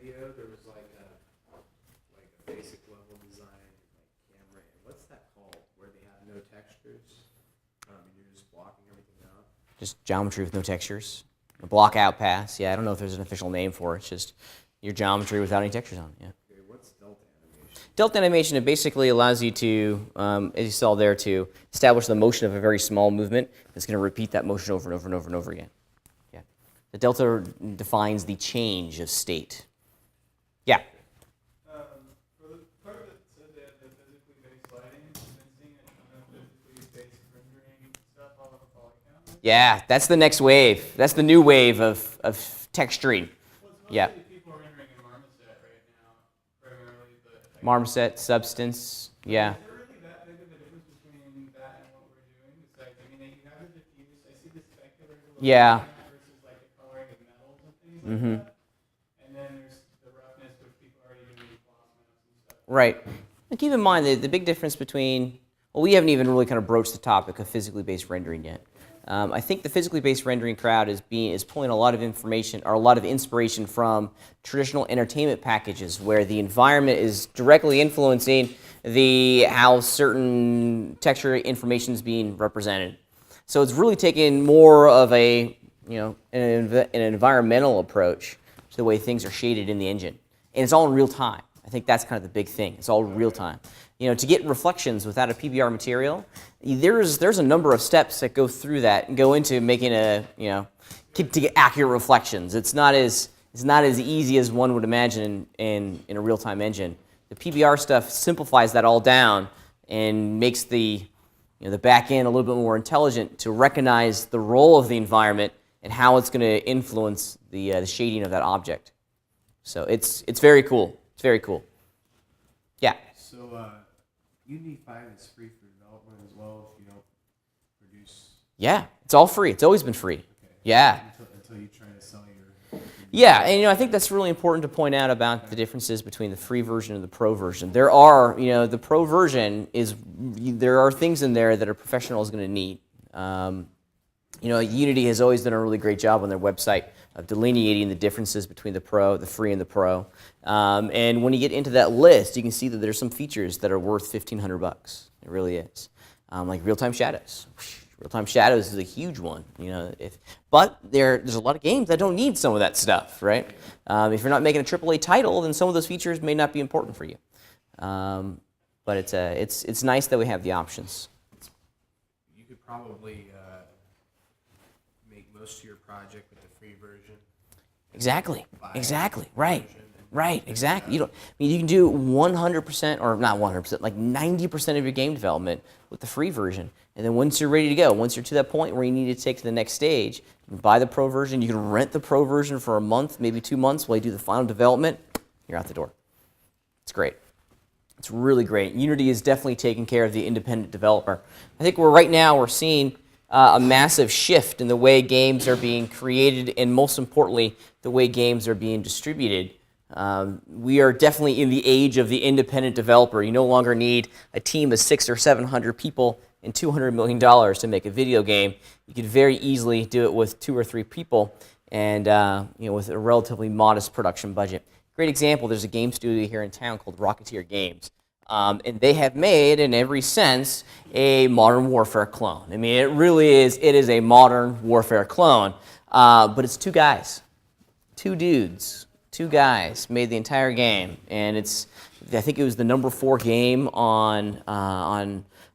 video, there was like a basic level design, like camera. What's that called? Where they have no textures, and you're just blocking everything out. Just geometry with no textures. A block out pass. Yeah, I don't know if there's an official name for it. It's just your geometry without any textures on it. Yeah. Okay, what's delta animation? Delta animation, it basically allows you to, as you saw there, to establish the motion of a very small movement. It's going to repeat that motion over and over and over and over again. Yeah. The delta defines the change of state. Yeah. For the part that said they had the physically based lighting, I've been seeing a ton of physically based rendering stuff all over Polygon. Yeah, that's the next wave. That's the new wave of texturing. Well, it's Yeah. mostly people rendering in Marmoset right now, primarily, but Marmoset, Substance, yeah. is there really that big of a difference between that and what we're doing? It's like, I mean, you have the diffuse, I see the specular Yeah. versus like the coloring of metals and things like that. And then there's the roughness, which people are already doing with gloss maps and stuff. Right. And keep in mind the big difference between, well, we haven't even really kind of broached the topic of physically based rendering yet. I think the physically based rendering crowd is pulling a lot of information or a lot of inspiration from traditional entertainment packages where the environment is directly influencing how certain texture information is being represented. So it's really taken more of an environmental approach to the way things are shaded in the engine. And it's all in real time. I think that's kind of the big thing. It's all real time. To get reflections without a PBR material, there's a number of steps that go through that and go into making to get accurate reflections. It's not as easy as one would imagine in a real time engine. The PBR stuff simplifies that all down and makes the back end a little bit more intelligent to recognize the role of the environment and how it's going to influence the shading of that object. So it's very cool. It's very cool. Yeah. So Unity 5 is free for development as well if you don't produce. Yeah, it's all free. It's always been free. Okay. Yeah. Until you try to sell your. Yeah, and I think that's really important to point out about the differences between the free version and the pro version. There are, the pro version there are things in there that a professional is going to need. Unity has always done a really great job on their website of delineating the differences between the pro, the free, and the pro. And when you get into that list, you can see that there's some features that are worth $1,500. It really is, like real-time shadows. Real-time shadows is a huge one, but there's a lot of games that don't need some of that stuff, right? If you're not making a AAA title, then some of those features may not be important for you. But it's nice that we have the options. You could probably make most of your project with the free version. Exactly. Right. Exactly. You can do 100%, or not 100%, like 90% of your game development with the free version. And then once you're ready to go, once you're to that point where you need to take to the next stage, you can buy the pro version. You can rent the pro version for a month, maybe 2 months while you do the final development. You're out the door. It's great. It's really great. Unity is definitely taking care of the independent developer. I think we're seeing a massive shift in the way games are being created and, most importantly, the way games are being distributed. We are definitely in the age of the independent developer. You no longer need a team of 600 or 700 people and $200 million to make a video game. You could very easily do it with 2 or 3 people and with a relatively modest production budget. Great example, there's a game studio here in town called Rocketeer Games. And they have made, in every sense, a Modern Warfare clone. I mean, it is a Modern Warfare clone, but it's 2 guys, 2 dudes. 2 guys made the entire game, and I think it was the number 4 game on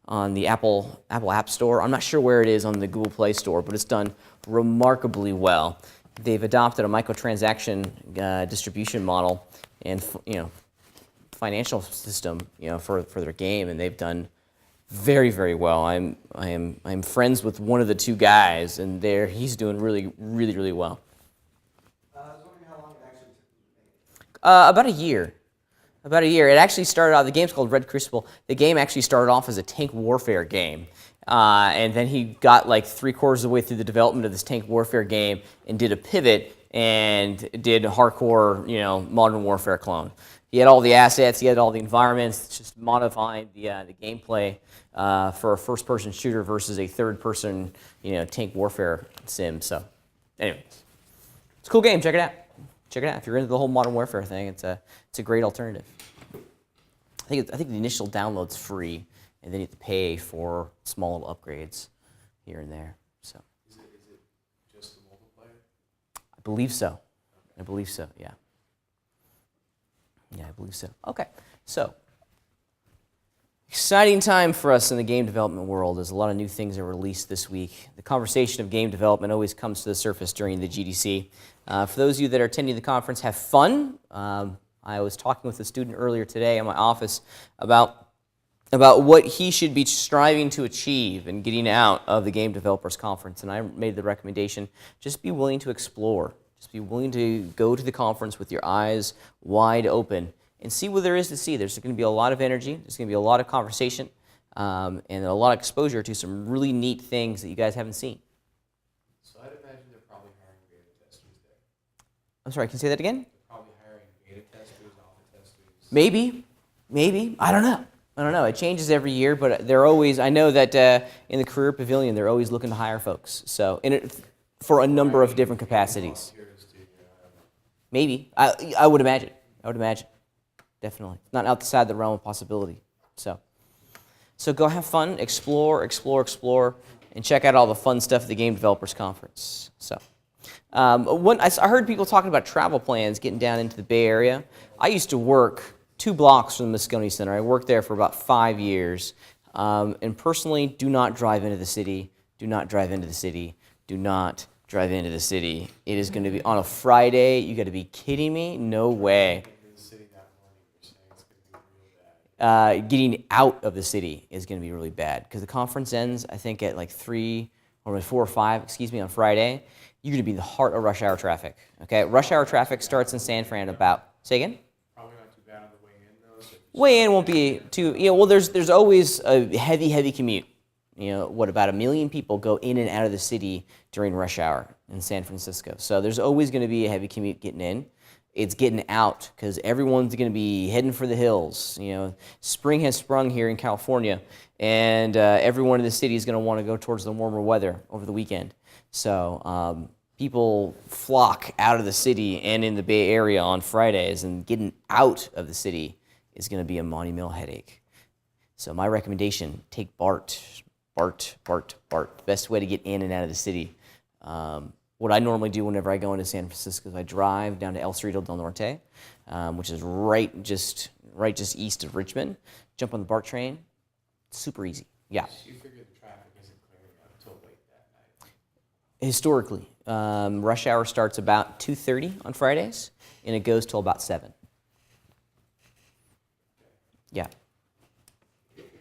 the Apple App Store. I'm not sure where it is on the Google Play Store, but it's done remarkably well. They've adopted a microtransaction distribution model and financial system for their game, and they've done very, very well. I'm friends with one of the 2 guys, and he's doing really, really, really well. About a year. It actually started out, the game's called Red Crucible. The game actually started off as a tank warfare game. And then he got like 3/4 of the way through the development of this tank warfare game and did a pivot and did a hardcore, Modern Warfare clone. He had all the assets, he had all the environments, just modifying the gameplay for a first-person shooter versus a third-person, tank warfare sim. So, anyways, it's a cool game. Check it out. check it out. If you're into the whole Modern Warfare thing, it's a great alternative. I think the initial download's free, and then you have to pay for small little upgrades here and there. So Is it just the multiplayer? I believe so. I believe so. Yeah. Yeah, I believe so. Okay. So exciting time for us in the game development world. There's a lot of new things that were released this week. The conversation of game development always comes to the surface during the GDC. For those of you that are attending the conference, have fun. I was talking with a student earlier today in my office about what he should be striving to achieve and getting out of the Game Developers Conference. And I made the recommendation, just be willing to explore. Just be willing to go to the conference with your eyes wide open and see what there is to see. There's going to be a lot of energy. There's going to be a lot of conversation and a lot of exposure to some really neat things that you guys haven't seen. So I'd imagine they're probably hiring beta testers there. I'm sorry, can you say that again? They're probably hiring beta testers, alpha testers. Maybe. I don't know. It changes every year, but they're always, I know that in the Career Pavilion, they're always looking to hire folks. So, for a number of different capacities. Volunteers to, I don't know. Maybe. I would imagine. Definitely. Not outside the realm of possibility. So go have fun, explore, and check out all the fun stuff at the Game Developers Conference. So, I heard people talking about travel plans, getting down into the Bay Area. I used to work 2 blocks from the Moscone Center. I worked there for about 5 years. And personally, do not drive into the city. Do not drive into the city. Do not drive into the city. It is going to be on a Friday. You got to be kidding me? No way. In the city that morning, you're saying it's going to be real bad. Getting out of the city is going to be really bad because the conference ends, I think, at like 4 or 5, on Friday. You're going to be in the heart of rush hour traffic. Okay, rush hour traffic starts in San Fran about. Say again. Probably not too bad on the way in, though. So Way in won't be too. Well, there's always a heavy commute. About 1 million people go in and out of the city during rush hour in San Francisco. So there's always going to be a heavy commute getting in. It's getting out because everyone's going to be heading for the hills. Spring has sprung here in California, and everyone in the city is going to want to go towards the warmer weather over the weekend. So people flock out of the city and in the Bay Area on Fridays, and getting out of the city is going to be a monumental headache. So my recommendation, take BART. Best way to get in and out of the city. What I normally do whenever I go into San Francisco is I drive down to El Cerrito del Norte, which is right just east of Richmond. Jump on the BART train. Super easy. Yeah. you figure the traffic isn't clearing up until late that night. Historically, rush hour starts about 2:30 on Fridays, and it goes till about 7. Yeah.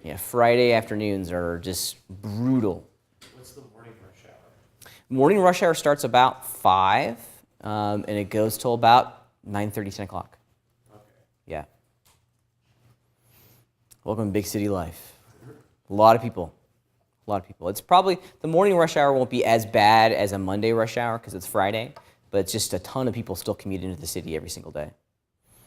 Yeah, Friday afternoons are just brutal. What's the morning rush hour? Morning rush hour starts about 5, and it goes till about 9:30, 10 o'clock. Okay. Yeah. Welcome to big city life. A lot of people. It's probably, the morning rush hour won't be as bad as a Monday rush hour because it's Friday, but it's just a ton of people still commute into the city every single day.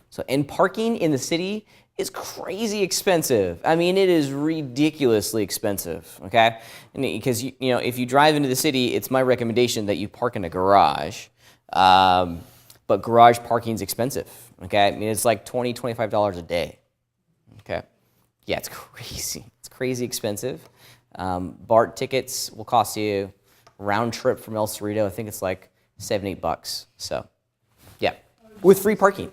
So, and parking in the city is crazy expensive. I mean, it is ridiculously expensive, okay? Because, if you drive into the city, it's my recommendation that you park in a garage. But garage parking is expensive, okay? I mean, it's like $20, $25 a day, okay? Yeah, it's crazy. It's crazy expensive. BART tickets will cost you round trip from El Cerrito. I think it's like $7, $8. So, yeah, with free parking.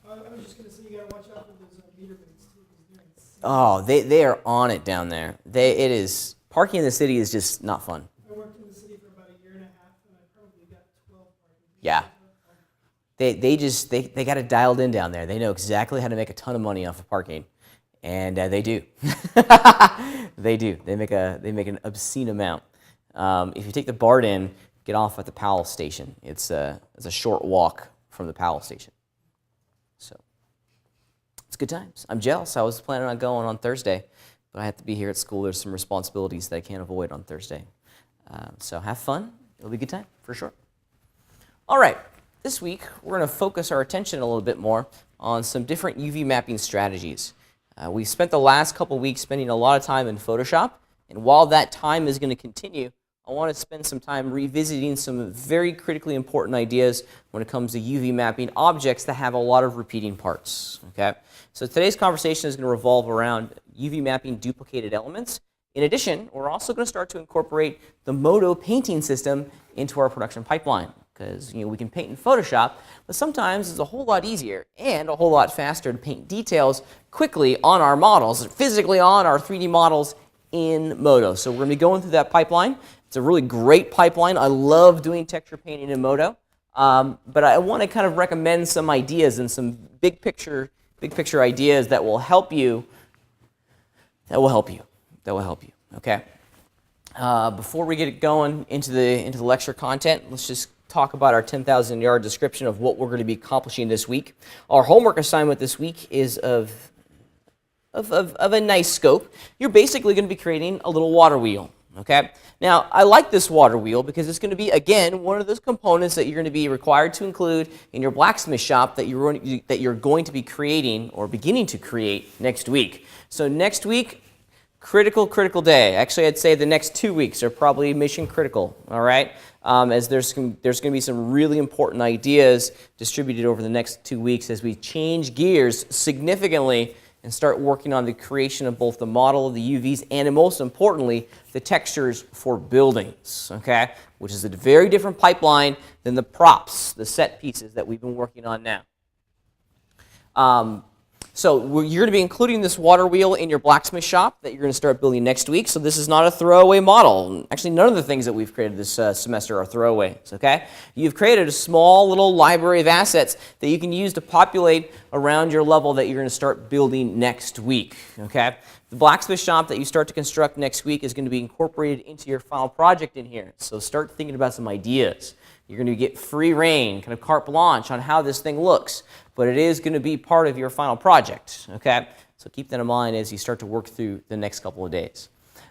I was just gonna say you gotta watch out for those meter maids too, 'cause they're insane. Oh, they are on it down there. It is, parking in the city is just not fun. I worked in the city for about a year and a half, and I probably got 12 parking tickets. Yeah. They got it dialed in down there. They know exactly how to make a ton of money off of parking, and they do. They do. They make an obscene amount. If you take the BART in, get off at the Powell station. It's a short walk from the Powell station. So it's good times. I'm jealous. I was planning on going on Thursday, but I have to be here at school. There's some responsibilities that I can't avoid on Thursday. So have fun. It'll be a good time for sure. All right. This week, we're going to focus our attention a little bit more on some different UV mapping strategies. We've spent the last couple weeks spending a lot of time in Photoshop, and while that time is going to continue, I want to spend some time revisiting some very critically important ideas when it comes to UV mapping objects that have a lot of repeating parts. Okay? So today's conversation is going to revolve around UV mapping duplicated elements. In addition, we're also going to start to incorporate the Modo painting system into our production pipeline, because we can paint in Photoshop, but sometimes it's a whole lot easier and a whole lot faster to paint details quickly on our models, physically on our 3D models in Modo. So we're going to be going through that pipeline. It's a really great pipeline. I love doing texture painting in Modo, but I want to kind of recommend some ideas and some big picture ideas that will help you. Okay. Before we get going into the lecture content, let's just talk about our 10,000-yard description of what we're going to be accomplishing this week. Our homework assignment this week is of a nice scope. You're basically going to be creating a little water wheel. Okay. Now, I like this water wheel because it's going to be, again, one of those components that you're going to be required to include in your blacksmith shop that you're going to be creating or beginning to create next week. So next week, critical day. Actually, I'd say the next 2 weeks are probably mission critical, all right? As there's going to be some really important ideas distributed over the next 2 weeks as we change gears significantly and start working on the creation of both the model of the UVs and, most importantly, the textures for buildings, okay? Which is a very different pipeline than the props, the set pieces that we've been working on now. So you're going to be including this water wheel in your blacksmith shop that you're going to start building next week. So this is not a throwaway model. Actually, none of the things that we've created this semester are throwaways, okay? You've created a small little library of assets that you can use to populate around your level that you're going to start building next week, okay? The blacksmith shop that you start to construct next week is going to be incorporated into your final project in here. So start thinking about some ideas. You're going to get free reign, kind of carte blanche on how this thing looks, but it is going to be part of your final project, okay? So keep that in mind as you start to work through the next couple of days.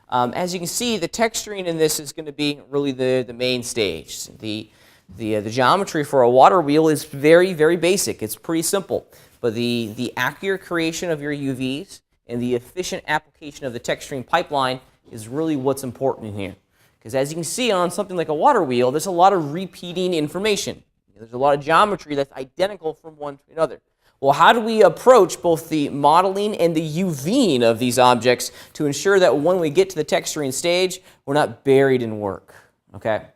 As you can see, the texturing in this is going to be really the main stage. The geometry for a water wheel is very, very basic. It's pretty simple, but the accurate creation of your UVs and the efficient application of the texturing pipeline is really what's important in here. Because as you can see on something like a water wheel, there's a lot of repeating information. There's a lot of geometry that's identical from one to another. Well, how do we approach both the modeling and the UVing of these objects to ensure that when we get to the texturing stage, we're not buried in work, okay?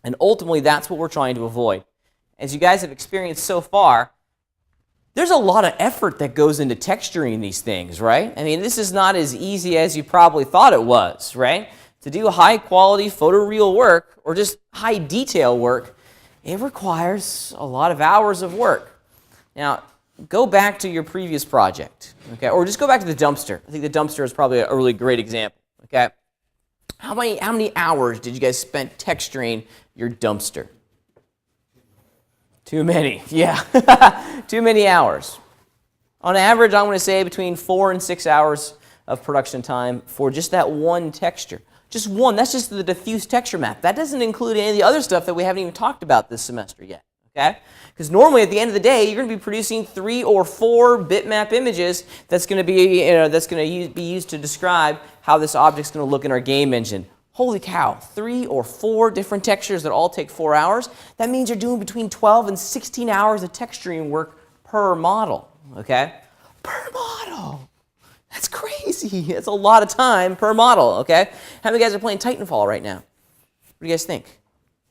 And ultimately, that's what we're trying to avoid. As you guys have experienced so far, there's a lot of effort that goes into texturing these things, right? I mean, this is not as easy as you probably thought it was, right? To do high-quality photoreal work or just high-detail work, it requires a lot of hours of work. Now, go back to your previous project, okay? Or just go back to the dumpster. I think the dumpster is probably a really great example, okay? How many hours did you guys spend texturing your dumpster? Too many, yeah. Too many hours. On average, I'm going to say between 4 and 6 hours of production time for just that one texture. Just one, that's just the diffuse texture map. That doesn't include any of the other stuff that we haven't even talked about this semester yet, okay? Because normally at the end of the day, you're going to be producing 3 or 4 bitmap images that's going to be used to describe how this object's going to look in our game engine. Holy cow, 3 or 4 different textures that all take 4 hours. That means you're doing between 12 and 16 hours of texturing work per model, okay? Per model. That's crazy. That's a lot of time per model, okay? How many guys are playing Titanfall right now? What do you guys think?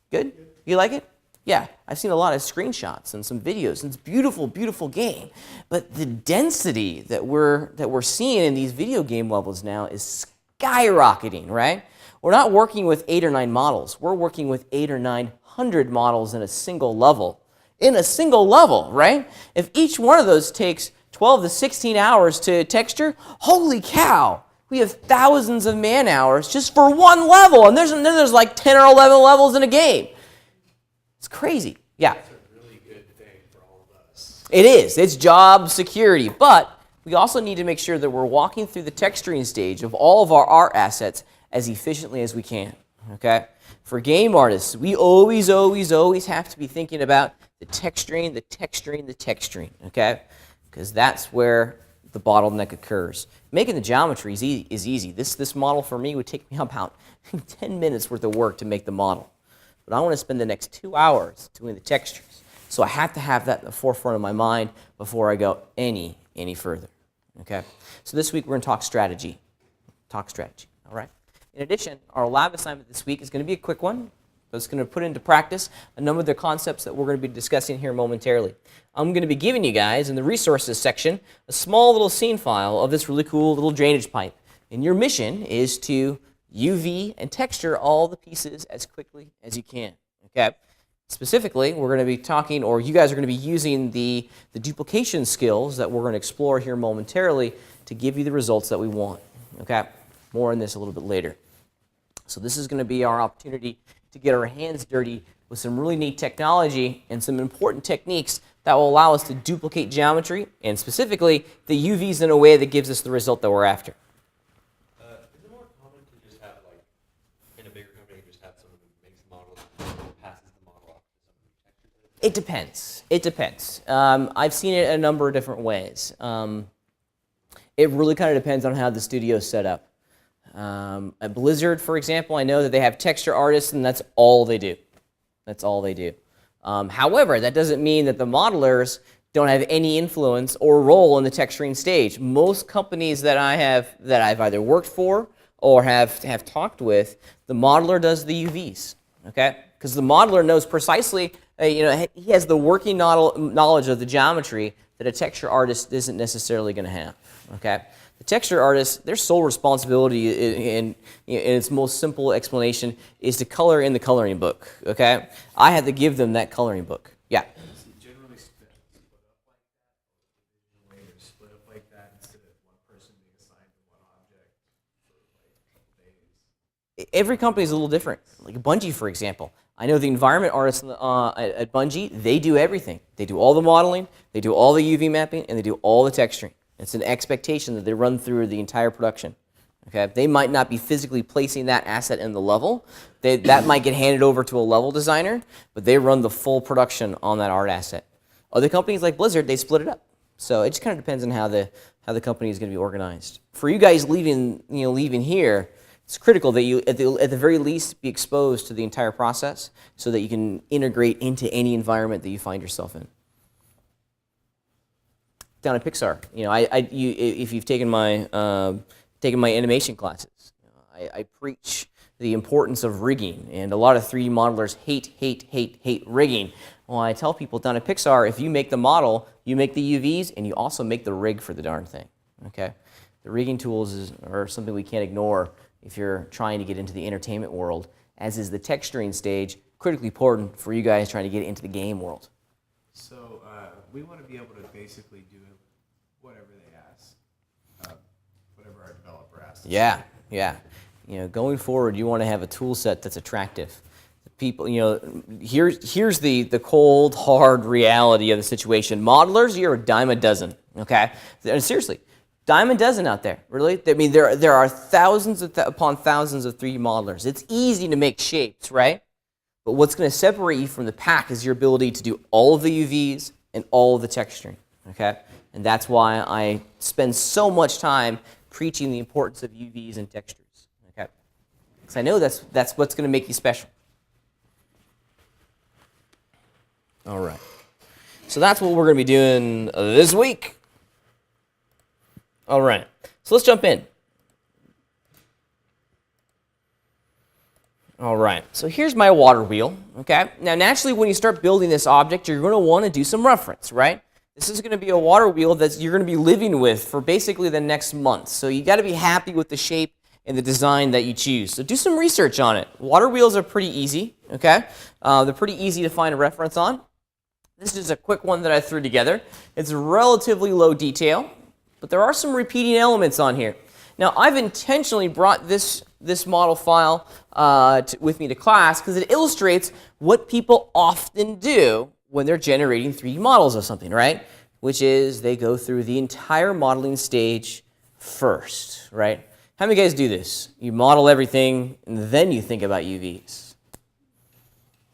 Good? You like it? Yeah, I've seen a lot of screenshots and some videos, and it's a beautiful, beautiful game. But the density that we're seeing in these video game levels now is skyrocketing, right? We're not working with 8 or 9 models. We're working with 800 or 900 models in a single level. In a single level, right? If each one of those takes 12 to 16 hours to texture, holy cow, we have thousands of man hours just for one level, and there's like 10 or 11 levels in a game. It's crazy. Yeah. That's a really good thing for all of us. It is. It's job security, but we also need to make sure that we're walking through the texturing stage of all of our art assets as efficiently as we can, okay? For game artists, we always have to be thinking about the texturing, okay? Because that's where the bottleneck occurs. Making the geometry is easy. This model for me would take me about 10 minutes worth of work to make the model. But I want to spend the next 2 hours doing the textures. So I have to have that in the forefront of my mind before I go any further. Okay? So this week we're going to talk strategy. All right? In addition, our lab assignment this week is going to be a quick one. That's going to put into practice a number of the concepts that we're going to be discussing here momentarily. I'm going to be giving you guys, in the resources section, a small little scene file of this really cool little drainage pipe. And your mission is to UV and texture all the pieces as quickly as you can. Okay? Specifically, we're going to be talking, or you guys are going to be using the duplication skills that we're going to explore here momentarily to give you the results that we want. Okay? More on this a little bit later. So this is going to be our opportunity to get our hands dirty with some really neat technology and some important techniques that will allow us to duplicate geometry, and specifically the UVs in a way that gives us the result that we're after. Is it more common to just have, like, in a bigger company, just have someone who makes the model and passes the model off to someone who textures it? It depends. It depends. I've seen it a number of different ways. It really kind of depends on how the studio is set up. At Blizzard, for example, I know that they have texture artists, and that's all they do. That's all they do. However, that doesn't mean that the modelers don't have any influence or role in the texturing stage. Most companies that I've either worked for or have talked with, the modeler does the UVs. Okay, because the modeler knows precisely. He has the working knowledge of the geometry that a texture artist isn't necessarily going to have. Okay. The texture artist, their sole responsibility in its most simple explanation is to color in the coloring book, okay? I had to give them that coloring book. Yeah? Is it generally split up like that instead of one person being assigned to one object for like days? Every company is a little different. Like Bungie, for example. I know the environment artists at Bungie, they do everything. They do all the modeling, they do all the UV mapping, and they do all the texturing. It's an expectation that they run through the entire production. Okay? They might not be physically placing that asset in the level. That might get handed over to a level designer, but they run the full production on that art asset. Other companies like Blizzard, they split it up. So it just kind of depends on how the company is going to be organized. For you guys leaving here, it's critical that you, at the very least, be exposed to the entire process so that you can integrate into any environment that you find yourself in. Down at Pixar, if you've taken my animation classes, I preach the importance of rigging, and a lot of 3D modelers hate rigging. Well, I tell people down at Pixar, if you make the model, you make the UVs, and you also make the rig for the darn thing. Okay, the rigging tools are something we can't ignore if you're trying to get into the entertainment world, as is the texturing stage, critically important for you guys trying to get into the game world. So we want to be able to basically do whatever they ask, whatever our developer asks. Yeah. Going forward, you want to have a tool set that's attractive. People, here's the cold, hard reality of the situation. Modelers, you're a dime a dozen. Okay, and seriously, dime a dozen out there. Really, I mean, there are thousands upon thousands of 3D modelers. It's easy to make shapes, right? But what's going to separate you from the pack is your ability to do all of the UVs and all of the texturing. Okay. And that's why I spend so much time preaching the importance of UVs and textures, okay? Because I know that's what's going to make you special. All right. So that's what we're going to be doing this week. All right. So let's jump in. All right. So here's my water wheel, okay? Now, naturally, when you start building this object, you're going to want to do some reference, right? This is going to be a water wheel that you're going to be living with for basically the next month. So you got to be happy with the shape and the design that you choose. So do some research on it. Water wheels are pretty easy, okay? They're pretty easy to find a reference on. This is a quick one that I threw together. It's relatively low detail, but there are some repeating elements on here. Now, I've intentionally brought this model file with me to class because it illustrates what people often do when they're generating 3D models of something, right? Which is they go through the entire modeling stage first, right? How many guys do this? You model everything, and then you think about UVs.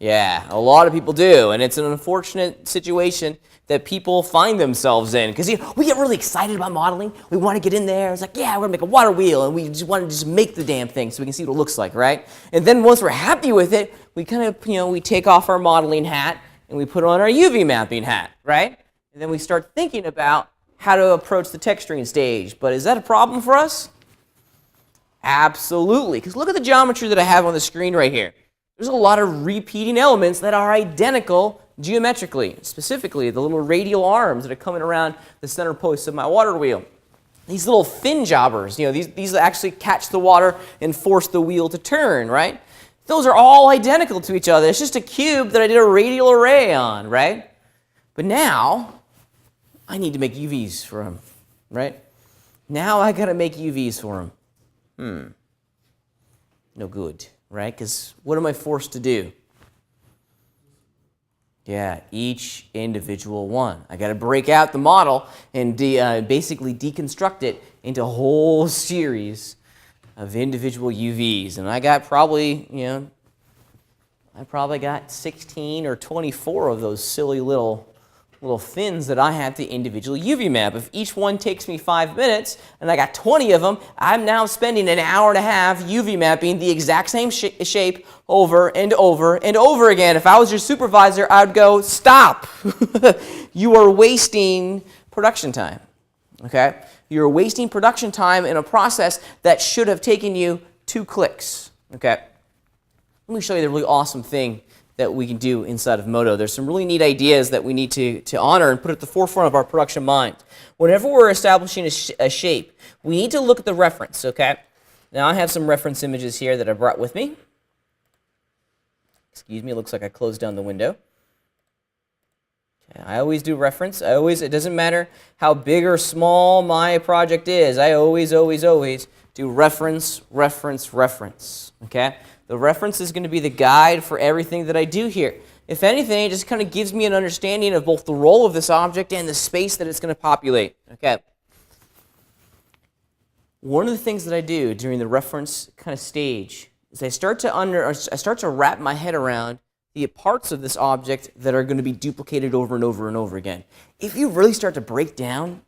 Yeah, a lot of people do, and it's an unfortunate situation that people find themselves in because we get really excited about modeling. We want to get in there. It's like, yeah, we're gonna make a water wheel, and we just want to just make the damn thing so we can see what it looks like, right? And then once we're happy with it, we kind of, we take off our modeling hat and we put on our UV mapping hat, right? And then we start thinking about how to approach the texturing stage. But is that a problem for us? Absolutely, because look at the geometry that I have on the screen right here. There's a lot of repeating elements that are identical geometrically, specifically the little radial arms that are coming around the center posts of my water wheel. These little fin jobbers, these actually catch the water and force the wheel to turn, right? Those are all identical to each other. It's just a cube that I did a radial array on, right? But now, I need to make UVs for them, right? Now I got to make UVs for them. No good, right? Because what am I forced to do? Yeah, each individual one. I got to break out the model and basically deconstruct it into a whole series of individual UVs. And I got probably, I probably got 16 or 24 of those silly little fins that I have to individually UV map. If each one takes me 5 minutes and I got 20 of them, I'm now spending an hour and a half UV mapping the exact same shape over and over and over again. If I was your supervisor, I'd go, stop. You are wasting production time, okay? You're wasting production time in a process that should have taken you 2 clicks, okay? Let me show you the really awesome thing that we can do inside of Modo. There's some really neat ideas that we need to honor and put at the forefront of our production mind. Whenever we're establishing a shape, we need to look at the reference, okay? Now I have some reference images here that I brought with me. Excuse me, it looks like I closed down the window. Okay, I always do reference. It doesn't matter how big or small my project is. I always do reference, reference, reference, okay? The reference is going to be the guide for everything that I do here. If anything, it just kind of gives me an understanding of both the role of this object and the space that it's going to populate. Okay. One of the things that I do during the reference kind of stage is I start to wrap my head around the parts of this object that are going to be duplicated over and over and over again. If you really start to break down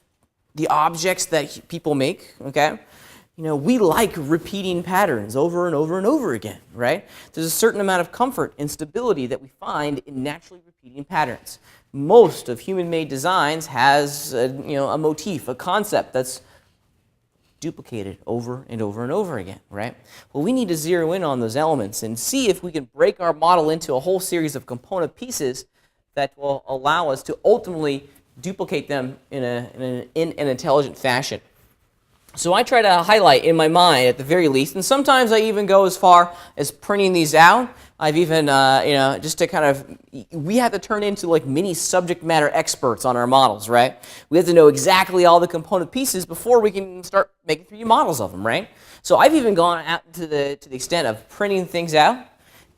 the objects that people make, okay, we like repeating patterns over and over and over again, right? There's a certain amount of comfort and stability that we find in naturally repeating patterns. Most of human-made designs has a motif, a concept that's duplicated over and over and over again, right? Well, we need to zero in on those elements and see if we can break our model into a whole series of component pieces that will allow us to ultimately duplicate them in an intelligent fashion. So I try to highlight in my mind at the very least, and sometimes I even go as far as printing these out. I've even, just to kind of, we have to turn into like mini subject matter experts on our models, right? We have to know exactly all the component pieces before we can start making 3D models of them, right? So I've even gone out to the extent of printing things out,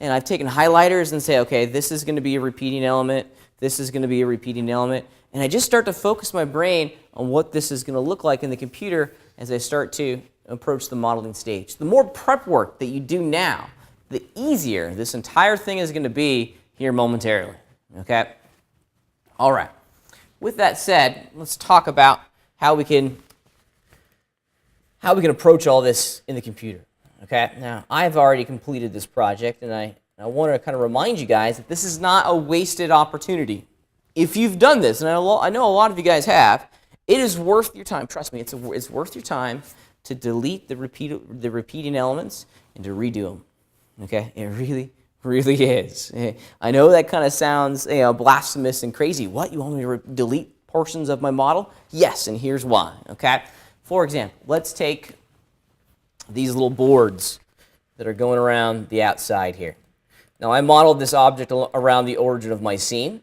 and I've taken highlighters and say, okay, this is going to be a repeating element, this is going to be a repeating element, and I just start to focus my brain on what this is going to look like in the computer as I start to approach the modeling stage. The more prep work that you do now, the easier this entire thing is going to be here momentarily, okay? All right. With that said, let's talk about how we can approach all this in the computer, okay? Now, I've already completed this project, and I want to kind of remind you guys that this is not a wasted opportunity. If you've done this, and I know a lot of you guys have, it is worth your time. Trust me, it's worth your time to delete the repeating elements and to redo them. Okay, it really, really is. I know that kind of sounds blasphemous and crazy. What, you want me to delete portions of my model? Yes, and here's why. Okay, for example, let's take these little boards that are going around the outside here. Now I modeled this object around the origin of my scene.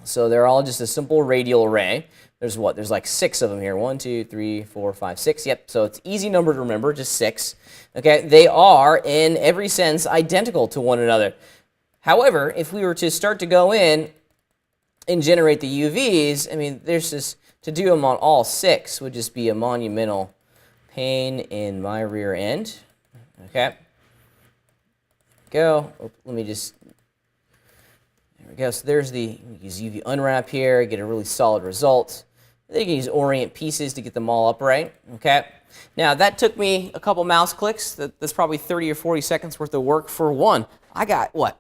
So they're all just a simple radial array. There's like 6 of them here. 1, 2, 3, 4, 5, 6. Yep, so it's easy number to remember, just 6. Okay, they are in every sense identical to one another. However, if we were to start to go in and generate the UVs, I mean, there's just, to do them on all 6 would just be a monumental pain in my rear end. Okay, go. Let me just There we go. So there's the, use UV unwrap here, get a really solid result. Then you can use orient pieces to get them all upright, okay? Now that took me a couple mouse clicks. That's probably 30 or 40 seconds worth of work for one. I got, what,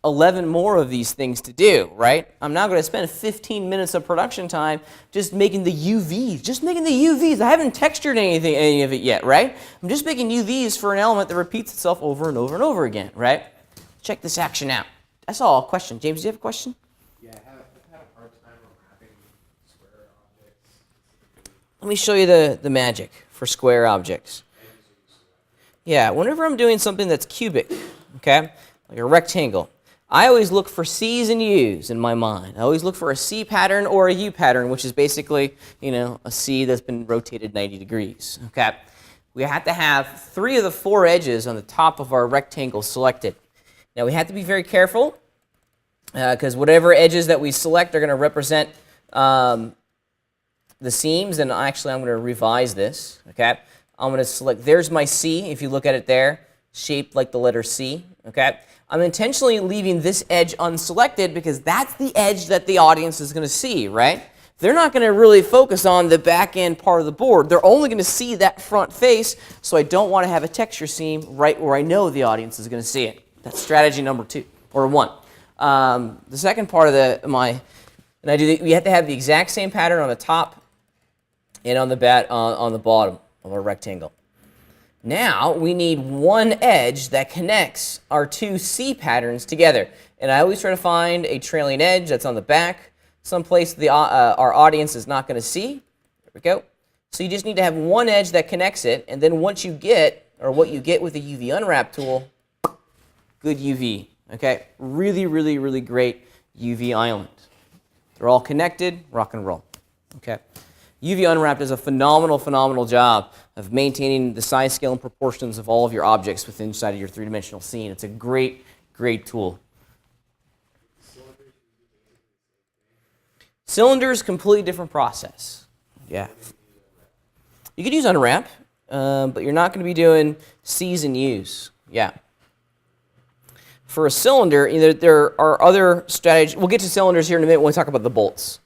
11 more of these things to do, right? I'm now going to spend 15 minutes of production time just making the UVs, just making the UVs. I haven't textured any of it yet, right? I'm just making UVs for an element that repeats itself over and over and over again, right? Check this action out. That's all a question. James, do you have a question? Yeah, I've had a hard time unwrapping square objects. Let me show you the magic for square objects. Yeah, whenever I'm doing something that's cubic, okay, like a rectangle, I always look for C's and U's in my mind. I always look for a C pattern or a U pattern, which is basically, you know, a C that's been rotated 90 degrees, okay? We have to have 3 of the 4 edges on the top of our rectangle selected. Now we have to be very careful because whatever edges that we select are going to represent the seams, and actually I'm going to revise this, okay? I'm going to select, there's my C, if you look at it there, shaped like the letter C, okay? I'm intentionally leaving this edge unselected because that's the edge that the audience is going to see, right? They're not going to really focus on the back end part of the board. They're only going to see that front face, so I don't want to have a texture seam right where I know the audience is going to see it. That's strategy number 2, or 1. The second part of we have to have the exact same pattern on the top and on the bottom of our rectangle. Now we need one edge that connects our 2 C patterns together. And I always try to find a trailing edge that's on the back, someplace our audience is not going to see. There we go. So you just need to have one edge that connects it, and then once you get, or what you get with the UV unwrap tool, good UV. Okay, really, really, really great UV island. They're all connected, rock and roll. Okay. UV unwrap does a phenomenal, phenomenal job of maintaining the size, scale, and proportions of all of your objects within inside of your three-dimensional scene. It's a great, great tool. Cylinders, completely different process. Yeah. You could use unwrap, but you're not going to be doing C's and U's. Yeah. For a cylinder, there are other strategies. We'll get to cylinders here in a minute when we talk about the bolts.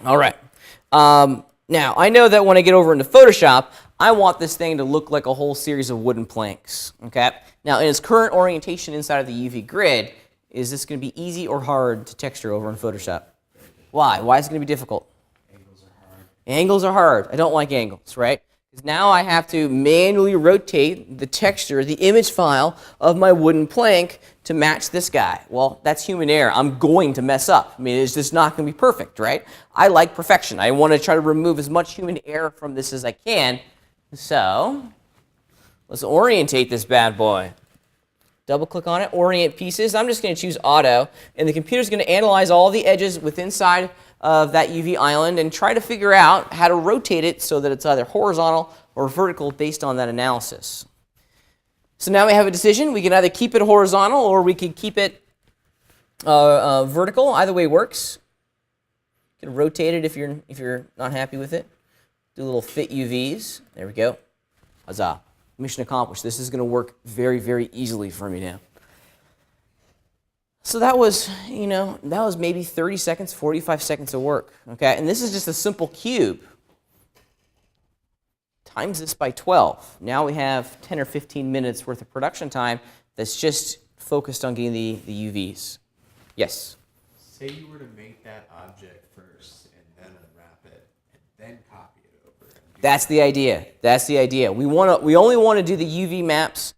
All right. Now, I know that when I get over into Photoshop, I want this thing to look like a whole series of wooden planks. Okay. Now, in its current orientation inside of the UV grid, is this going to be easy or hard to texture over in Photoshop? Why? Why is it going to be difficult? Angles are hard. Angles are hard. I don't like angles, right? Because now I have to manually rotate the texture, the image file of my wooden plank to match this guy. Well, that's human error. I'm going to mess up. I mean, it's just not going to be perfect, right? I like perfection. I want to try to remove as much human error from this as I can. So let's orientate this bad boy. Double click on it, orient pieces. I'm just going to choose auto, and the computer's going to analyze all the edges within inside of that UV island and try to figure out how to rotate it so that it's either horizontal or vertical based on that analysis. So now we have a decision. We can either keep it horizontal or we can keep it vertical. Either way works. You can rotate it if you're not happy with it. Do a little fit UVs. There we go. Huzzah. Mission accomplished. This is going to work very, very easily for me now. So that was, that was maybe 30 seconds, 45 seconds of work. Okay, and this is just a simple cube. Times this by 12. Now we have 10 or 15 minutes worth of production time that's just focused on getting the UVs. Yes? Say you were to make that object first and then unwrap it and then copy it over. That's the idea. That's the idea. We only want to do the UV maps,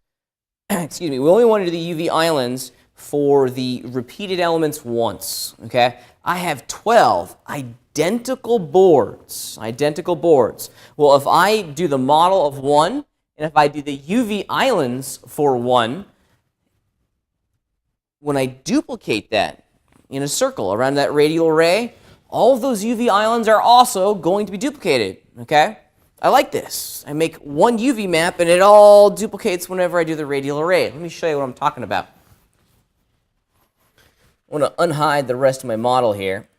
excuse me, we only want to do the UV islands for the repeated elements once, okay? I have 12 identical boards, Well, if I do the model of one, and if I do the UV islands for one, when I duplicate that in a circle around that radial array, all of those UV islands are also going to be duplicated, okay? I like this. I make one UV map and it all duplicates whenever I do the radial array. Let me show you what I'm talking about. I want to unhide the rest of my model here.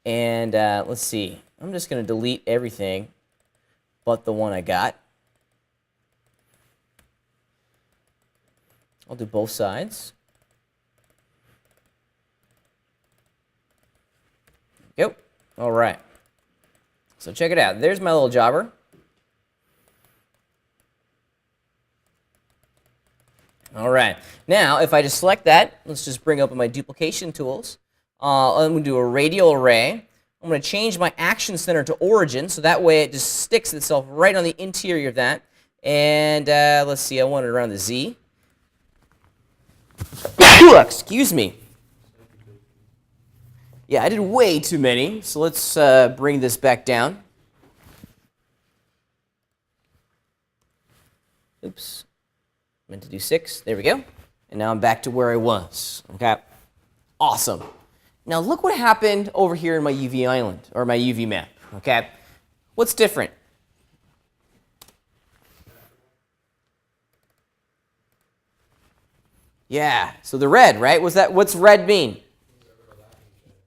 And let's see. I'm just going to delete everything but the one I got. I'll do both sides. go. All right. So check it out. There's my little jobber. All right. Now, if I just select that, let's just bring up my duplication tools. I'm going to do a radial array. I'm going to change my action center to origin, so that way it just sticks itself right on the interior of that. And let's see, I want it around the Z. Excuse me. Yeah, I did way too many, so let's bring this back down. Oops. Meant to do 6. There we go. And now I'm back to where I was. Okay. Awesome. Now look what happened over here in my UV island, or my UV map. Okay. What's different? Yeah. So the red, right? What's red mean?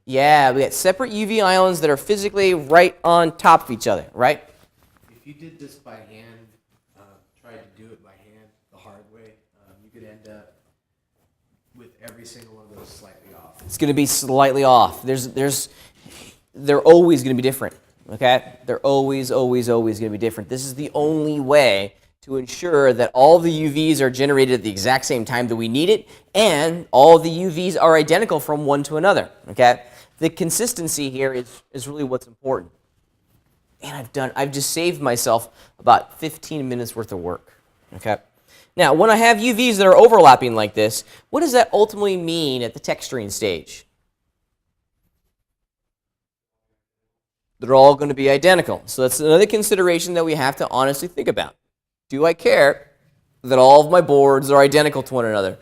Yeah, we got separate UV islands that are physically right on top of each other, right? If you did this by hand, tried to do it by hand the hard way, you could end up with every single one of those slightly off. It's going to be slightly off. They're always going to be different, okay? They're always going to be different. This is the only way to ensure that all the UVs are generated at the exact same time that we need it, and all the UVs are identical from one to another, okay? The consistency here is really what's important. And I've just saved myself about 15 minutes worth of work, okay? Now, when I have UVs that are overlapping like this, what does that ultimately mean at the texturing stage? They're all going to be identical. So that's another consideration that we have to honestly think about. Do I care that all of my boards are identical to one another?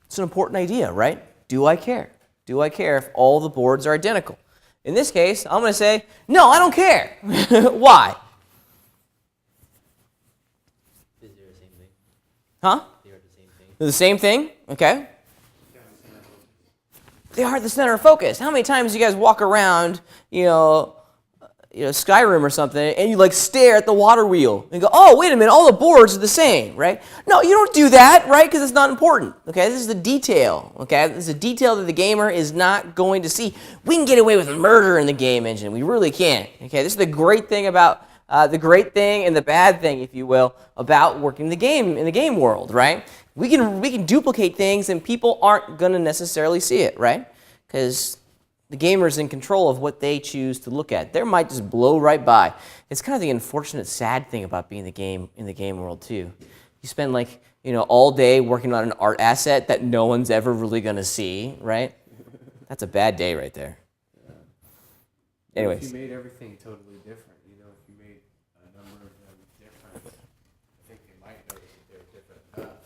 It's an important idea, right? Do I care? Do I care if all the boards are identical? In this case, I'm going to say, no, I don't care. Why? They're the same thing. Huh? They are the same thing. They're the same thing? Okay. They are the center of focus. How many times do you guys walk around, Skyrim or something, and you like stare at the water wheel and go, oh, wait a minute, all the boards are the same, right? No, you don't do that, right? Because it's not important, okay? This is the detail, okay? This is a detail that the gamer is not going to see. We can get away with murder in the game engine. We really can, okay? This is the great thing about, the great thing and the bad thing, if you will, about working in the game world, right? We can duplicate things and people aren't going to necessarily see it, right? Because the gamer's in control of what they choose to look at. They might just blow right by. It's kind of the unfortunate, sad thing about being in the game world too. You spend all day working on an art asset that no one's ever really going to see, right? That's a bad day right there. Anyways. If you made everything totally different, if you made a number of them different, I think they might notice that they're different.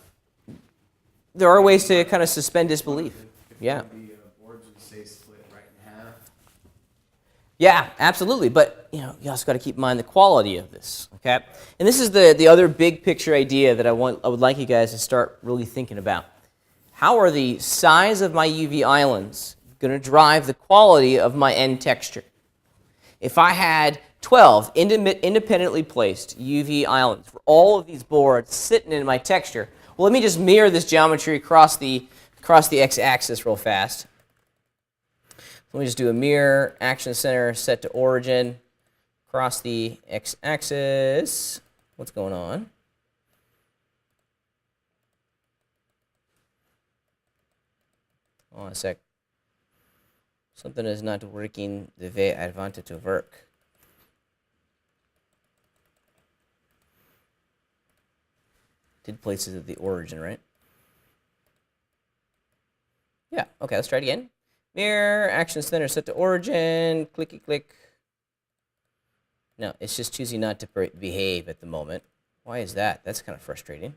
There are ways to kind of suspend disbelief. Yeah. The boards would say split right in half. Yeah, absolutely. But you also got to keep in mind the quality of this. Okay. And this is the other big picture idea that I would like you guys to start really thinking about. How are the size of my UV islands going to drive the quality of my end texture? If I had 12 independently placed UV islands for all of these boards sitting in my texture, well, let me just mirror this geometry across the x-axis real fast. Let me just do a mirror, action center, set to origin, across the x-axis. What's going on? Hold on a sec. Something is not working the way I want it to work. Did places at the origin, right? Yeah, okay, let's try it again. Mirror, action center set to origin, clicky click. No, it's just choosing not to behave at the moment. Why is that? That's kind of frustrating.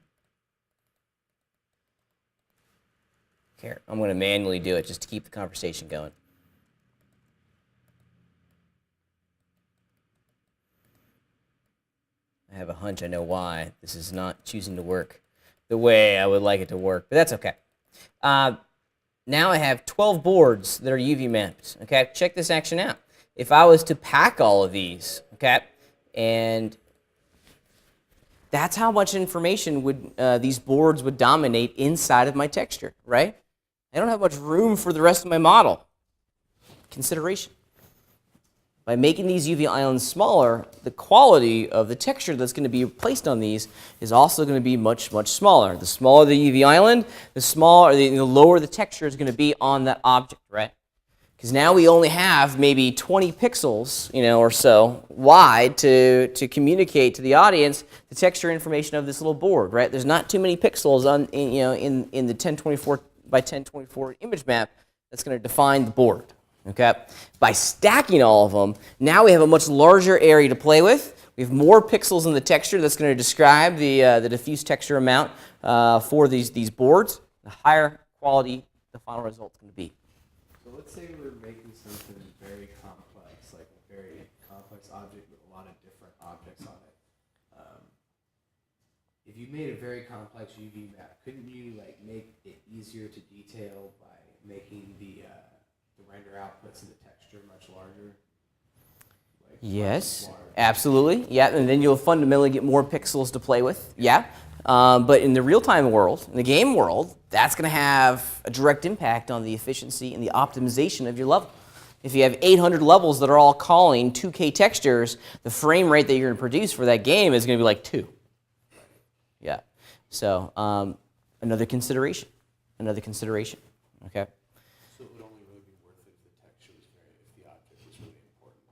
Here, I'm going to manually do it just to keep the conversation going. I have a hunch I know why this is not choosing to work the way I would like it to work, but that's okay. Now I have 12 boards that are UV mapped. Okay, check this action out. If I was to pack all of these, okay, and that's how much information would these boards would dominate inside of my texture, right? I don't have much room for the rest of my model. Consideration. By making these UV islands smaller, the quality of the texture that's going to be placed on these is also going to be much, much smaller. The smaller the UV island, the lower the texture is going to be on that object, right? Because now we only have maybe 20 pixels, or so wide to communicate to the audience the texture information of this little board, right? There's not too many pixels in the 1024 by 1024 image map that's going to define the board. Okay. By stacking all of them, now we have a much larger area to play with. We have more pixels in the texture that's going to describe the diffuse texture amount for these boards. The higher quality the final result is going to be. So let's say we're making something very complex, like a very complex object with a lot of different objects on it. If you made a very complex UV map, couldn't you like make it easier to detail by making the render outputs and the texture much larger? Like Yes, much larger? absolutely. Yeah, and then you'll fundamentally get more pixels to play with. Yeah. But in the real-time world, in the game world, that's going to have a direct impact on the efficiency and the optimization of your level. If you have 800 levels that are all calling 2K textures, the frame rate that you're going to produce for that game is going to be like 2. Yeah. So another consideration. Okay. So it would only really be worth it if the texture was if the object was really important.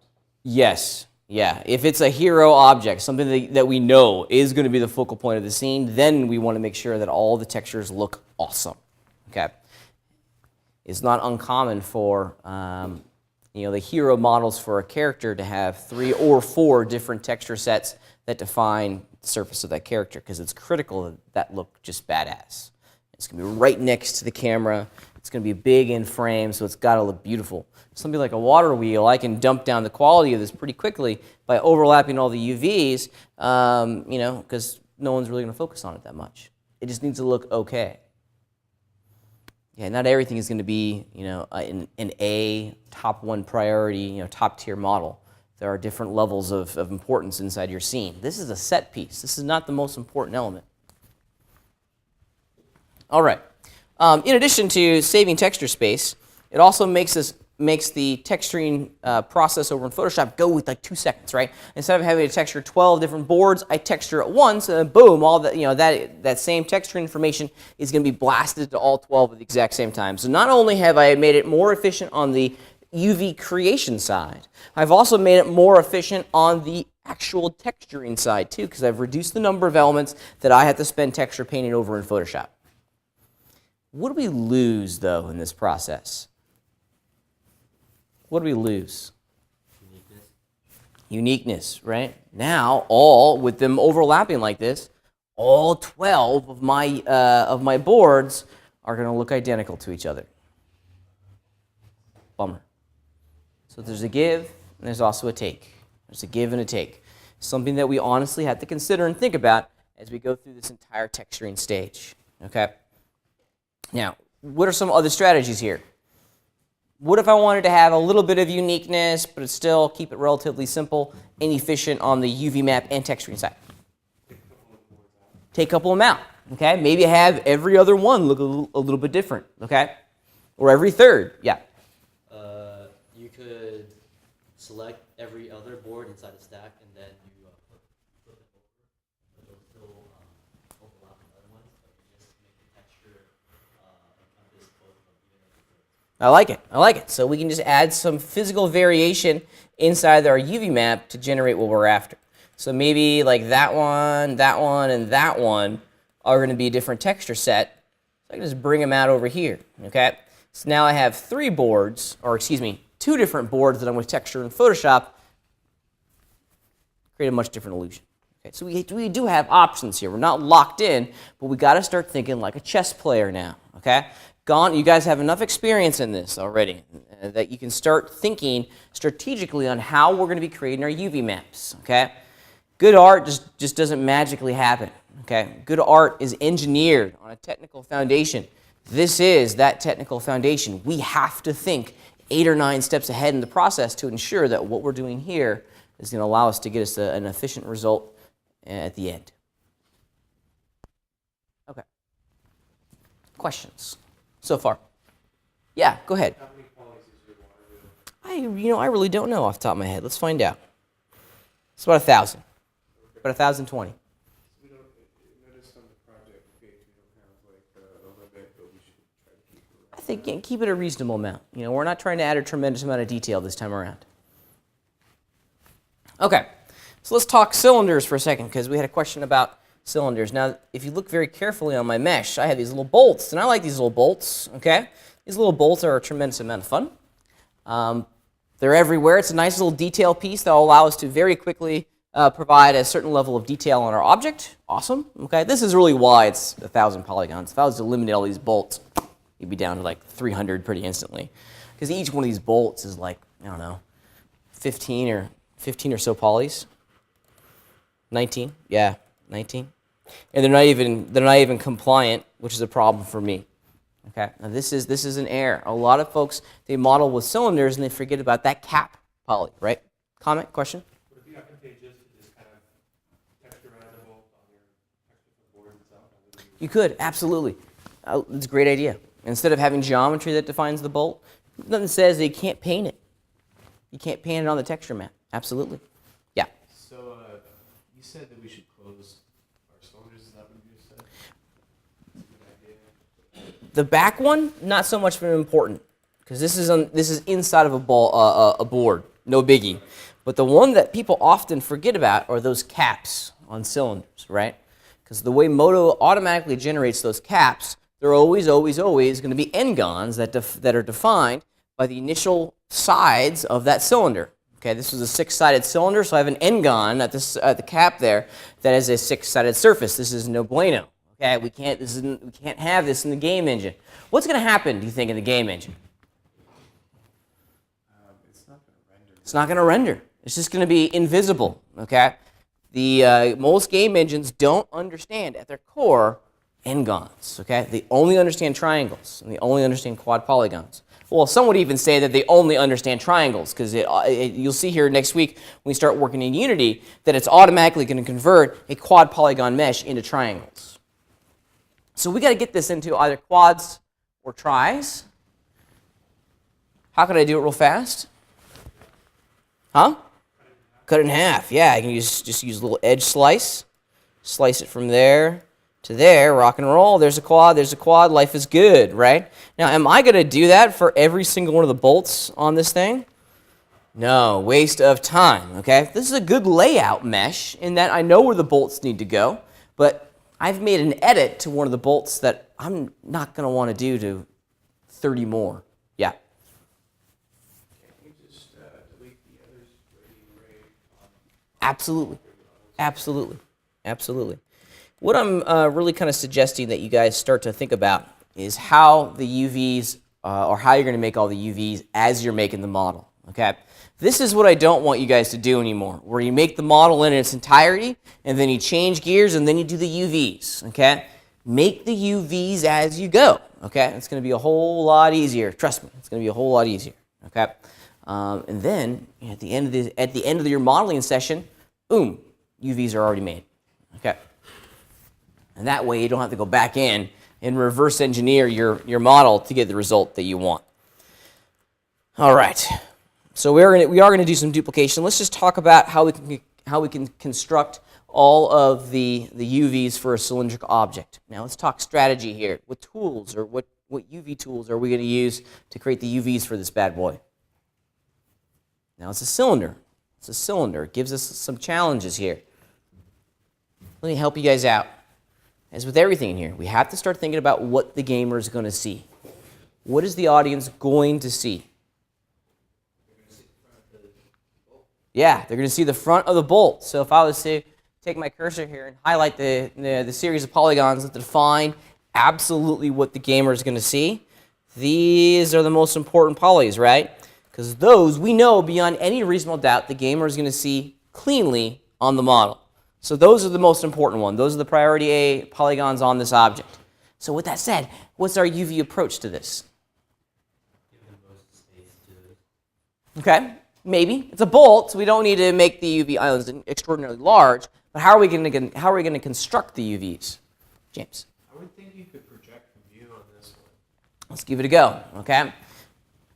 Yes. Yeah. If it's a hero object, something that we know is going to be the focal point of the scene, then we want to make sure that all the textures look awesome. Okay. It's not uncommon for the hero models for a character to have 3 or 4 different texture sets that define the surface of that character, because it's critical that look just badass. It's going to be right next to the camera. It's going to be big in frame, so it's got to look beautiful. Something like a water wheel, I can dump down the quality of this pretty quickly by overlapping all the UVs, because no one's really going to focus on it that much. It just needs to look okay. Yeah, not everything is going to be, an A, top 1 priority, top tier model. There are different levels of importance inside your scene. This is a set piece. This is not the most important element. All right. In addition to saving texture space, it also makes the texturing process over in Photoshop go with like 2 seconds, right? Instead of having to texture 12 different boards, I texture at once, and then boom, all that same texture information is going to be blasted to all 12 at the exact same time. So not only have I made it more efficient on the UV creation side, I've also made it more efficient on the actual texturing side too, because I've reduced the number of elements that I have to spend texture painting over in Photoshop. What do we lose, though, in this process? What do we lose? Uniqueness, right? Now, with them overlapping like this, all 12 of my boards are going to look identical to each other. Bummer. So there's a give, and there's also a take. There's a give and a take. Something that we honestly have to consider and think about as we go through this entire texturing stage. Okay? Now, what are some other strategies here? What if I wanted to have a little bit of uniqueness, but still keep it relatively simple and efficient on the UV map and texturing side? Take a couple of them out. Okay? Maybe have every other one look a little bit different. Okay? Or every third. Yeah. You could select every other board inside a stack, and then you flip it over. But they'll still overlap with other ones, but you just make the texture encompass both of them, even if it's I like it. So we can just add some physical variation inside our UV map to generate what we're after. So maybe like that one, and that one are going to be a different texture set. So I can just bring them out over here, okay? So now I have 2 different boards that I'm going to texture in Photoshop, create a much different illusion. Okay, so we do have options here. We're not locked in, but we got to start thinking like a chess player now, okay? You guys have enough experience in this already that you can start thinking strategically on how we're going to be creating our UV maps, okay? Good art just doesn't magically happen, okay? Good art is engineered on a technical foundation. This is that technical foundation. We have to think 8 or 9 steps ahead in the process to ensure that what we're doing here is going to allow us to get us an efficient result at the end. Okay. Questions so far? Yeah, go ahead. How many qualities is your water wheel? I really don't know off the top of my head. Let's find out. It's about 1,000. About 1,020. We don't notice on the project page we don't have like a limit, but we should try to keep it I think keep it a reasonable amount. We're not trying to add a tremendous amount of detail this time around. Okay, so let's talk cylinders for a second because we had a question about cylinders. Now, if you look very carefully on my mesh, I have these little bolts, and I like these little bolts, okay? These little bolts are a tremendous amount of fun. They're everywhere. It's a nice little detail piece that will allow us to very quickly provide a certain level of detail on our object. Awesome, okay? This is really why it's 1,000 polygons. If I was to eliminate all these bolts, you'd be down to like 300 pretty instantly. Because each one of these bolts is like, I don't know, 15 or so polys. 19, yeah, 19. And they're not even compliant, which is a problem for me. Okay, now this is an error. A lot of folks, they model with cylinders and they forget about that cap poly, right? Comment, question? Would it be advantageous to just kind of texturize the bolt on your texture board itself? You could, absolutely. It's a great idea. Instead of having geometry that defines the bolt, nothing says that you can't paint it. You can't paint it on the texture map. Absolutely. Yeah. So you said that we should close our cylinders. Is that what you just said? That's a good idea. The back one, not so much important, because this is inside of a board, no biggie. But the one that people often forget about are those caps on cylinders, right? Because the way Moto automatically generates those caps, they're always going to be n-gons that are defined by the initial sides of that cylinder. Okay, this is a 6-sided cylinder, so I have an n-gon at the cap there that is a 6-sided surface. This is no bueno. Okay, we can't have this in the game engine. What's going to happen, do you think, in the game engine? It's not going to render. It's not going to render. It's just going to be invisible. Okay, most game engines don't understand at their core n-gons. Okay, they only understand triangles and they only understand quad polygons. Well, some would even say that they only understand triangles because you'll see here next week when we start working in Unity that it's automatically going to convert a quad polygon mesh into triangles. So we got to get this into either quads or tris. How can I do it real fast? Huh? Cut it in half. Yeah, I can just use a little edge slice. Slice it from there to there, rock and roll. There's a quad, life is good, right? Now, am I going to do that for every single one of the bolts on this thing? No, waste of time, okay? This is a good layout mesh in that I know where the bolts need to go, but I've made an edit to one of the bolts that I'm not going to want to do to 30 more. Yeah? Can you just delete the others? Absolutely. Absolutely. Absolutely. What I'm really kind of suggesting that you guys start to think about is how the UVs, or how you're going to make all the UVs as you're making the model, okay? This is what I don't want you guys to do anymore, where you make the model in its entirety, and then you change gears, and then you do the UVs, okay? Make the UVs as you go, okay? It's going to be a whole lot easier. Trust me, it's going to be a whole lot easier, okay? And then at the end of your modeling session, boom, UVs are already made, okay? And that way you don't have to go back in and reverse engineer your model to get the result that you want. All right. So we are going to do some duplication. Let's just talk about how we can construct all of the UVs for a cylindrical object. Now let's talk strategy here. What tools or what UV tools are we going to use to create the UVs for this bad boy? Now it's a cylinder. It's a cylinder. It gives us some challenges here. Let me help you guys out. As with everything in here, we have to start thinking about what the gamer is going to see. What is the audience going to see? Yeah, they're going to see the front of the bolt. So if I was to take my cursor here and highlight the series of polygons that define absolutely what the gamer is going to see, these are the most important polys, right? Because those, we know beyond any reasonable doubt, the gamer is going to see cleanly on the model. So those are the most important one. Those are the priority A polygons on this object. So with that said, what's our UV approach to this? Give the most space to it. Okay, maybe. It's a bolt, so we don't need to make the UV islands extraordinarily large, but how are we going to construct the UVs? James? I would think you could project from view on this one. Let's give it a go, okay?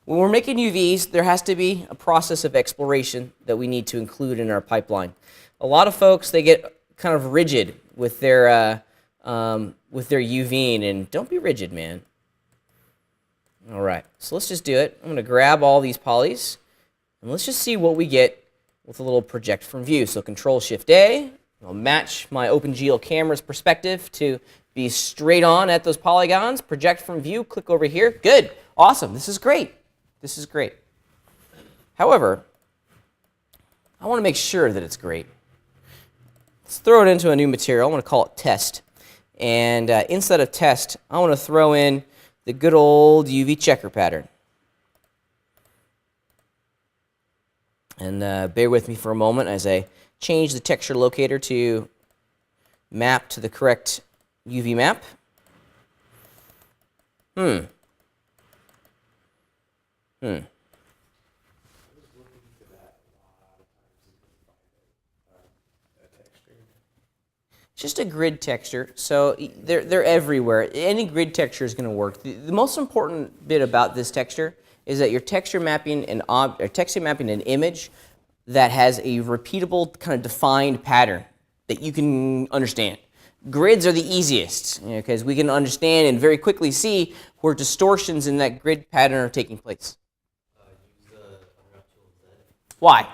when we're making UVs, there has to be a process of exploration that we need to include in our pipeline. A lot of folks, they get kind of rigid with their UVing, and don't be rigid, man. All right, so let's just do it. I'm going to grab all these polys, and let's just see what we get with a little project from view. So Control-Shift-A, I'll match my OpenGL camera's perspective to be straight on at those polygons. Project from view, click over here. Good, awesome, this is great. This is great. However, I want to make sure that it's great. Let's throw it into a new material. I want to call it test. And instead of test, I want to throw in the good old UV checker pattern. And bear with me for a moment as I change the texture locator to map to the correct UV map. It's just a grid texture, so they're everywhere. Any grid texture is going to work. The most important bit about this texture is that you're texture mapping an image that has a repeatable, kind of defined pattern that you can understand. Grids are the easiest, because we can understand and very quickly see where distortions in that grid pattern are taking place. Use the unwrap tool Z Why?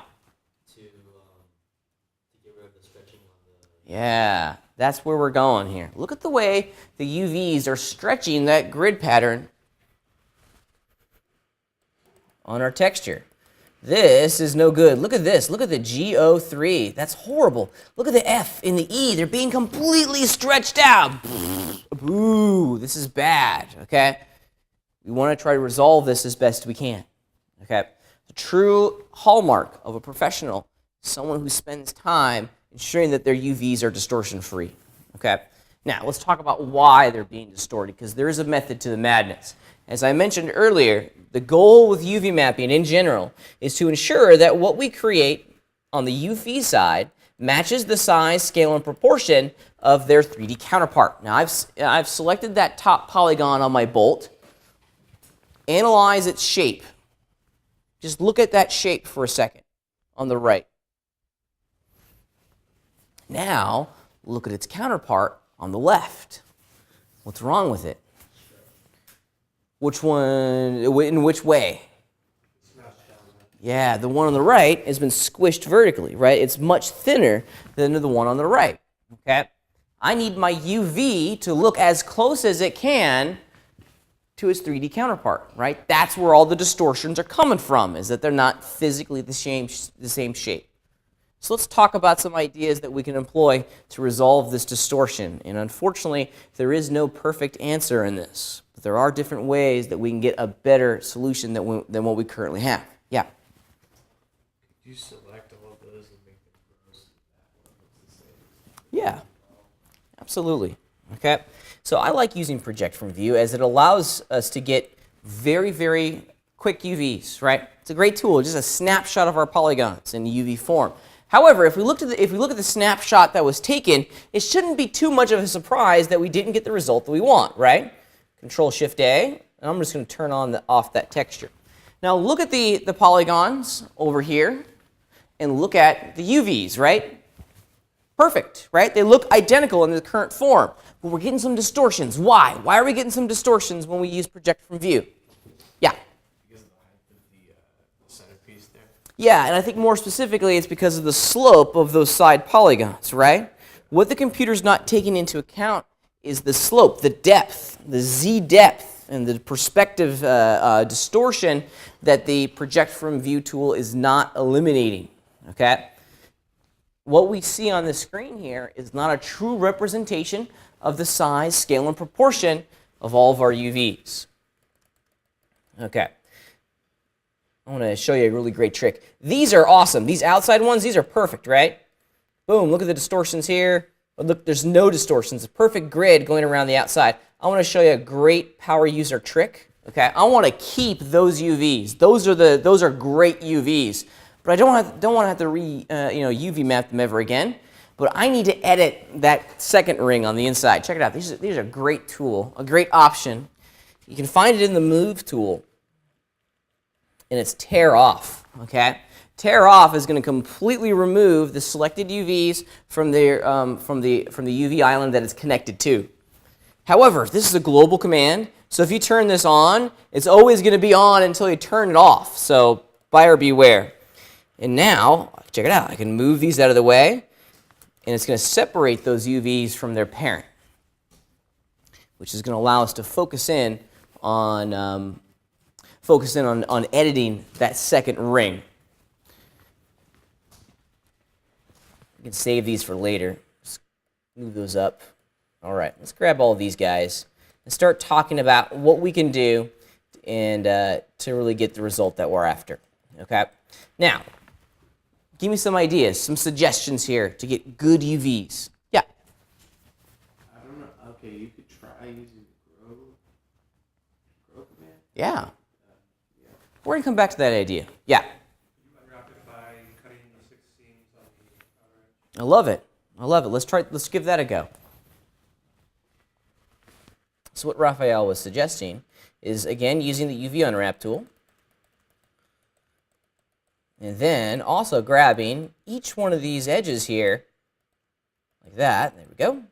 to get rid of the stretching on the. Yeah, that's where we're going here. Look at the way the UVs are stretching that grid pattern on our texture. This is no good. Look at this. Look at the GO3. That's horrible. Look at the F and the E. They're being completely stretched out. Boo. This is bad, okay? We want to try to resolve this as best we can, okay? The true hallmark of a professional is someone who spends time ensuring that their UVs are distortion-free, okay? Now, let's talk about why they're being distorted, because there is a method to the madness. As I mentioned earlier, the goal with UV mapping in general is to ensure that what we create on the UV side matches the size, scale, and proportion of their 3D counterpart. Now, I've selected that top polygon on my bolt. Analyze its shape. Just look at that shape for a second on the right. Now, look at its counterpart on the left. What's wrong with it? Which one, in which way? Yeah, the one on the right has been squished vertically, right? It's much thinner than the one on the right, okay? I need my UV to look as close as it can to its 3D counterpart, right? That's where all the distortions are coming from, is that they're not physically the same shape. So let's talk about some ideas that we can employ to resolve this distortion. And unfortunately, there is no perfect answer in this. But there are different ways that we can get a better solution than what we currently have. Yeah? Could you select all of those and make them gross? That one looks the same. Yeah, absolutely. Okay, so I like using Project from View as it allows us to get very, very quick UVs, right? It's a great tool, just a snapshot of our polygons in UV form. However, if we look at the snapshot that was taken, it shouldn't be too much of a surprise that we didn't get the result that we want, right? Control-Shift-A, and I'm just going to turn off that texture. Now look at the polygons over here, and look at the UVs, right? Perfect, right? They look identical in the current form, but we're getting some distortions. Why? Why are we getting some distortions when we use Project from View? Yeah? Because of the height of the centerpiece there. Yeah, and I think more specifically it's because of the slope of those side polygons, right? What the computer's not taking into account is the slope, the depth, the Z depth, and the perspective distortion that the Project from View tool is not eliminating, okay? What we see on the screen here is not a true representation of the size, scale, and proportion of all of our UVs. Okay. I want to show you a really great trick. These are awesome. These outside ones, these are perfect, right? Boom, look at the distortions here. But look, there's no distortions. A perfect grid going around the outside. I want to show you a great power user trick. Okay, I want to keep those UVs. Those are great UVs. But I don't want to have to UV map them ever again. But I need to edit that second ring on the inside. Check it out. These are a great tool, a great option. You can find it in the Move tool. and it's tear off, okay? Tear off is going to completely remove the selected UVs from the UV island that it's connected to. However, this is a global command, so if you turn this on, it's always going to be on until you turn it off, so buyer beware. And now, check it out, I can move these out of the way, and it's going to separate those UVs from their parent, which is going to allow us to focus in on editing that second ring. You can save these for later. Just move those up. All right, let's grab all of these guys and start talking about what we can do and to really get the result that we're after. Okay, now give me some ideas, some suggestions here to get good UVs. Yeah. I don't know. Okay, you could try using grow command. Yeah. We're gonna come back to that idea. Yeah. You unwrap it by cutting the 6 seams on the outer edge. I love it. I love it. Let's give that a go. So what Raphael was suggesting is, again, using the UV unwrap tool. And then also grabbing each one of these edges here, like that. There we go.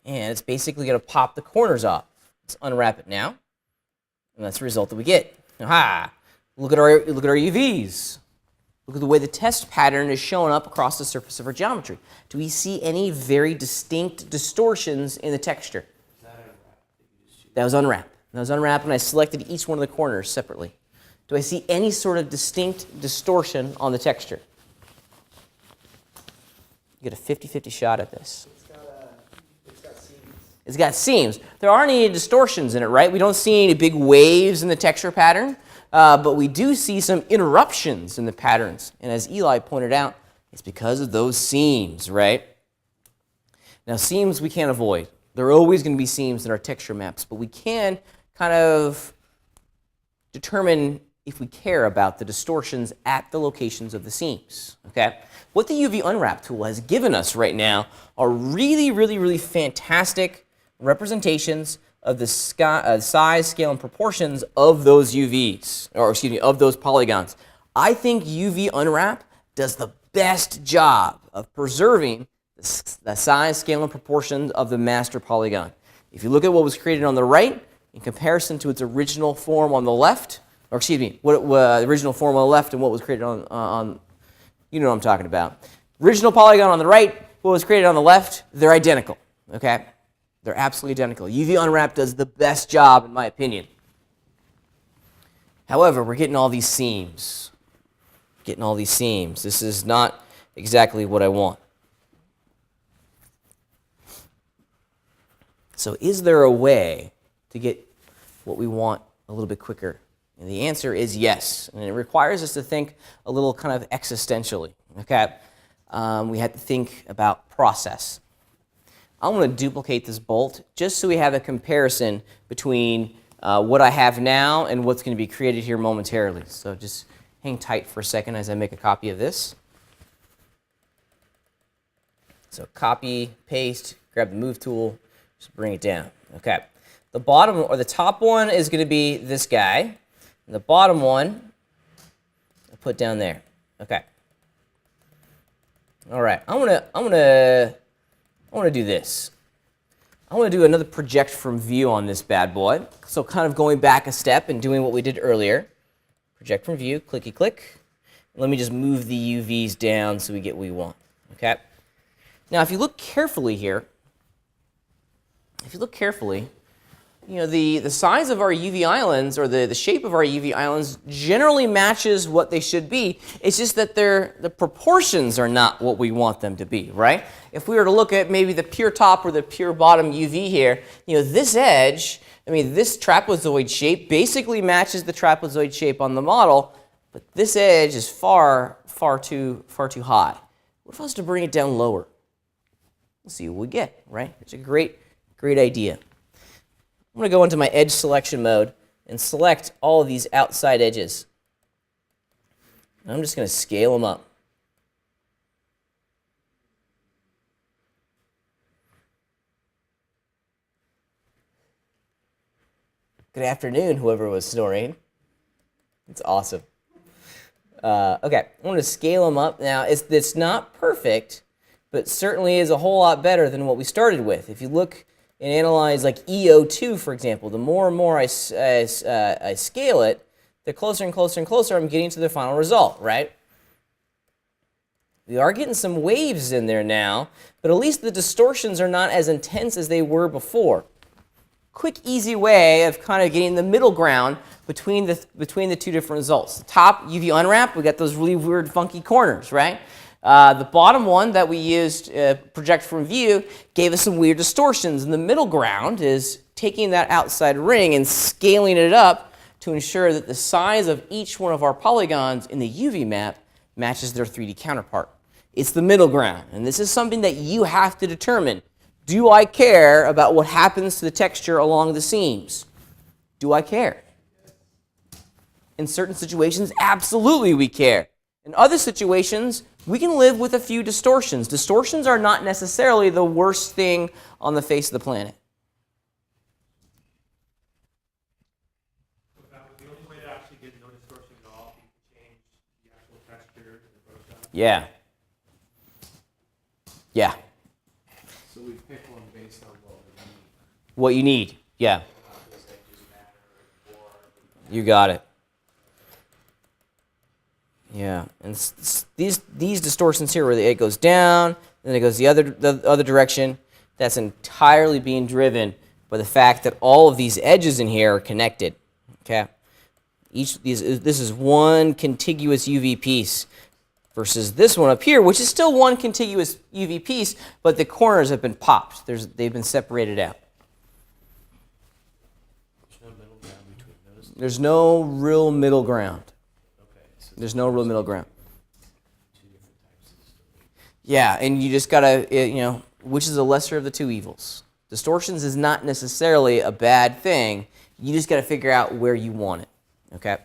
And it's basically going to pop the corners off. Let's unwrap it now. And that's the result that we get. Aha! Look at our UVs. Look at the way the test pattern is showing up across the surface of our geometry. Do we see any very distinct distortions in the texture? That was unwrapped. That was unwrapped, and I selected each one of the corners separately. Do I see any sort of distinct distortion on the texture? You get a 50-50 shot at this. It's got seams. It's got seams. There aren't any distortions in it, right? We don't see any big waves in the texture pattern, but we do see some interruptions in the patterns. And as Eli pointed out, it's because of those seams, right? Now, seams we can't avoid. There are always going to be seams in our texture maps, but we can kind of determine if we care about the distortions at the locations of the seams, okay? What the UV Unwrap tool has given us right now are really, really, really fantastic representations of the size, scale, and proportions of those UVs, or excuse me, of those polygons. I think UV Unwrap does the best job of preserving the size, scale, and proportions of the master polygon. If you look at what was created on the right in comparison to its original form on the left, or excuse me, the original form on the left and what was created on, you know what I'm talking about. Original polygon on the right, what was created on the left, they're identical, okay? They're absolutely identical. UV Unwrap does the best job, in my opinion. However, we're getting all these seams. This is not exactly what I want. So is there a way to get what we want a little bit quicker? And the answer is yes. And it requires us to think a little kind of existentially, okay? We have to think about process. I'm going to duplicate this bolt just so we have a comparison between what I have now and what's going to be created here momentarily. So just hang tight for a second as I make a copy of this. So copy, paste, grab the move tool, just bring it down. Okay. The bottom or the top one is going to be this guy. And the bottom one, I'll put down there. Okay. All right. I want to do this. I want to do another project from view on this bad boy. So kind of going back a step and doing what we did earlier. Project from view, clicky click. Let me just move the UVs down so we get what we want. Okay. Now, if you look carefully here, you know, the size of our UV islands or the shape of our UV islands generally matches what they should be. It's just that the proportions are not what we want them to be, right? If we were to look at maybe the pure top or the pure bottom UV here, you know, this edge, I mean, this trapezoid shape basically matches the trapezoid shape on the model, but this edge is far too high. What if I was to bring it down lower? We'll see what we get, right? It's a great idea. I'm going to go into my edge selection mode and select all of these outside edges. And I'm just going to scale them up. Good afternoon, whoever was snoring. It's awesome. Okay, I want to scale them up. Now, it's not perfect, but certainly is a whole lot better than what we started with. If you look and analyze like EO2, for example, the more and more I scale it, the closer and closer and closer I'm getting to the final result, right? We are getting some waves in there now, but at least the distortions are not as intense as they were before. Quick, easy way of kind of getting the middle ground between the two different results. The top UV unwrap, we got those really weird, funky corners, right? The bottom one that we used, project from view, gave us some weird distortions. And the middle ground is taking that outside ring and scaling it up to ensure that the size of each one of our polygons in the UV map matches their 3D counterpart. It's the middle ground, and this is something that you have to determine. Do I care about what happens to the texture along the seams? Do I care? In certain situations, absolutely we care. In other situations, we can live with a few distortions. Distortions are not necessarily the worst thing on the face of the planet. So that was the only way to actually get no distortion at all. You can change the actual texture in Photoshop. Yeah. Yeah. So we pick one based on what we need. What you need. Yeah. How those edges matter, or You got it. Yeah, and these distortions here, where it goes down, then it goes the other direction, that's entirely being driven by the fact that all of these edges in here are connected. Okay, this is one contiguous UV piece versus this one up here, which is still one contiguous UV piece, but the corners have been popped. They've been separated out. There's no middle ground between those. There's no real middle ground. Okay, so There's no real middle ground. two different types of distortion. Yeah, and you just gotta, which is the lesser of the two evils? Distortions is not necessarily a bad thing. You just gotta figure out where you want it, okay?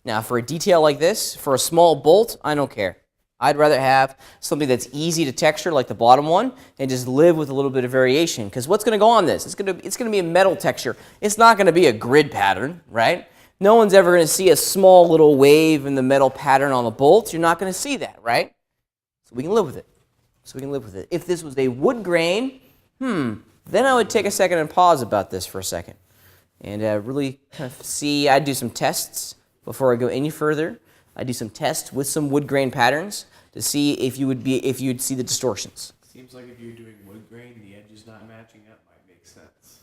Now, for a detail like this, for a small bolt, I don't care. I'd rather have something that's easy to texture, like the bottom one, and just live with a little bit of variation. Because what's gonna go on this? It's gonna be a metal texture. It's not gonna be a grid pattern, right? No one's ever gonna see a small little wave in the metal pattern on the bolt. You're not gonna see that, right? So we can live with it. If this was a wood grain, then I would take a second and pause about this for a second. And really kind of see, I'd do some tests before I go any further. I'd do some tests with some wood grain patterns to see if you'd see the distortions. seems like if you're doing wood grain, the edges not matching up might make sense.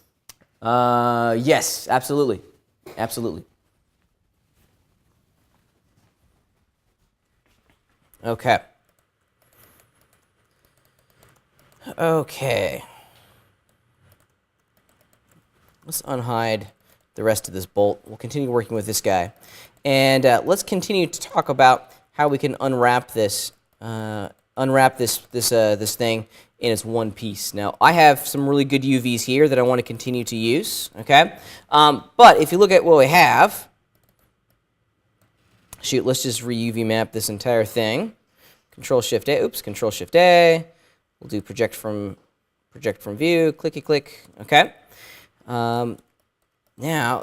Yes, absolutely. Absolutely. Okay. Okay. Let's unhide the rest of this bolt. We'll continue working with this guy. And let's continue to talk about how we can unwrap this this thing in its one piece. Now, I have some really good UVs here that I want to continue to use, okay? But if you look at what we have, let's just re-UV map this entire thing. Control-Shift-A, Control-Shift-A. We'll do project from view, clicky-click, okay? Now,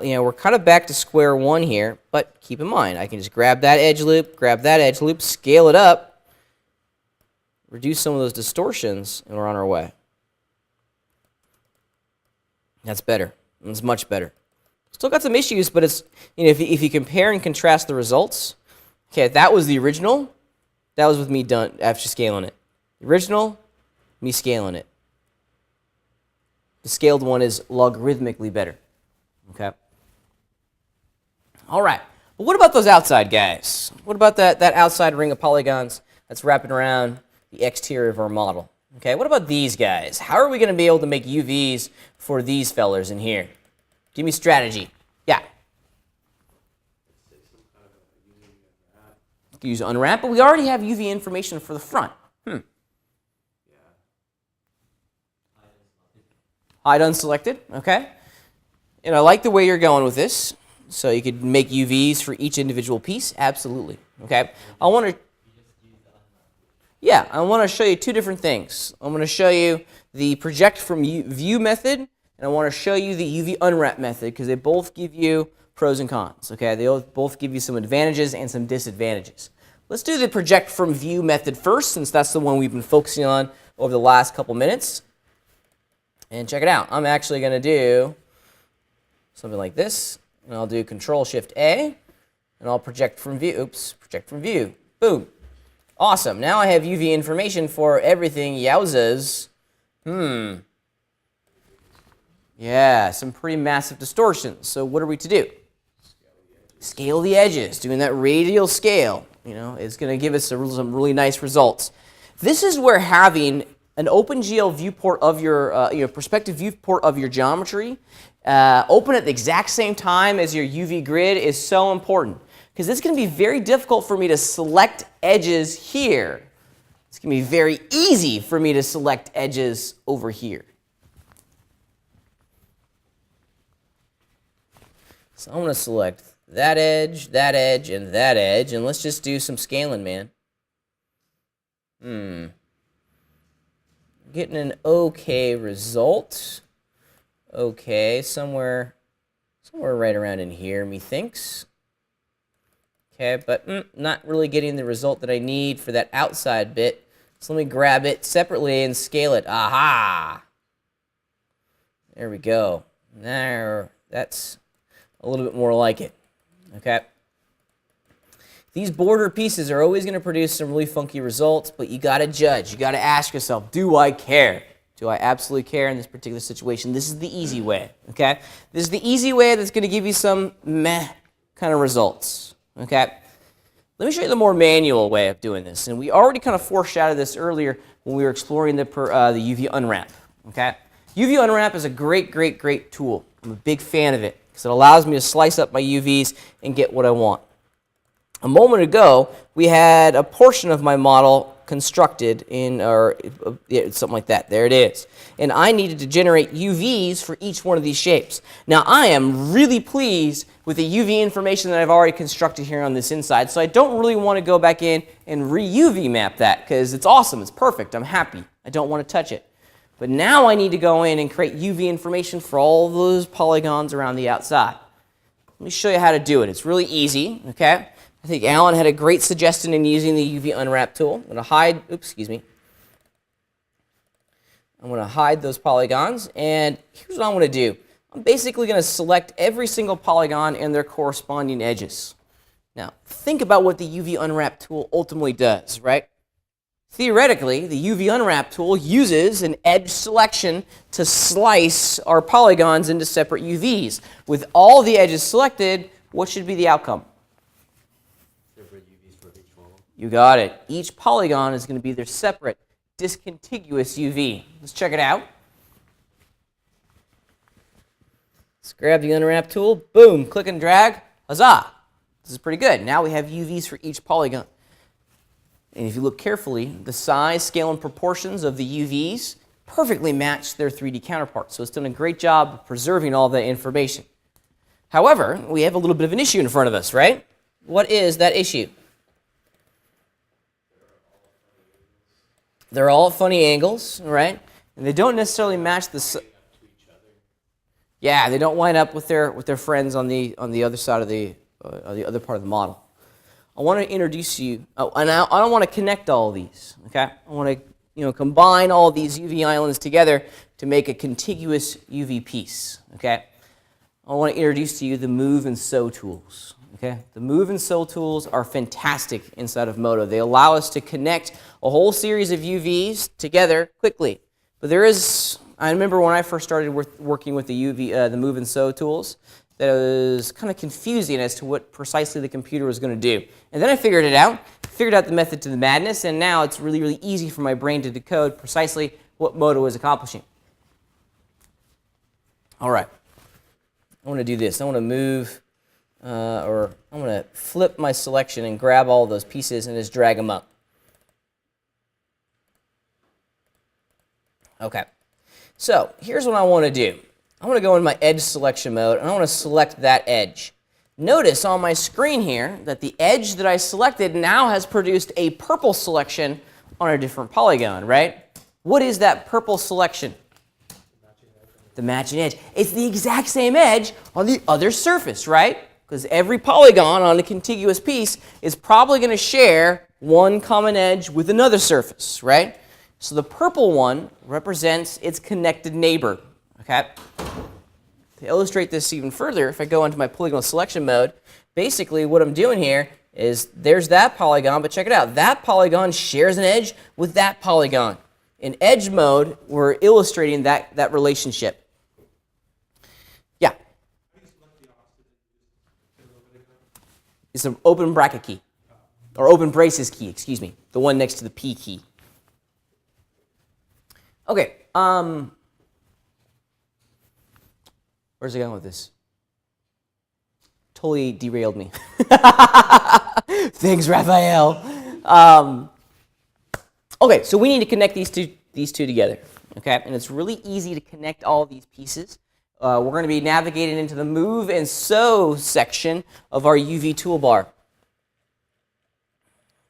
we're kind of back to square one here, but keep in mind, I can just grab that edge loop, scale it up, reduce some of those distortions, and we're on our way. That's better. It's much better. Still got some issues, but it's, if you compare and contrast the results, okay, that was the original. That was with me done after scaling it. The original, me scaling it. The scaled one is logarithmically better. Okay. All right. But what about those outside guys? What about that outside ring of polygons that's wrapping around the exterior of our model? Okay. What about these guys? How are we going to be able to make UVs for these fellers in here? Give me strategy. Yeah. Use unwrap, but we already have UV information for the front. Hide unselected. Okay. And I like the way you're going with this. So you could make UVs for each individual piece. Absolutely. Okay. I want to show you two different things. I'm going to show you the project from view method, and I want to show you the UV unwrap method because they both give you pros and cons. Okay, they both give you some advantages and some disadvantages. Let's do the project from view method first, since that's the one we've been focusing on over the last couple minutes. And check it out. I'm actually going to do something like this, and I'll do Control-Shift-A, and I'll project from view. Oops, project from view. Boom. Awesome. Now I have UV information for everything. Yowzas. Yeah, some pretty massive distortions. So what are we to do? Scale the edges. Doing that radial scale, is going to give us some really nice results. This is where having an OpenGL viewport of your perspective viewport of your geometry open at the exact same time as your UV grid is so important, because it's going to be very difficult for me to select edges here. It's going to be very easy for me to select edges over here. So I'm going to select that edge, and that edge, and let's just do some scaling, man. Getting an okay result. Okay, somewhere right around in here, methinks. Okay, but not really getting the result that I need for that outside bit. So let me grab it separately and scale it. Aha! There we go. There, that's a little bit more like it. Okay. These border pieces are always going to produce some really funky results, but you got to judge. You got to ask yourself, do I care? Do I absolutely care in this particular situation? This is the easy way, okay? This is the easy way that's going to give you some meh kind of results, okay? Let me show you the more manual way of doing this. And we already kind of foreshadowed this earlier when we were exploring the UV unwrap, okay? UV unwrap is a great tool. I'm a big fan of it because it allows me to slice up my UVs and get what I want. A moment ago, we had a portion of my model constructed in, or something like that. There it is. And I needed to generate UVs for each one of these shapes. Now, I am really pleased with the UV information that I've already constructed here on this inside, so I don't really want to go back in and re-UV map that, because it's awesome, it's perfect, I'm happy. I don't want to touch it. But now I need to go in and create UV information for all those polygons around the outside. Let me show you how to do it. It's really easy, okay? I think Alan had a great suggestion in using the UV unwrap tool. I'm going to hide, I'm going to hide those polygons, and here's what I'm going to do. I'm basically going to select every single polygon and their corresponding edges. Now, think about what the UV unwrap tool ultimately does, right? Theoretically, the UV unwrap tool uses an edge selection to slice our polygons into separate UVs. With all the edges selected, what should be the outcome? UVs for each one. You got it. Each polygon is going to be their separate, discontiguous UV. Let's check it out. Let's grab the unwrap tool. Boom, click and drag. Huzzah! This is pretty good. Now we have UVs for each polygon. And if you look carefully, the size, scale, and proportions of the UVs perfectly match their 3D counterparts. So it's done a great job of preserving all that information. However, we have a little bit of an issue in front of us, right? What is that issue? They're all at funny angles, right? And they don't necessarily match the... Yeah, they don't line up with their friends on the other side of the other part of the model. I want to introduce you, and I don't want to connect all of these, okay? I want to combine all these UV islands together to make a contiguous UV piece, okay? I want to introduce to you the Move and Sew tools, okay? The Move and Sew tools are fantastic inside of Modo. They allow us to connect a whole series of UVs together quickly. But I remember when I first started working with the Move and Sew tools, that it was kind of confusing as to what precisely the computer was going to do. And then I figured it out, figured out the method to the madness, and now it's really easy for my brain to decode precisely what Modo is accomplishing. All right. I want to do this. I want to move, or I'm going to flip my selection and grab all those pieces and just drag them up. Okay. So here's what I want to do. I want to go in my edge selection mode, and I want to select that edge. Notice on my screen here that the edge that I selected now has produced a purple selection on a different polygon, right? What is that purple selection? the matching edge. It's the exact same edge on the other surface, right? Because every polygon on a contiguous piece is probably going to share one common edge with another surface, right? So the purple one represents its connected neighbor, okay? To illustrate this even further, if I go into my polygonal selection mode, basically what I'm doing here is there's that polygon, but check it out. That polygon shares an edge with that polygon. In edge mode, we're illustrating that relationship. Yeah? It's an open bracket key, or open braces key, excuse me, the one next to the P key. Okay, where's it going with this? Totally derailed me. Thanks, Raphael. Okay, so we need to connect these two together, okay? And it's really easy to connect all these pieces. We're going to be navigating into the Move and Sew section of our UV toolbar.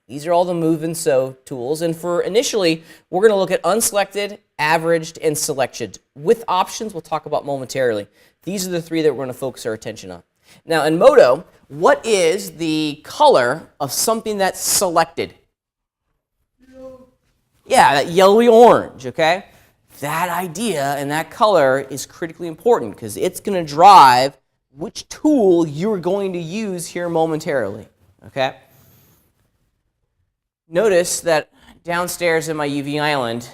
These are all the Move and Sew tools, and for initially, we're going to look at unselected, averaged, and selected. With options, we'll talk about momentarily. These are the three that we're going to focus our attention on. Now, in Modo, what is the color of something that's selected? Yeah, that yellowy orange, okay? That idea and that color is critically important because it's going to drive which tool you're going to use here momentarily, okay? Notice that downstairs in my UV island,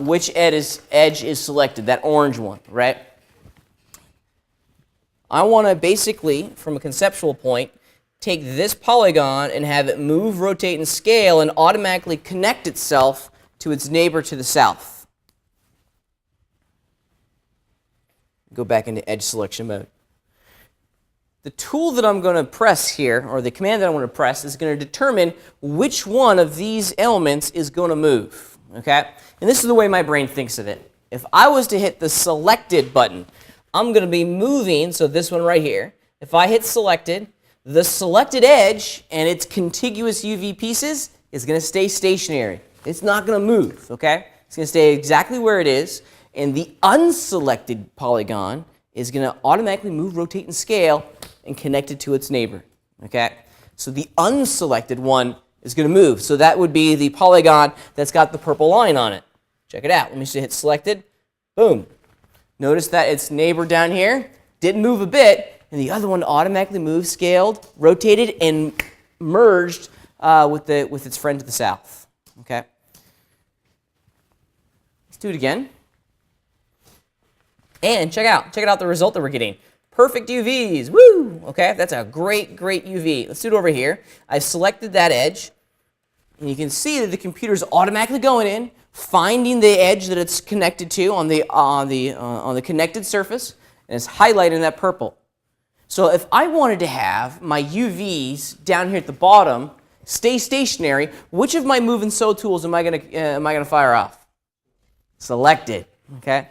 which edge is selected, that orange one, right? I want to basically, from a conceptual point, take this polygon and have it move, rotate, and scale and automatically connect itself to its neighbor to the south. Go back into edge selection mode. The tool that I'm going to press here, or the command that I'm going to press, is going to determine which one of these elements is going to move, okay? And this is the way my brain thinks of it. If I was to hit the selected button, I'm going to be moving, so this one right here. If I hit selected, the selected edge and its contiguous UV pieces is going to stay stationary. It's not going to move, okay? It's going to stay exactly where it is, and the unselected polygon is going to automatically move, rotate, and scale and connect it to its neighbor, okay? So the unselected one is going to move. So that would be the polygon that's got the purple line on it. Check it out. Let me just hit selected. Boom. Notice that its neighbor down here didn't move a bit, and the other one automatically moved, scaled, rotated, and merged with its friend to the south. Okay. Let's do it again. And check out the result that we're getting. Perfect UVs. Woo! Okay, that's a great UV. Let's do it over here. I've selected that edge, and you can see that the computer's automatically going in, finding the edge that it's connected to on the connected surface, and it's highlighting that purple. So if I wanted to have my UVs down here at the bottom stay stationary, which of my Move and Sew tools am I gonna fire off? Selected. Okay.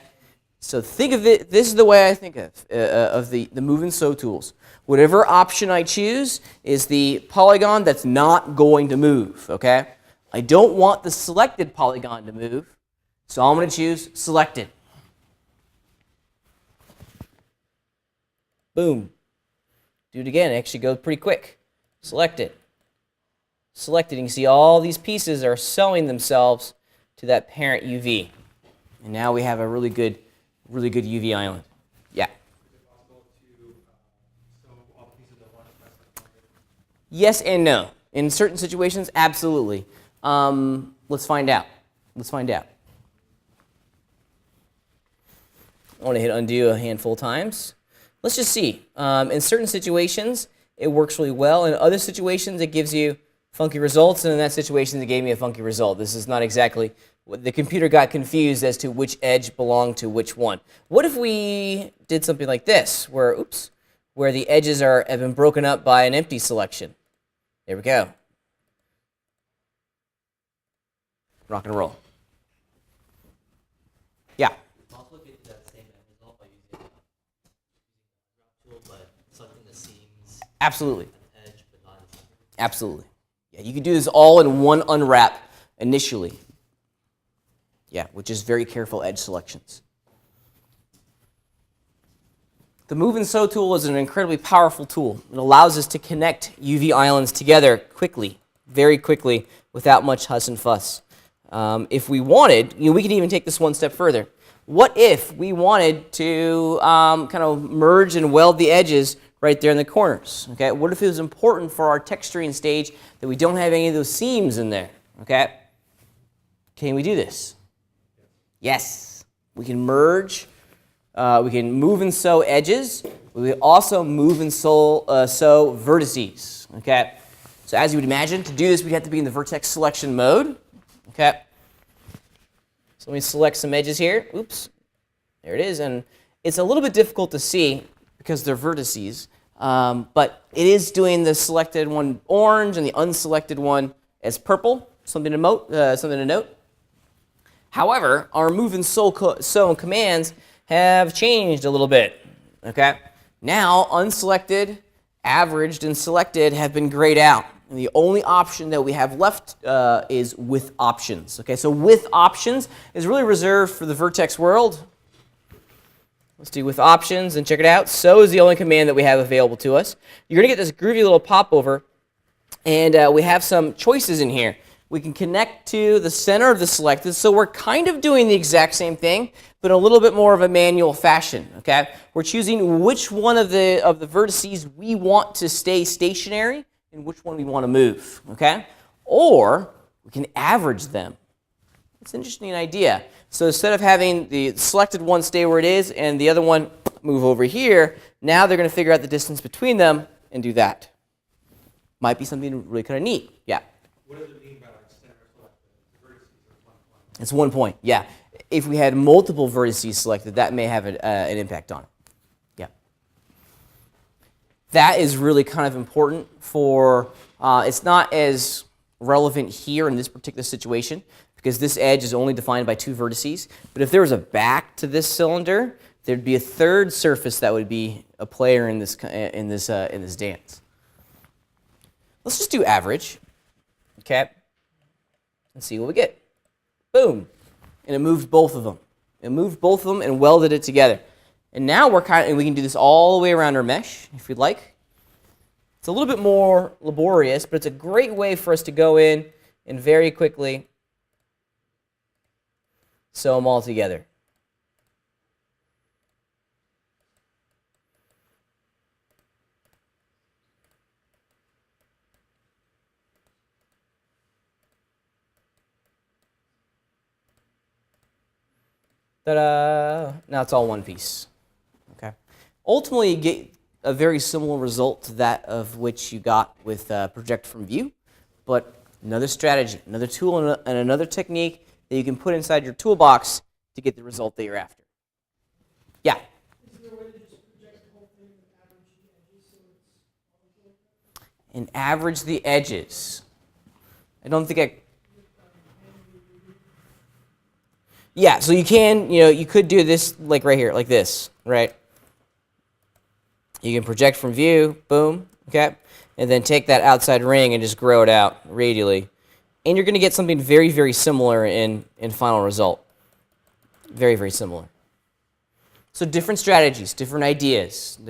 So think of it. This is the way I think of the Move and Sew tools. Whatever option I choose is the polygon that's not going to move. Okay. I don't want the selected polygon to move, so I'm going to choose selected. Boom. Do it again. It actually goes pretty quick. Selected. Selected. You can see all these pieces are sewing themselves to that parent UV. And now we have a really good UV island. Yeah? Is it possible to sew all the pieces at once? Yes and no. In certain situations, absolutely. Let's find out. Let's find out. I want to hit undo a handful of times. Let's just see. In certain situations, it works really well. In other situations, it gives you funky results. And in that situation, it gave me a funky result. This is not exactly... The computer got confused as to which edge belonged to which one. What if we did something like this, where the edges have been broken up by an empty selection? There we go. Rock and roll. Yeah. It's possible to get that same end result by using a drop tool, but something that seems Absolutely. an edge, but not a center. Absolutely. Yeah, you can do this all in one unwrap initially. Yeah, which is very careful edge selections. The Move and Sew tool is an incredibly powerful tool. It allows us to connect UV islands together quickly, very quickly, without much fuss and fuss. If we wanted, we can even take this one step further. What if we wanted to kind of merge and weld the edges right there in the corners? Okay. What if it was important for our texturing stage that we don't have any of those seams in there? Okay. Can we do this? Yes. We can merge. We can move and sew edges. We also move and sew vertices. Okay. So as you would imagine, to do this, we'd have to be in the vertex selection mode. Okay. So let me select some edges here. Oops. There it is. And it's a little bit difficult to see because they're vertices. But it is doing the selected one orange and the unselected one as purple. Something to note. However, our move and sew commands have changed a little bit. Okay. Now, unselected, averaged, and selected have been grayed out. And the only option that we have left is with options. Okay, so with options is really reserved for the vertex world. Let's do with options and check it out. So is the only command that we have available to us. You're going to get this groovy little popover, and we have some choices in here. We can connect to the center of the selected, so we're kind of doing the exact same thing, but in a little bit more of a manual fashion. Okay, we're choosing which one of the vertices we want to stay stationary and which one we want to move. Okay, or we can average them. It's an interesting idea. So instead of having the selected one stay where it is and the other one move over here, now they're going to figure out the distance between them and do that. Might be something really kind of neat. Yeah. What does it mean by like center selected? The vertices are 1 point. It's 1 point. Yeah. If we had multiple vertices selected, that may have an impact on it. Yeah. That is really kind of important for, it's not as relevant here in this particular situation because this edge is only defined by 2 vertices. But if there was a back to this cylinder, there'd be a third surface that would be a player in this dance. Let's just do average. Okay. And see what we get. Boom. And it moved both of them. It moved both of them and welded it together. And now we can do this all the way around our mesh if we'd like. It's a little bit more laborious, but it's a great way for us to go in and very quickly sew them all together. Ta-da! Now it's all one piece. Okay. Ultimately, you get a very similar result to that of which you got with Project from View, but another strategy, another tool, and another technique that you can put inside your toolbox to get the result that you're after. Yeah? Is there a way to just project the whole thing and average the edges so it's all And average the edges. I don't think I... Yeah, so you can, you could do this like right here, like this, right? You can project from view, boom, okay? And then take that outside ring and just grow it out radially. And you're going to get something very, very similar in final result. Very, very similar. So different strategies, different ideas.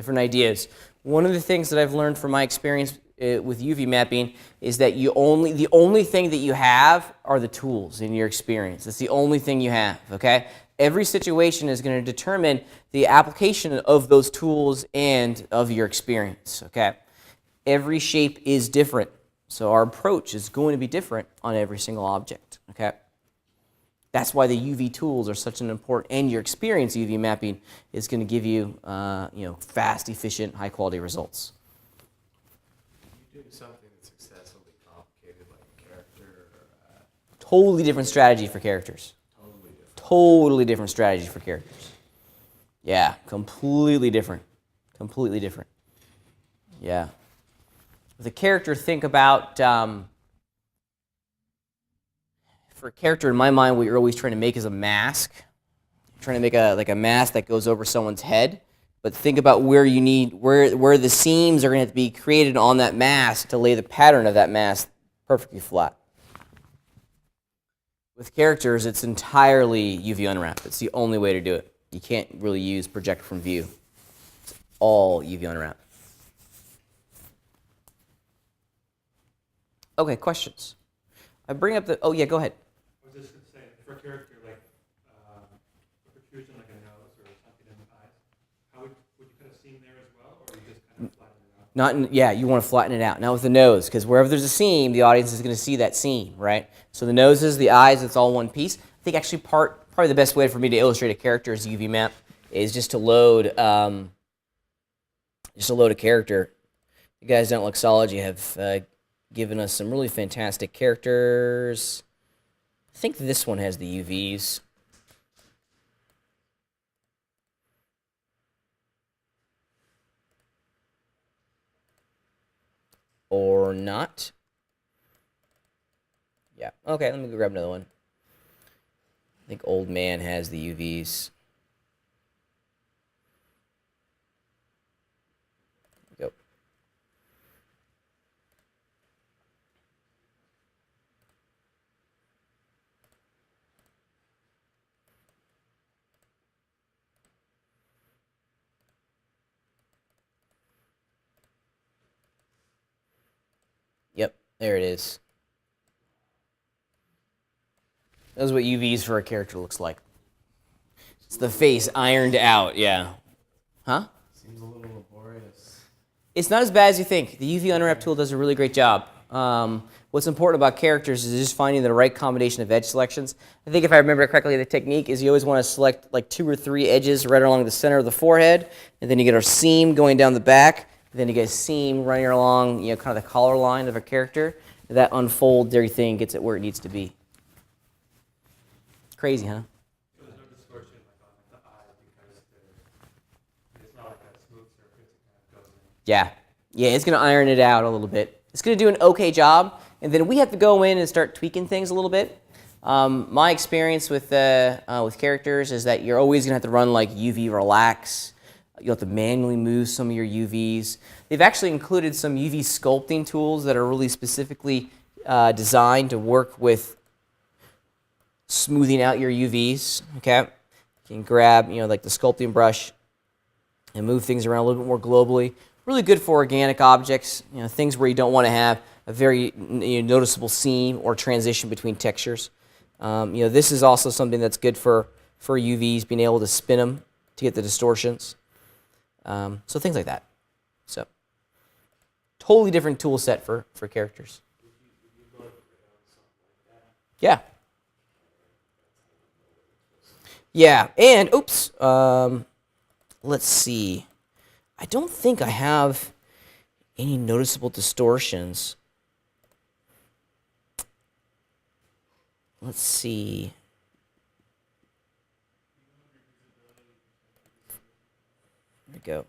One of the things that I've learned from my experience with UV mapping is that the only thing that you have are the tools in your experience. It's the only thing you have, okay? Every situation is going to determine the application of those tools and of your experience, okay? Every shape is different, so our approach is going to be different on every single object, okay? That's why the UV tools are such an important, and your experience UV mapping is going to give you, fast, efficient, high-quality results. You do something that's excessively complicated, like character. Totally different strategy for characters. Totally different strategy for characters. Yeah, completely different. Completely different. Yeah. With a character, think about, for a character, in my mind, what you're always trying to make is a mask. You're trying to make a mask that goes over someone's head. But think about where the seams are going to have to be created on that mask to lay the pattern of that mask perfectly flat. With characters, it's entirely UV unwrap. It's the only way to do it. You can't really use project from view. It's all UV unwrap. Okay, questions? I bring up the, oh yeah, go ahead. I was just gonna say, for a character like, a protrusion like a nose or something in the eyes, how would you put a seam there as well, or you just kind of flatten it out? Not in, yeah, you want to flatten it out. Now with the nose, because wherever there's a seam, the audience is going to see that seam, right? So the noses, the eyes, it's all one piece. I think actually probably the best way for me to illustrate a character's UV map is just to load a character. You guys down at Luxology have given us some really fantastic characters. I think this one has the UVs. Or not. Yeah, okay, let me go grab another one. I think Old Man has the UVs. Go. Yep, there it is. That's what UVs for a character looks like. It's the face ironed out, yeah. Huh? Seems a little laborious. It's not as bad as you think. The UV unwrap tool does a really great job. What's important about characters is just finding the right combination of edge selections. I think if I remember correctly, the technique is you always want to select like 2 or 3 edges right along the center of the forehead, and then you get a seam going down the back, and then you get a seam running along, you know, kind of the collar line of a character. That unfolds everything, gets it where it needs to be. Crazy, huh? So there's no distortion like on the eye because it's not like a smooth surface, it kind of goes in. Yeah. Yeah, it's going to iron it out a little bit. It's going to do an okay job, and then we have to go in and start tweaking things a little bit. My experience with characters is that you're always going to have to run like UV relax. You'll have to manually move some of your UVs. They've actually included some UV sculpting tools that are really specifically designed to work with smoothing out your UVs. Okay, you can grab like the sculpting brush and move things around a little bit more globally. Really good for organic objects, things where you don't want to have a very noticeable seam or transition between textures. This is also something that's good for UVs, being able to spin them to get the distortions. So things like that. So totally different tool set for characters. Yeah. Yeah, and oops, let's see. I don't think I have any noticeable distortions. Let's see. There we go.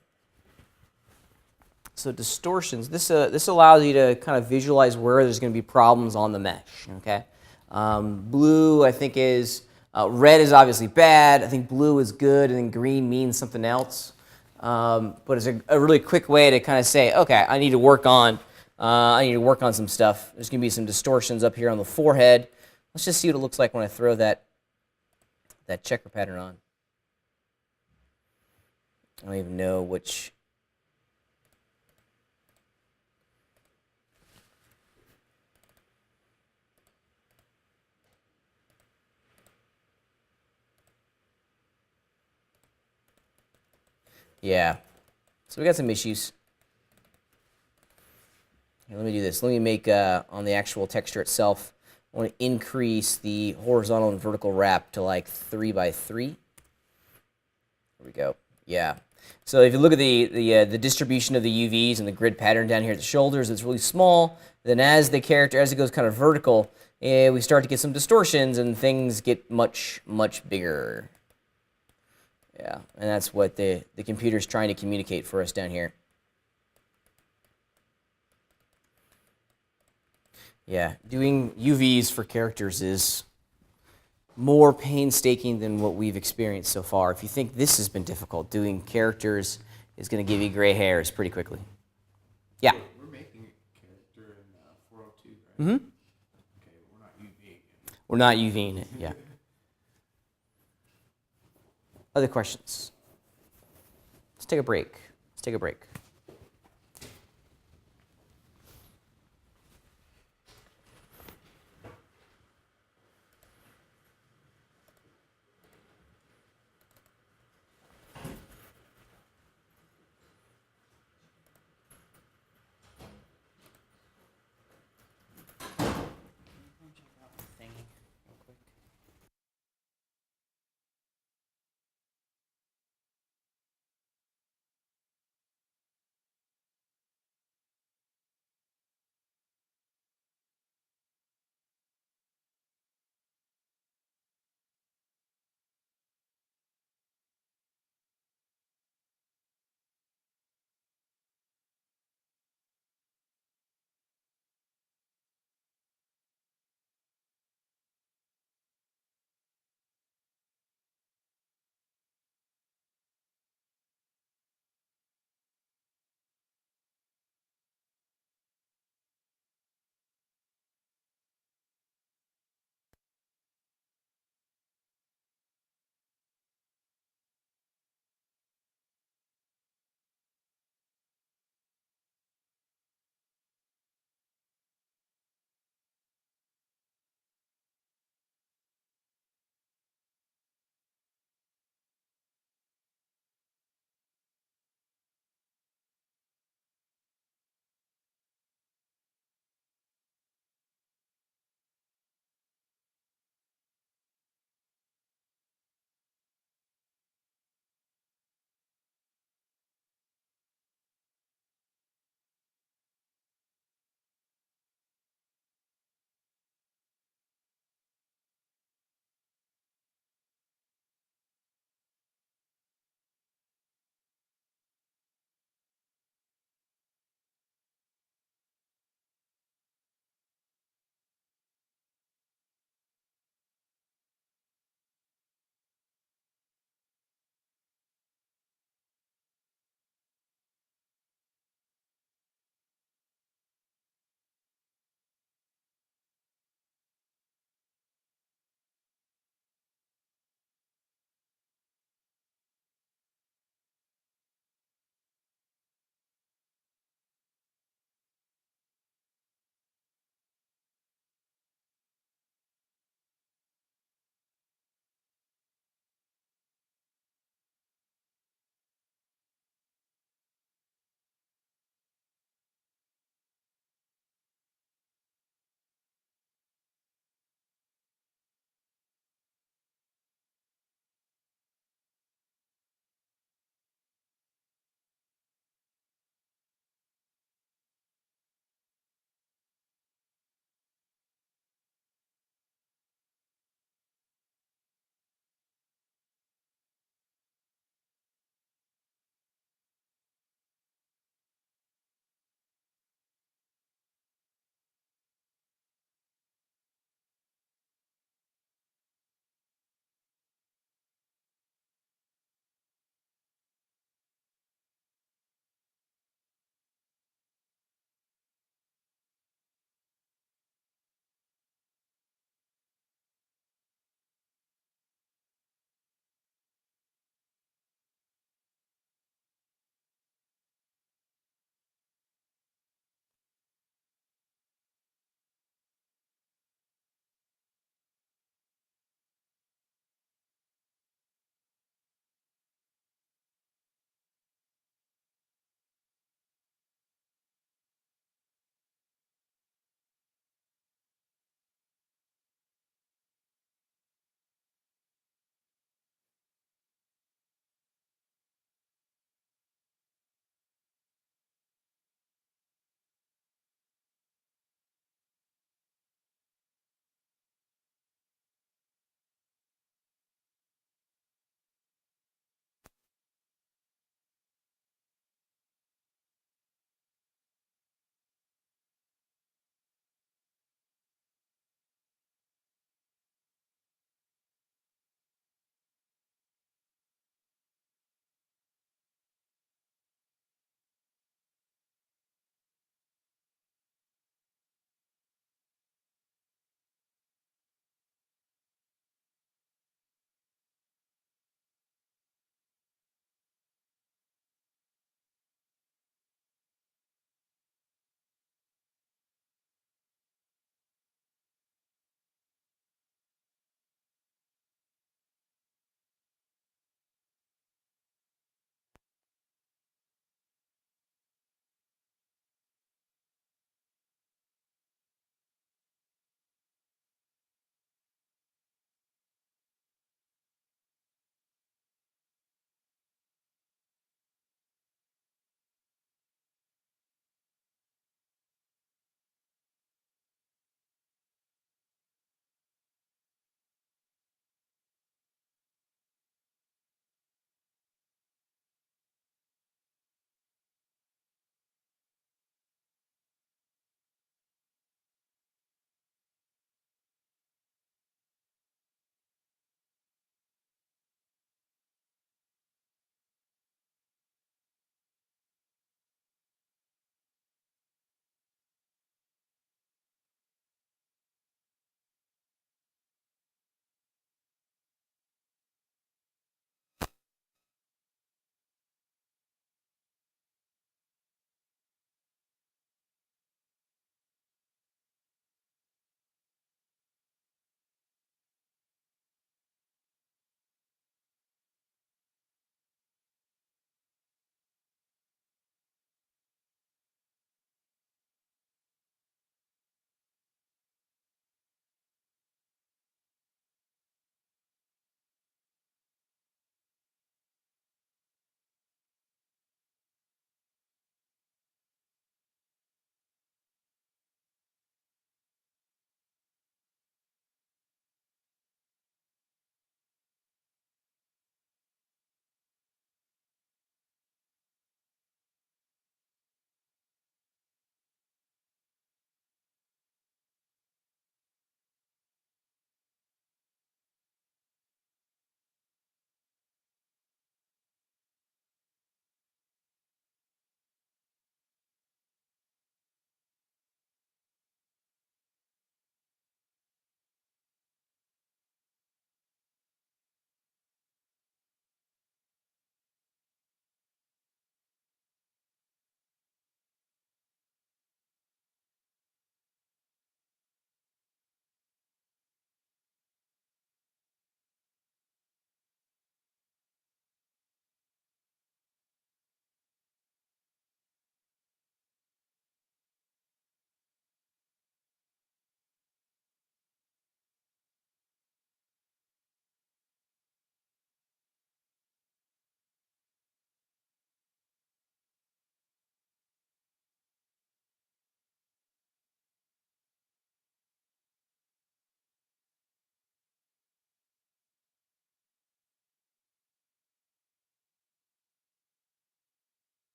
So distortions, this allows you to kind of visualize where there's going to be problems on the mesh, okay? Blue, I think, is, red is obviously bad. I think blue is good, and then green means something else. But it's a really quick way to kind of say, okay, I need to work on some stuff. There's going to be some distortions up here on the forehead. Let's just see what it looks like when I throw that checker pattern on. I don't even know which. Yeah, so we got some issues. Here, let me do this. Let me make, on the actual texture itself, I want to increase the horizontal and vertical wrap to like 3 by 3. There we go. Yeah. So if you look at the distribution of the UVs and the grid pattern down here at the shoulders, it's really small. Then as the character, as it goes kind of vertical, we start to get some distortions and things get much, much bigger. Yeah, and that's what the computer's trying to communicate for us down here. Yeah, doing UVs for characters is more painstaking than what we've experienced so far. If you think this has been difficult, doing characters is going to give you gray hairs pretty quickly. Yeah? We're making a character in 402, right? Mm-hmm. Okay, we're not UVing it. We're not UVing it, yeah. Other questions? Let's take a break. Let's take a break.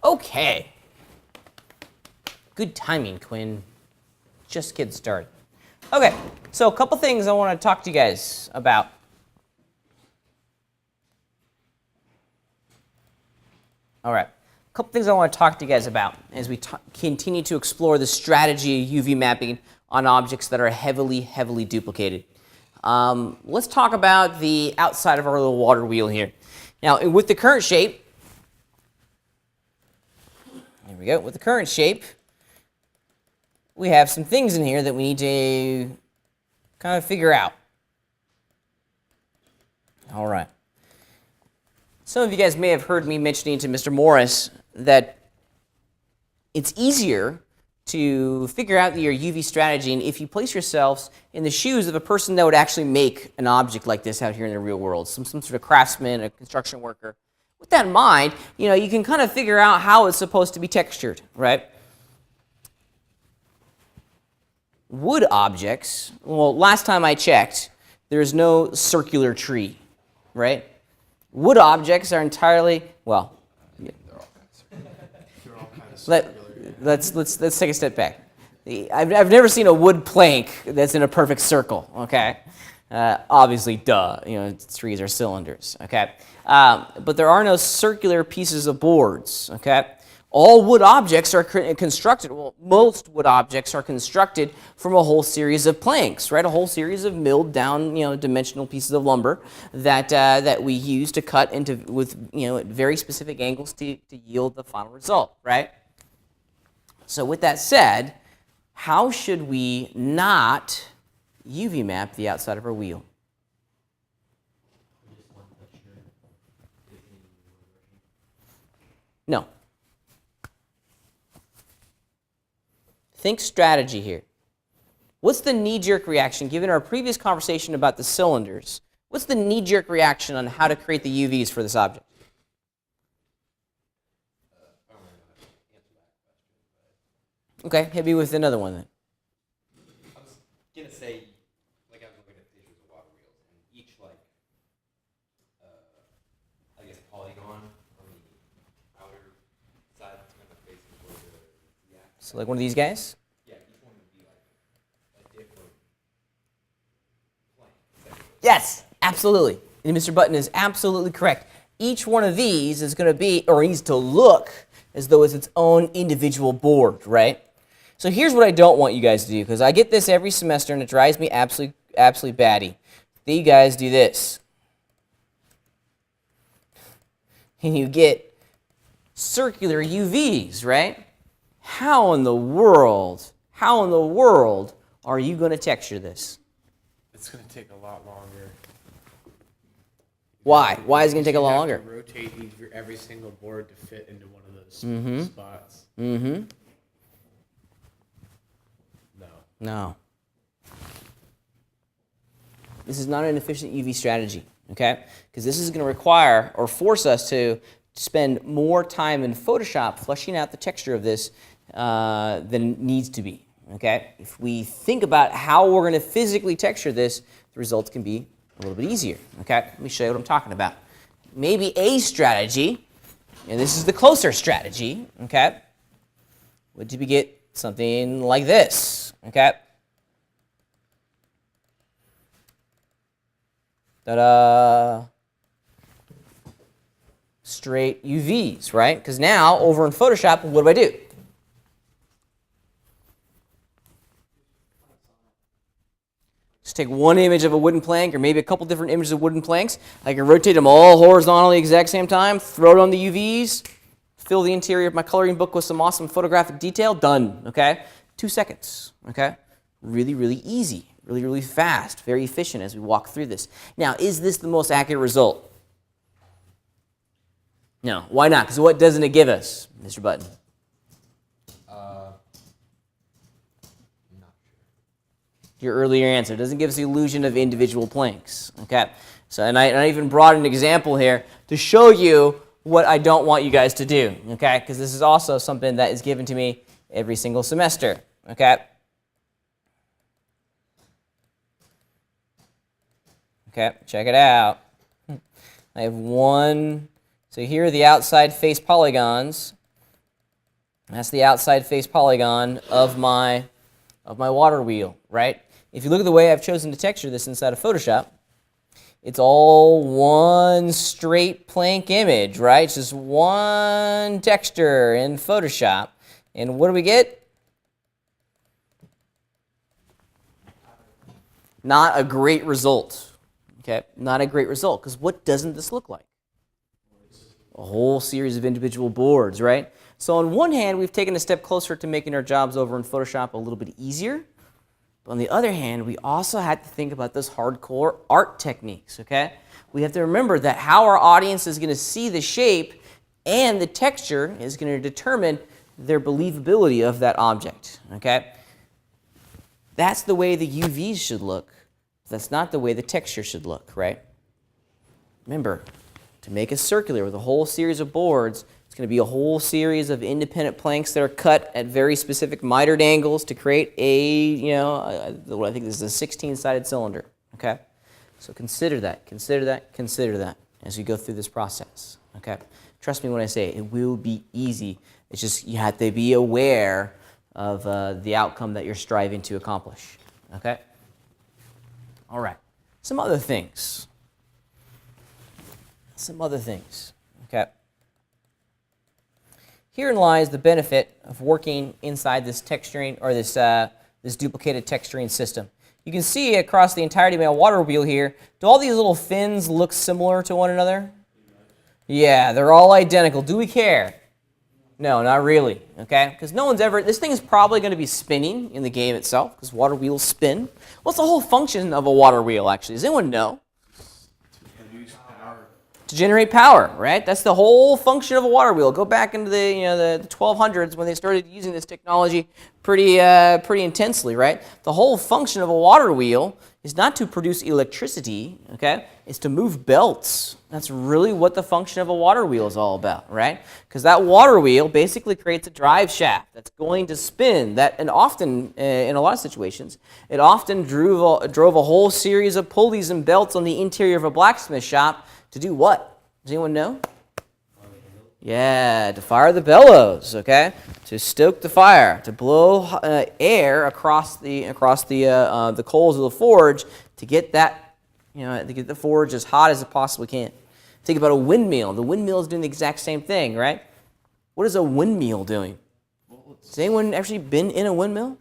Okay. Good timing, Quinn. Just get started. Okay, so a couple things I want to talk to you guys about. All right, a couple things I want to talk to you guys about as we continue to explore the strategy of UV mapping on objects that are heavily, heavily duplicated. Let's talk about the outside of our little water wheel here. Now, with the current shape, there we go, with the current shape, we have some things in here that we need to kind of figure out. All right. Some of you guys may have heard me mentioning to Mr. Morris that it's easier to figure out your UV strategy and if you place yourselves in the shoes of a person that would actually make an object like this out here in the real world, some sort of craftsman, a construction worker. With that in mind, you can kind of figure out how it's supposed to be textured, right? Wood objects, well, last time I checked, there's no circular tree, right? Wood objects are entirely, well, let's take a step back. I've never seen a wood plank that's in a perfect circle, okay? Obviously, duh, trees are cylinders, okay? But there are no circular pieces of boards, okay? All wood objects are constructed, well, most wood objects are constructed from a whole series of planks, right? A whole series of milled down, dimensional pieces of lumber that we use to cut into with, at very specific angles to yield the final result, right? So with that said, how should we not UV map the outside of our wheel? No. Think strategy here. What's the knee-jerk reaction, given our previous conversation about the cylinders? What's the knee-jerk reaction on how to create the UVs for this object? Okay, hit me with another one then. I was gonna say, like I was looking at pictures of water wheels, and each I guess polygon on the outer side is kind of facing toward the axis. So like one of these guys? Yeah, each one would be like a different plane. Yes, absolutely. And Mr. Button is absolutely correct. Each one of these is going to be, or needs to look, as though it's its own individual board, right? So here's what I don't want you guys to do, because I get this every semester and it drives me absolutely batty. You guys do this. And you get circular UVs, right? How in the world are you going to texture this? It's gonna take a lot longer. Why? Why is it going to take a lot You have longer? to rotate every single board to fit into one of those spots. Mm-hmm. No. No. This is not an efficient UV strategy, okay? Because this is going to require or force us to spend more time in Photoshop fleshing out the texture of this than it needs to be, okay? If we think about how we're going to physically texture this, the results can be a little bit easier, okay? Let me show you what I'm talking about. Maybe a strategy, and this is the closer strategy, okay, would be get something like this, okay? Ta-da! Straight UVs, right? Because now, over in Photoshop, what do? Just take one image of a wooden plank, or maybe a couple different images of wooden planks. I can rotate them all horizontally at the exact same time, throw it on the UVs, fill the interior of my coloring book with some awesome photographic detail, done, okay? 2 seconds, okay? Really, really easy, really, really fast, very efficient as we walk through this. Now, is this the most accurate result? No. Why not? Because what doesn't it give us, Mr. Button? Not sure. Your earlier answer. It doesn't give us the illusion of individual planks, okay? So, and I even brought an example here to show you what I don't want you guys to do, okay? Because this is also something that is given to me every single semester, okay? Okay, check it out. I have one, so here are the outside face polygons. That's the outside face polygon of my water wheel, right? If you look at the way I've chosen to texture this inside of Photoshop, it's all one straight plank image, right? It's just one texture in Photoshop. And what do we get? Not a great result. Okay, not a great result, because what doesn't this look like? A whole series of individual boards, right? So on one hand, we've taken a step closer to making our jobs over in Photoshop a little bit easier. But on the other hand, we also had to think about those hardcore art techniques, okay? We have to remember that how our audience is going to see the shape and the texture is going to determine their believability of that object, okay? That's the way the UVs should look. That's not the way the texture should look, right? Remember, to make a circular with a whole series of boards, it's going to be a whole series of independent planks that are cut at very specific mitered angles to create a, what I think this is a 16-sided cylinder, okay? So consider that as you go through this process, okay? Trust me when I say it will be easy. It's just you have to be aware of the outcome that you're striving to accomplish, okay? All right, some other things, okay? Herein lies the benefit of working inside this texturing, or this duplicated texturing system. You can see across the entirety of my water wheel here, do all these little fins look similar to one another? Yeah, they're all identical. Do we care? No, not really, okay? Because no one's ever, this thing is probably going to be spinning in the game itself, because water wheels spin. What's the whole function of a water wheel, actually? Does anyone know? To generate power, right? That's the whole function of a water wheel. Go back into the 1200s when they started using this technology pretty intensely, right? The whole function of a water wheel is not to produce electricity, okay? It's to move belts. That's really what the function of a water wheel is all about, right? Because that water wheel basically creates a drive shaft that's going to spin. And often, in a lot of situations, it often drove a whole series of pulleys and belts on the interior of a blacksmith shop to do what? Does anyone know? Yeah, to fire the bellows, okay? To stoke the fire, to blow air across the coals of the forge to get that, to get the forge as hot as it possibly can. Think about a windmill. The windmill is doing the exact same thing, right? What is a windmill doing? Has anyone actually been in a windmill?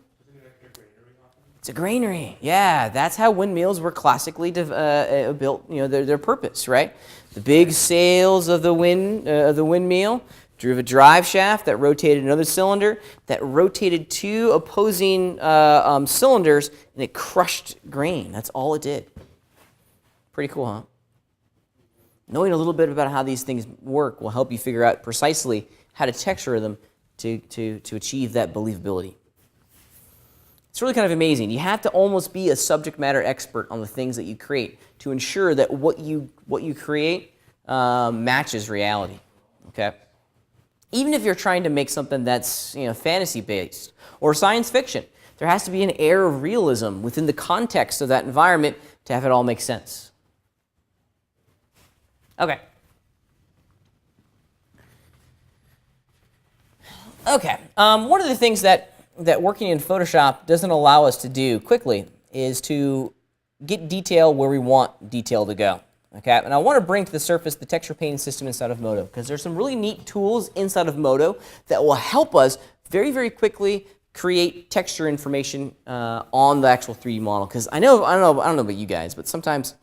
It's a granary. Yeah, that's how windmills were classically built. Their purpose, right? The big sails of the windmill drove a drive shaft that rotated another cylinder that rotated two opposing cylinders, and it crushed grain. That's all it did. Pretty cool, huh? Knowing a little bit about how these things work will help you figure out precisely how to texture them to achieve that believability. It's really kind of amazing. You have to almost be a subject matter expert on the things that you create to ensure that what you create matches reality. Okay, even if you're trying to make something that's fantasy based or science fiction, there has to be an air of realism within the context of that environment to have it all make sense. Okay. One of the things that working in Photoshop doesn't allow us to do quickly is to get detail where we want detail to go. Okay, and I want to bring to the surface the texture painting system inside of Modo, because there's some really neat tools inside of Modo that will help us very, very quickly create texture information on the actual 3D model. Because I don't know about you guys, but sometimes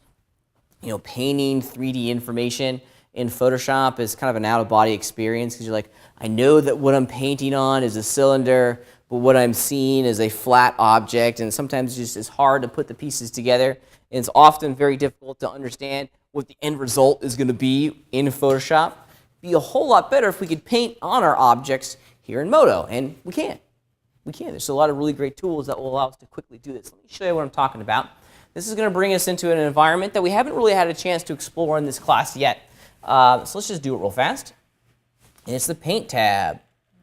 painting 3D information in Photoshop is kind of an out-of-body experience, because you're like, I know that what I'm painting on is a cylinder, but what I'm seeing is a flat object, and sometimes it's hard to put the pieces together, and it's often very difficult to understand what the end result is going to be in Photoshop. It'd be a whole lot better if we could paint on our objects here in Modo, and we can. There's a lot of really great tools that will allow us to quickly do this. Let me show you what I'm talking about. This is going to bring us into an environment that we haven't really had a chance to explore in this class yet. So let's just do it real fast. And it's the Paint tab.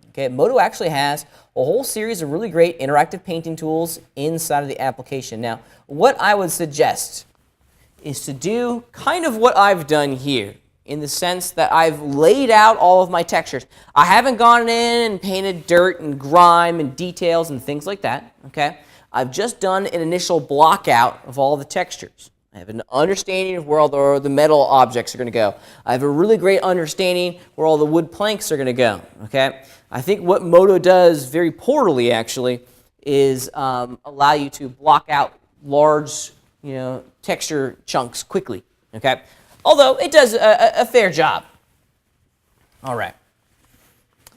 Okay, Modo actually has a whole series of really great interactive painting tools inside of the application. Now, what I would suggest is to do kind of what I've done here. in the sense that I've laid out all of my textures. I haven't gone in and painted dirt and grime and details and things like that, okay? I've just done an initial block out of all the textures. I have an understanding of where all the metal objects are going to go. I have a really great understanding where all the wood planks are going to go, okay? I think what Modo does very poorly, actually, is allow you to block out large, texture chunks quickly, okay? Although it does a fair job. All right.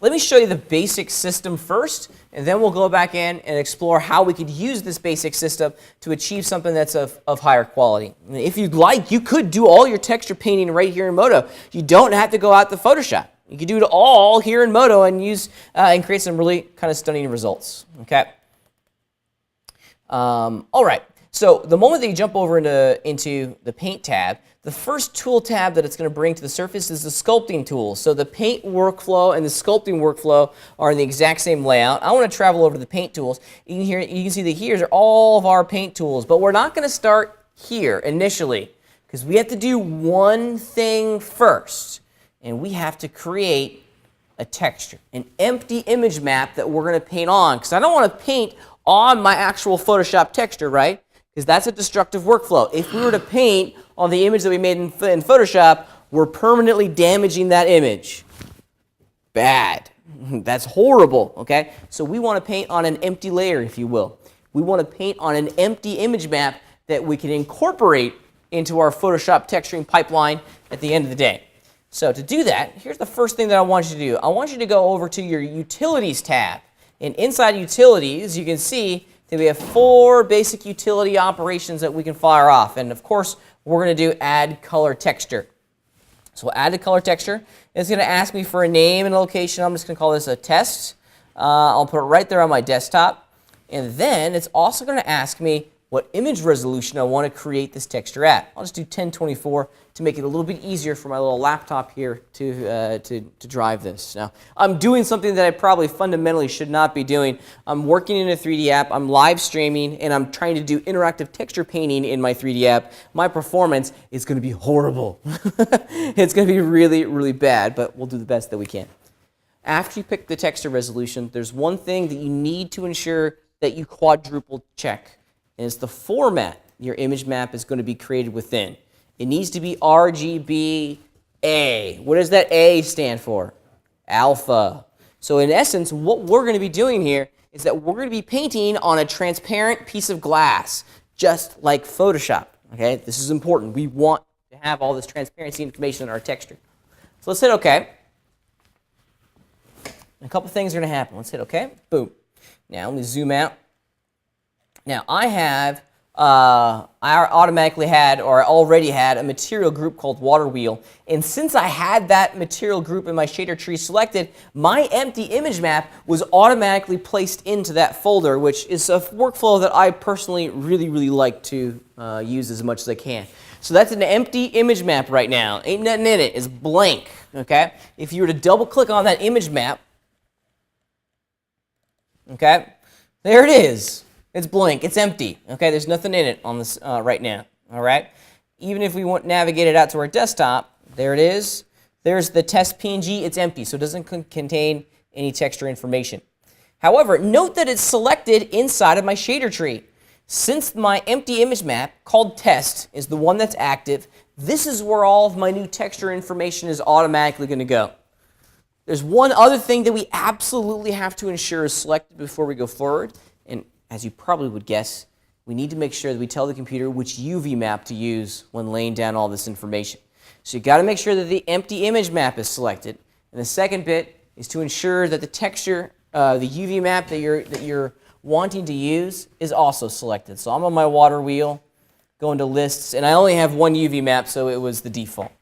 Let me show you the basic system first, and then we'll go back in and explore how we could use this basic system to achieve something that's of higher quality. If you'd like, you could do all your texture painting right here in Modo. You don't have to go out to Photoshop. You can do it all here in Modo and use and create some really kind of stunning results. Okay. All right. So the moment that you jump over into the Paint tab, the first tool tab that it's going to bring to the surface is the sculpting tools. So the paint workflow and the sculpting workflow are in the exact same layout. I want to travel over to the paint tools. You can see that here's all of our paint tools, but we're not going to start here initially because we have to do one thing first, and we have to create a texture, an empty image map that we're going to paint on, because I don't want to paint on my actual Photoshop texture, right? Because that's a destructive workflow. If we were to paint on the image that we made in Photoshop, we're permanently damaging that image. Bad. That's horrible, okay? So we want to paint on an empty layer, if you will. We want to paint on an empty image map that we can incorporate into our Photoshop texturing pipeline at the end of the day. So to do that, here's the first thing that I want you to do. I want you to go over to your Utilities tab. And inside Utilities, you can see that we have 4 basic utility operations that we can fire off. And of course, we're going to do Add Color Texture. So we'll add the color texture. It's going to ask me for a name and a location. I'm just going to call this a test. I'll put it right there on my desktop. And then it's also going to ask me what image resolution I want to create this texture at. I'll just do 1024 to make it a little bit easier for my little laptop here to drive this. Now, I'm doing something that I probably fundamentally should not be doing. I'm working in a 3D app, I'm live streaming, and I'm trying to do interactive texture painting in my 3D app. My performance is going to be horrible. It's going to be really, really bad, but we'll do the best that we can. After you pick the texture resolution, there's one thing that you need to ensure that you quadruple check. And it's the format your image map is going to be created within. It needs to be RGBA. What does that A stand for? Alpha. So in essence, what we're going to be doing here is that we're going to be painting on a transparent piece of glass, just like Photoshop. Okay, this is important. We want to have all this transparency information in our texture. So let's hit OK. A couple things are going to happen. Let's hit OK. Boom. Now let me zoom out. Now I automatically had, or already had, a material group called Water Wheel. And since I had that material group in my shader tree selected, my empty image map was automatically placed into that folder, which is a workflow that I personally really, really like to use as much as I can. So that's an empty image map right now. Ain't nothing in it. It's blank. Okay? If you were to double click on that image map, okay, there it is. It's blank. It's empty. Okay, there's nothing in it on this right now. All right. Even if we want to navigate it out to our desktop, there it is. There's the test PNG. It's empty, so it doesn't contain any texture information. However, note that it's selected inside of my shader tree. Since my empty image map called test is the one that's active, this is where all of my new texture information is automatically going to go. There's one other thing that we absolutely have to ensure is selected before we go forward. And as you probably would guess, we need to make sure that we tell the computer which UV map to use when laying down all this information. So you've got to make sure that the empty image map is selected. And the second bit is to ensure that the texture, the UV map that you're wanting to use is also selected. So I'm on my water wheel, going to lists, and I only have one UV map, so it was the default.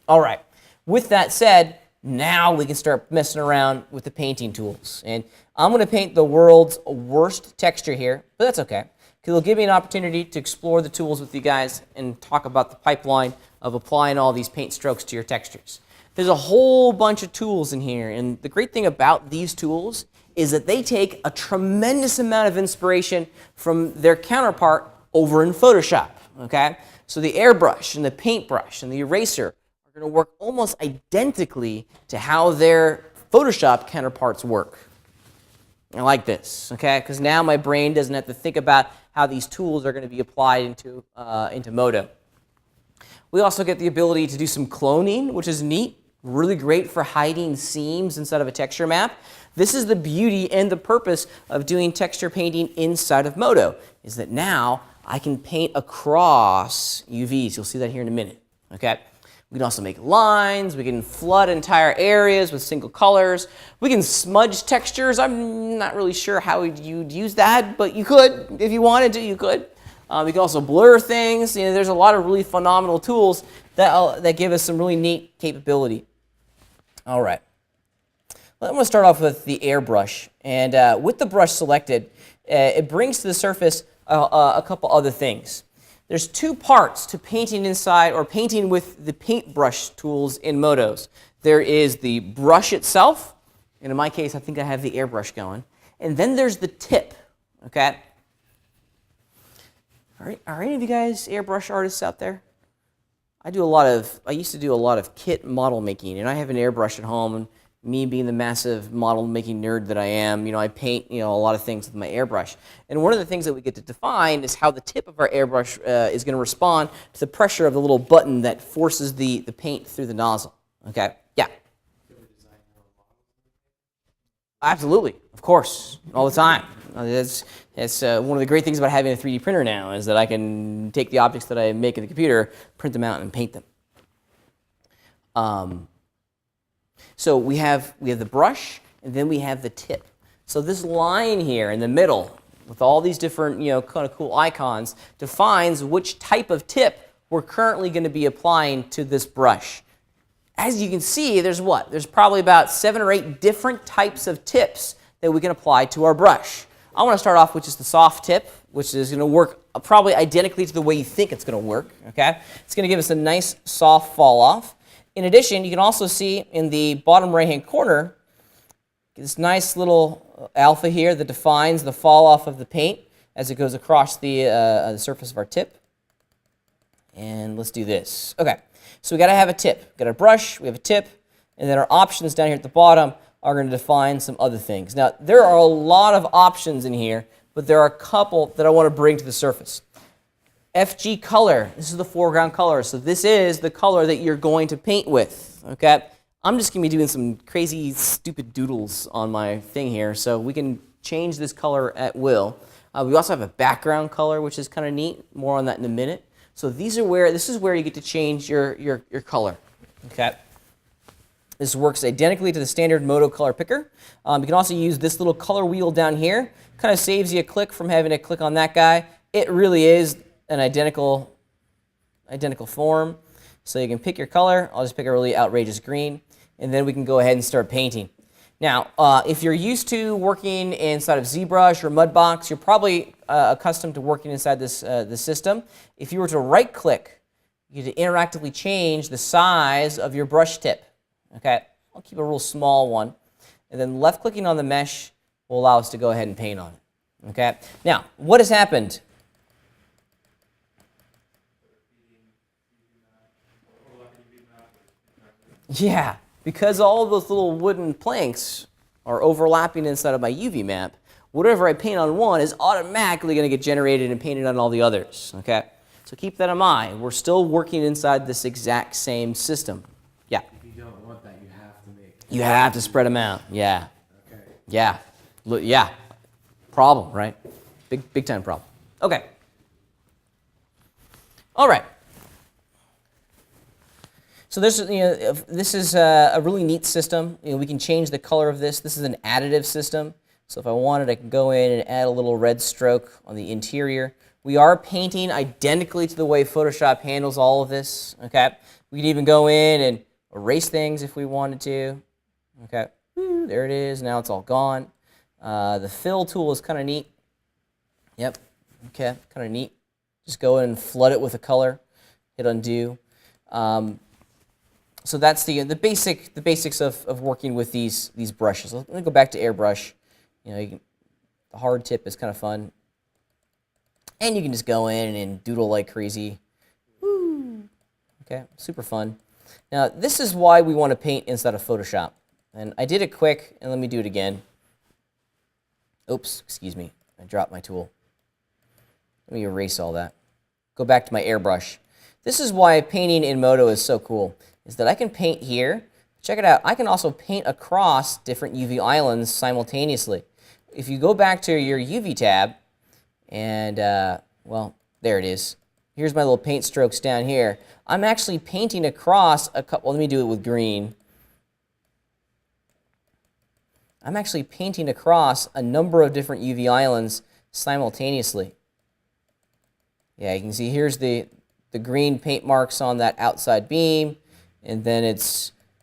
All right. With that said, now we can start messing around with the painting tools. And I'm going to paint the world's worst texture here, but that's okay, because it'll give me an opportunity to explore the tools with you guys and talk about the pipeline of applying all these paint strokes to your textures. There's a whole bunch of tools in here, and the great thing about these tools is that they take a tremendous amount of inspiration from their counterpart over in Photoshop. Okay? So the airbrush and the paintbrush and the eraser are are going to work almost identically to how their Photoshop counterparts work. I like this, okay? Because now my brain doesn't have to think about how these tools are going to be applied into Modo. We also get the ability to do some cloning, which is neat. Really great for hiding seams inside of a texture map. This is the beauty and the purpose of doing texture painting inside of Modo, is that now I can paint across UVs. You'll see that here in a minute, okay? We can also make lines. We can flood entire areas with single colors. We can smudge textures. I'm not really sure how you'd use that, but you could. If you wanted to, you could. We can also blur things. You know, there's a lot of really phenomenal tools that give us some really neat capability. All right. I'm going to start off with the airbrush. And with the brush selected, it brings to the surface a couple other things. There's two parts to painting inside or painting with the paintbrush tools in Modos. There is the brush itself, and in my case, I think I have the airbrush going. And then there's the tip, okay? Are any of you guys airbrush artists out there? I used to do a lot of kit model making, and I have an airbrush at home, and me being the massive model making nerd that I am, you know, I paint, you know, a lot of things with my airbrush. And one of the things that we get to define is how the tip of our airbrush is going to respond to the pressure of the little button that forces the paint through the nozzle. Okay? Yeah. Absolutely, of course, all the time. That's one of the great things about having a 3D printer now, is that I can take the objects that I make in the computer, print them out, and paint them. So we have the brush, and then we have the tip. So this line here in the middle, with all these different, you know, kind of cool icons, defines which type of tip we're currently going to be applying to this brush. As you can see, there's what? There's probably about 7 or 8 different types of tips that we can apply to our brush. I want to start off with just the soft tip, which is going to work probably identically to the way you think it's going to work. Okay? It's going to give us a nice soft fall off. In addition, you can also see in the bottom right-hand corner this nice little alpha here that defines the fall off of the paint as it goes across the surface of our tip. And let's do this. Okay, so we got to have a tip. We've got a brush, we have a tip, and then our options down here at the bottom are going to define some other things. Now, there are a lot of options in here, but there are a couple that I want to bring to the surface. FG color, this is the foreground color, so this is the color that you're going to paint with, okay? I'm just going to be doing some crazy, stupid doodles on my thing here, so we can change this color at will. We also have a background color, which is kind of neat. More on that in a minute. So this is where you get to change your color, okay? This works identically to the standard Modo color picker. You can also use this little color wheel down here. Kind of saves you a click from having to click on that guy. It really is an identical form. So you can pick your color. I'll just pick a really outrageous green, and then we can go ahead and start painting. Now, if you're used to working inside of ZBrush or Mudbox, you're probably accustomed to working inside this system. If you were to right-click, you could interactively change the size of your brush tip. Okay, I'll keep a real small one, and then left-clicking on the mesh will allow us to go ahead and paint on it. Okay. Now, what has happened? Yeah, because all of those little wooden planks are overlapping inside of my UV map, whatever I paint on one is automatically going to get generated and painted on all the others, okay? So keep that in mind. We're still working inside this exact same system. Yeah? If you don't want that, you have to make... You have to spread them out, yeah. Okay. Yeah, yeah. Problem, right? Big time problem. Okay. All right. So this is a really neat system. We can change the color of this. This is an additive system. So if I wanted, I can go in and add a little red stroke on the interior. We are painting identically to the way Photoshop handles all of this. Okay. We can even go in and erase things if we wanted to. Okay. There it is. Now it's all gone. The fill tool is kind of neat. Yep. Okay. Kind of neat. Just go in and flood it with a color. Hit undo. So that's the basics of working with these brushes. Let me go back to airbrush. The hard tip is kind of fun, and you can just go in and doodle like crazy. Woo! Okay, super fun. Now, this is why we want to paint inside of Photoshop. And I did it quick, and let me do it again. Oops, excuse me. I dropped my tool. Let me erase all that. Go back to my airbrush. This is why painting in Modo is so cool, is that I can paint here. Check it out. I can also paint across different UV islands simultaneously. If you go back to your UV tab, and, well, there it is. Here's my little paint strokes down here. I'm actually painting across a couple, let me do it with green. I'm actually painting across a number of different UV islands simultaneously. Yeah, you can see here's the green paint marks on that outside beam, and then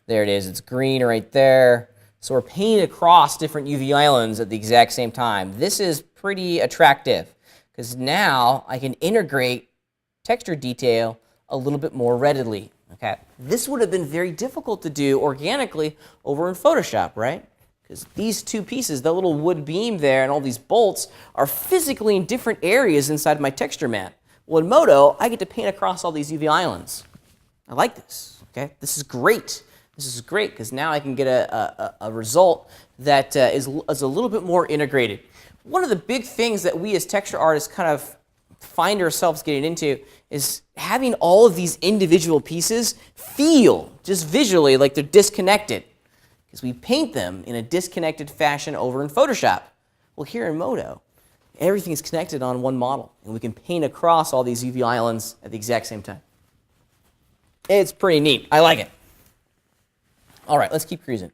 there it is, it's green right there. So we're painting across different UV islands at the exact same time. This is pretty attractive, because now I can integrate texture detail a little bit more readily. Okay, this would have been very difficult to do organically over in Photoshop, right? Because these two pieces, the little wood beam there and all these bolts, are physically in different areas inside my texture map. Well, in Modo, I get to paint across all these UV islands. I like this. Okay, this is great. This is great because now I can get a result that is a little bit more integrated. One of the big things that we as texture artists kind of find ourselves getting into is having all of these individual pieces feel just visually like they're disconnected, because we paint them in a disconnected fashion over in Photoshop. Well, here in Modo, everything is connected on one model, and we can paint across all these UV islands at the exact same time. It's pretty neat. I like it. All right, let's keep cruising.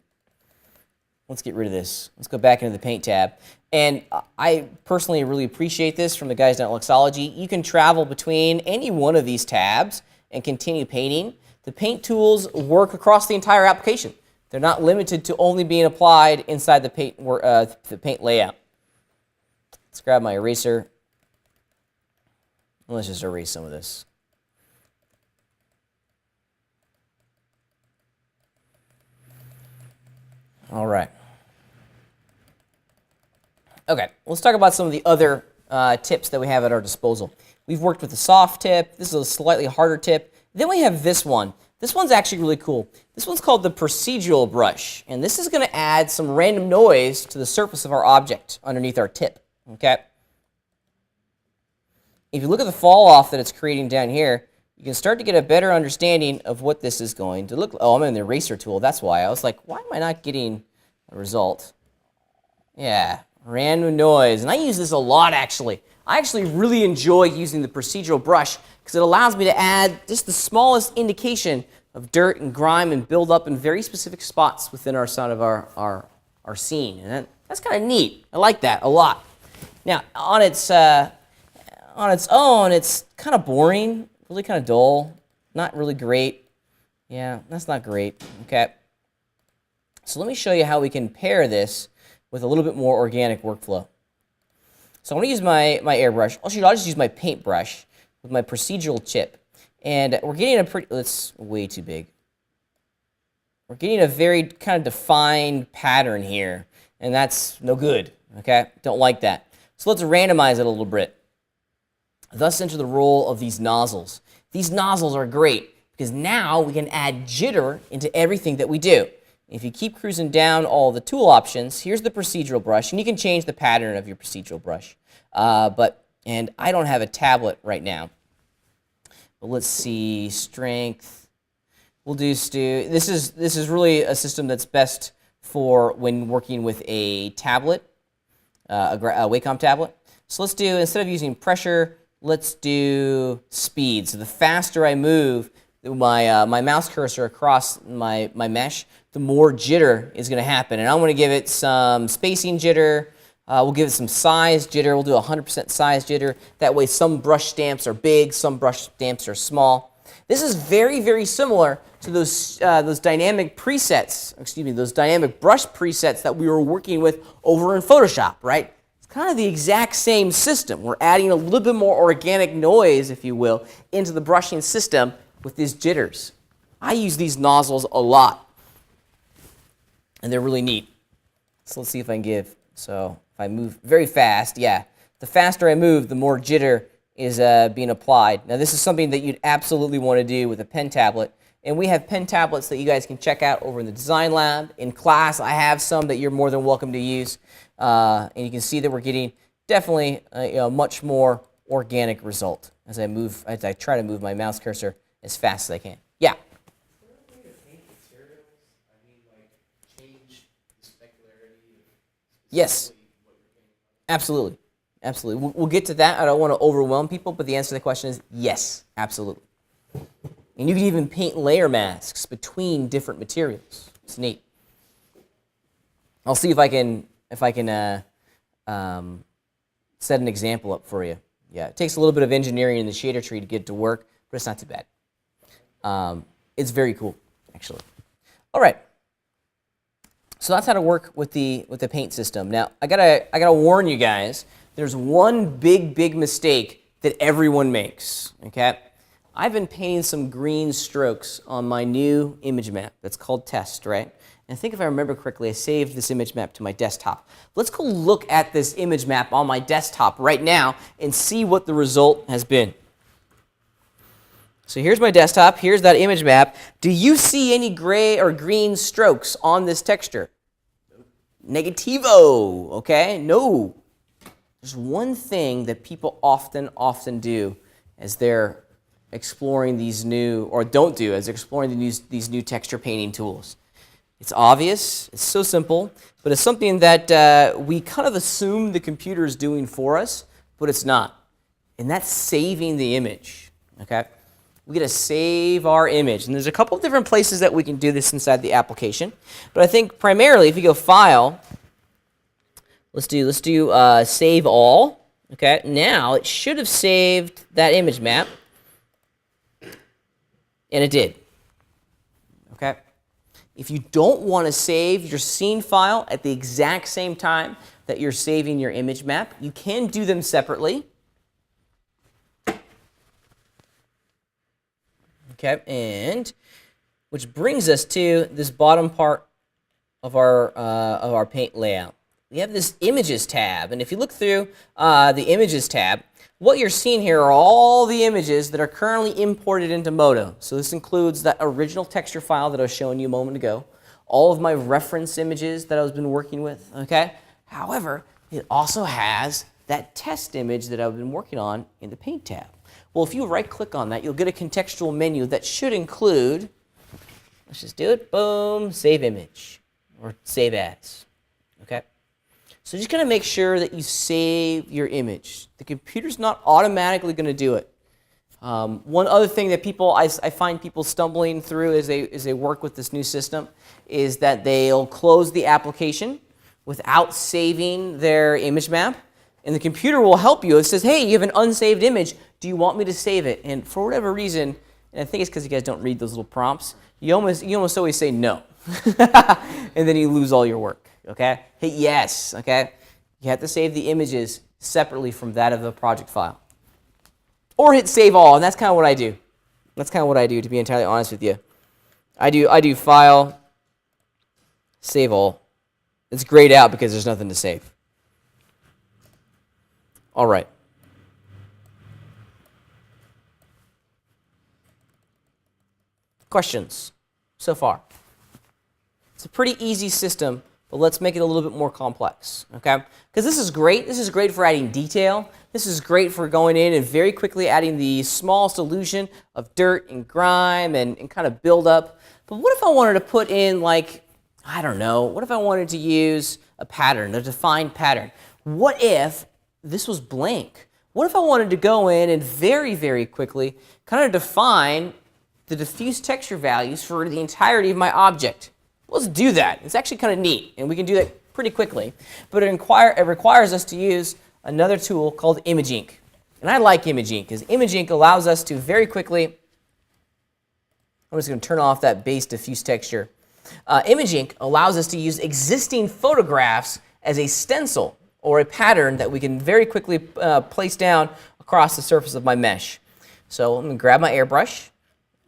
Let's get rid of this. Let's go back into the Paint tab. And I personally really appreciate this from the guys down at Luxology. You can travel between any one of these tabs and continue painting. The paint tools work across the entire application. They're not limited to only being applied inside the paint layout. Let's grab my eraser. Let's just erase some of this. All right. Okay, let's talk about some of the other tips that we have at our disposal. We've worked with the soft tip. This is a slightly harder tip. Then we have this one. This one's actually really cool. This one's called the procedural brush, and this is going to add some random noise to the surface of our object underneath our tip. Okay. If you look at the fall off that it's creating down here, you can start to get a better understanding of what this is going to look like. Oh, I'm in the eraser tool. That's why. I was like, why am I not getting a result? Yeah, random noise. And I use this a lot, actually. I actually really enjoy using the procedural brush because it allows me to add just the smallest indication of dirt and grime and build up in very specific spots within our side of our scene. And that's kind of neat. I like that a lot. Now, on its own, it's kind of boring. Really kind of dull, not really great. Yeah, that's not great, okay? So let me show you how we can pair this with a little bit more organic workflow. So I'm gonna use my airbrush. I'll just use my paintbrush with my procedural chip. And we're getting a that's way too big. We're getting a very kind of defined pattern here, and that's no good, okay? Don't like that. So let's randomize it a little bit. Thus enter the role of these nozzles. These nozzles are great because now we can add jitter into everything that we do. If you keep cruising down all the tool options, here's the procedural brush, and you can change the pattern of your procedural brush. And I don't have a tablet right now. But let's see, strength. We'll do this is really a system that's best for when working with a tablet, a Wacom tablet. So let's do, instead of using pressure, let's do speed. So the faster I move my mouse cursor across my mesh, the more jitter is going to happen. And I'm going to give it some spacing jitter. We'll give it some size jitter. We'll do 100% size jitter. That way some brush stamps are big, some brush stamps are small. This is very, very similar to those dynamic presets, those dynamic brush presets that we were working with over in Photoshop, right? Kind of the exact same system. We're adding a little bit more organic noise, if you will, into the brushing system with these jitters. I use these nozzles a lot, and they're really neat. So let's see if I can give. So if I move very fast, yeah, the faster I move, the more jitter is being applied. Now this is something that you'd absolutely want to do with a pen tablet, And we have pen tablets that you guys can check out over in the design lab. In class, I have some that you're more than welcome to use. And you can see that we're getting definitely a much more organic result as I try to move my mouse cursor as fast as I can. Yeah? Is there a way to paint materials? I mean, like, change the specularity of Yes. specifically what you're painting? Absolutely. Absolutely. We'll get to that. I don't want to overwhelm people, but the answer to the question is yes, absolutely. And you can even paint layer masks between different materials. It's neat. I'll see if I can set an example up for you. Yeah, it takes a little bit of engineering in the shader tree to get it to work, but it's not too bad. It's very cool, actually. All right. So that's how to work with the paint system. Now I gotta warn you guys. There's one big mistake that everyone makes. Okay, I've been painting some green strokes on my new image map that's called Test, right? And I think if I remember correctly, I saved this image map to my desktop. Let's go look at this image map on my desktop right now and see what the result has been. So here's my desktop, here's that image map. Do you see any gray or green strokes on this texture? Negativo, okay? No. There's one thing that people often do as they're exploring these new, or don't do, as they're exploring these new texture painting tools. It's obvious, it's so simple, but it's something that we kind of assume the computer is doing for us, but it's not. And that's saving the image, okay? We got to save our image. And there's a couple of different places that we can do this inside the application. But I think primarily if you go File, let's do Save All. Okay, now it should have saved that image map. And it did. Okay. If you don't want to save your scene file at the exact same time that you're saving your image map, you can do them separately. Okay, and which brings us to this bottom part of our paint layout. We have this Images tab, and if you look through the Images tab, what you're seeing here are all the images that are currently imported into Modo. So this includes that original texture file that I was showing you a moment ago, all of my reference images that I've been working with, okay? However, it also has that test image that I've been working on in the Paint tab. Well, if you right-click on that, you'll get a contextual menu that should include, let's just do it, boom, Save Image, or Save As, okay? So just gonna make sure that you save your image. The computer's not automatically gonna do it. One other thing that I find people stumbling through as they work with this new system is that they'll close the application without saving their image map, and the computer will help you. It says, hey, you have an unsaved image. Do you want me to save it? And for whatever reason, and I think it's because you guys don't read those little prompts, you almost always say no. And then you lose all your work, okay? Hit yes, okay? You have to save the images separately from that of the project file. Or hit save all, and that's kind of what I do. That's kind of what I do, to be entirely honest with you. I do File, Save All. It's grayed out because there's nothing to save. All right. Questions so far? It's a pretty easy system, but let's make it a little bit more complex, okay? Because this is great. This is great for adding detail. This is great for going in and very quickly adding the small solution of dirt and grime and kind of build up. But what if I wanted to put in, like, I don't know, what if I wanted to use a pattern, a defined pattern? What if this was blank? What if I wanted to go in and very quickly kind of define the diffuse texture values for the entirety of my object? Let's do that. It's actually kind of neat, and we can do that pretty quickly. But it requires us to use another tool called Image Ink. And I like Image Ink because Image Ink allows us to very quickly, I'm just going to turn off that base diffuse texture. Image Ink allows us to use existing photographs as a stencil or a pattern that we can very quickly place down across the surface of my mesh. So I'm going to grab my airbrush,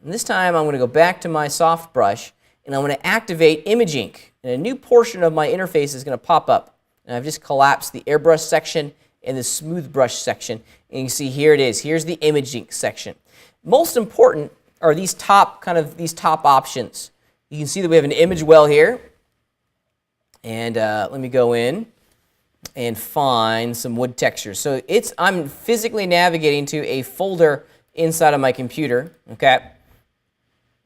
and this time I'm going to go back to my soft brush, and I'm going to activate Image Ink. And a new portion of my interface is going to pop up. And I've just collapsed the airbrush section and the smooth brush section. And you can see here it is. Here's the Image Ink section. Most important are these top options. You can see that we have an image well here. And let me go in and find some wood textures. So I'm physically navigating to a folder inside of my computer, okay?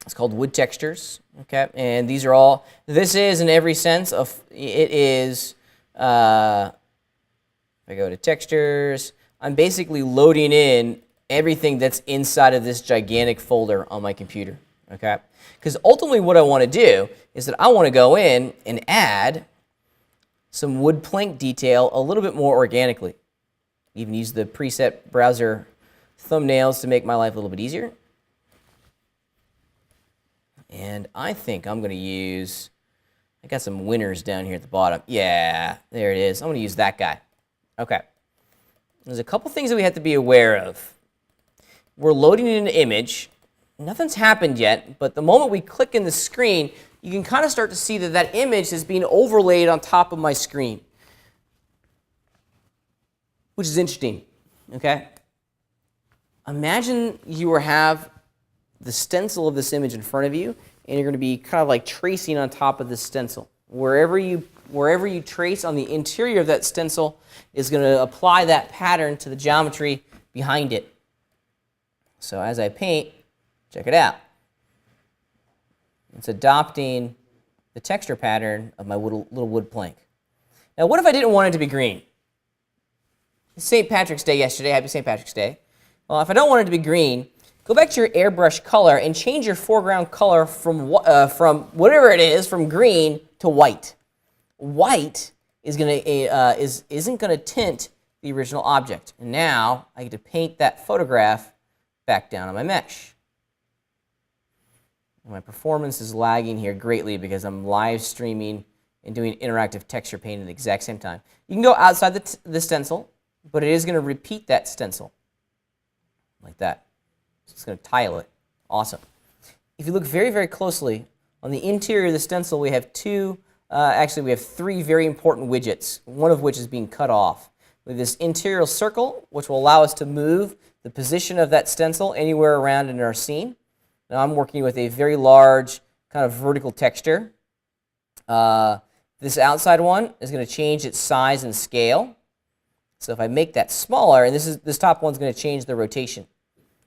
It's called wood textures, okay? And these are all, this is in every sense of, it is, if I go to textures, I'm basically loading in everything that's inside of this gigantic folder on my computer, okay? Because ultimately what I want to do is that I want to go in and add some wood plank detail a little bit more organically. Even use the preset browser thumbnails to make my life a little bit easier. And I think I'm going to use, I got some winners down here at the bottom. Yeah, there it is. I'm going to use that guy. Okay. There's a couple things that we have to be aware of. We're loading in an image. Nothing's happened yet, but the moment we click in the screen, you can kind of start to see that that image is being overlaid on top of my screen, which is interesting, okay? Imagine you have the stencil of this image in front of you, and you're going to be kind of like tracing on top of this stencil. Wherever you trace on the interior of that stencil is going to apply that pattern to the geometry behind it. So as I paint, check it out. It's adopting the texture pattern of my little wood plank. Now, what if I didn't want it to be green? It's St. Patrick's Day yesterday. Happy St. Patrick's Day. Well, if I don't want it to be green, go back to your airbrush color and change your foreground color from whatever it is, from green to white. White isn't going to tint the original object. And now I get to paint that photograph back down on my mesh. My performance is lagging here greatly because I'm live streaming and doing interactive texture paint at the exact same time. You can go outside the stencil, but it is going to repeat that stencil like that. So it's going to tile it. Awesome. If you look very, very closely, on the interior of the stencil, we have we have three very important widgets, one of which is being cut off. We have this interior circle, which will allow us to move the position of that stencil anywhere around in our scene. Now I'm working with a very large kind of vertical texture. This outside one is going to change its size and scale. So if I make that smaller, and this top one's going to change the rotation.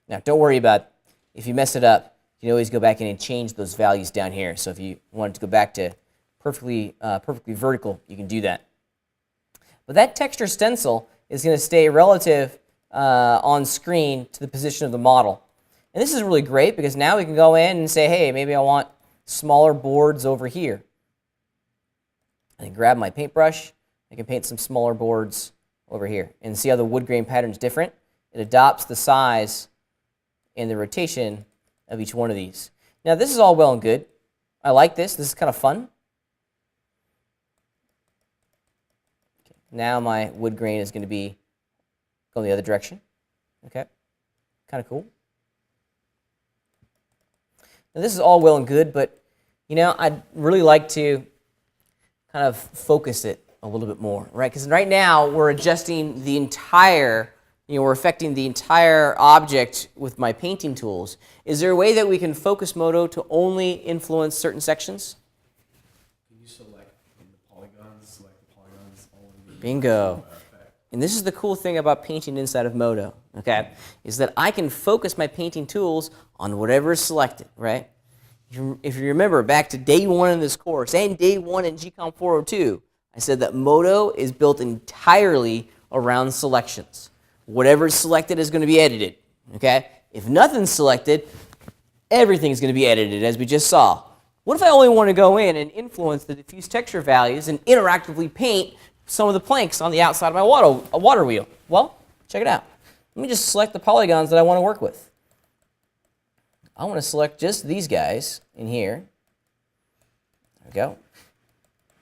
Now don't worry about if you mess it up, you can always go back in and change those values down here. So if you wanted to go back to perfectly vertical, you can do that. But that texture stencil is going to stay relative on screen to the position of the model. And this is really great because now we can go in and say, hey, maybe I want smaller boards over here. I can grab my paintbrush. I can paint some smaller boards over here. And see how the wood grain pattern is different? It adopts the size and the rotation of each one of these. Now, this is all well and good. I like this. This is kind of fun. Okay. Now my wood grain is going to be going the other direction. Okay, kind of cool. Now, this is all well and good, but I'd really like to kind of focus it a little bit more, right? Because right now we're adjusting the entire, we're affecting the entire object with my painting tools. Is there a way that we can focus Modo to only influence certain sections? Can you select from the polygons, only? Bingo. And this is the cool thing about painting inside of Modo, okay? Is that I can focus my painting tools on whatever is selected, right? If you remember back to day one in this course and day one in GCOM 402, I said that Modo is built entirely around selections. Whatever is selected is going to be edited, okay? If nothing's selected, everything's going to be edited, as we just saw. What if I only want to go in and influence the diffuse texture values and interactively paint some of the planks on the outside of my water wheel? Well, check it out. Let me just select the polygons that I want to work with. I want to select just these guys in here. There we go.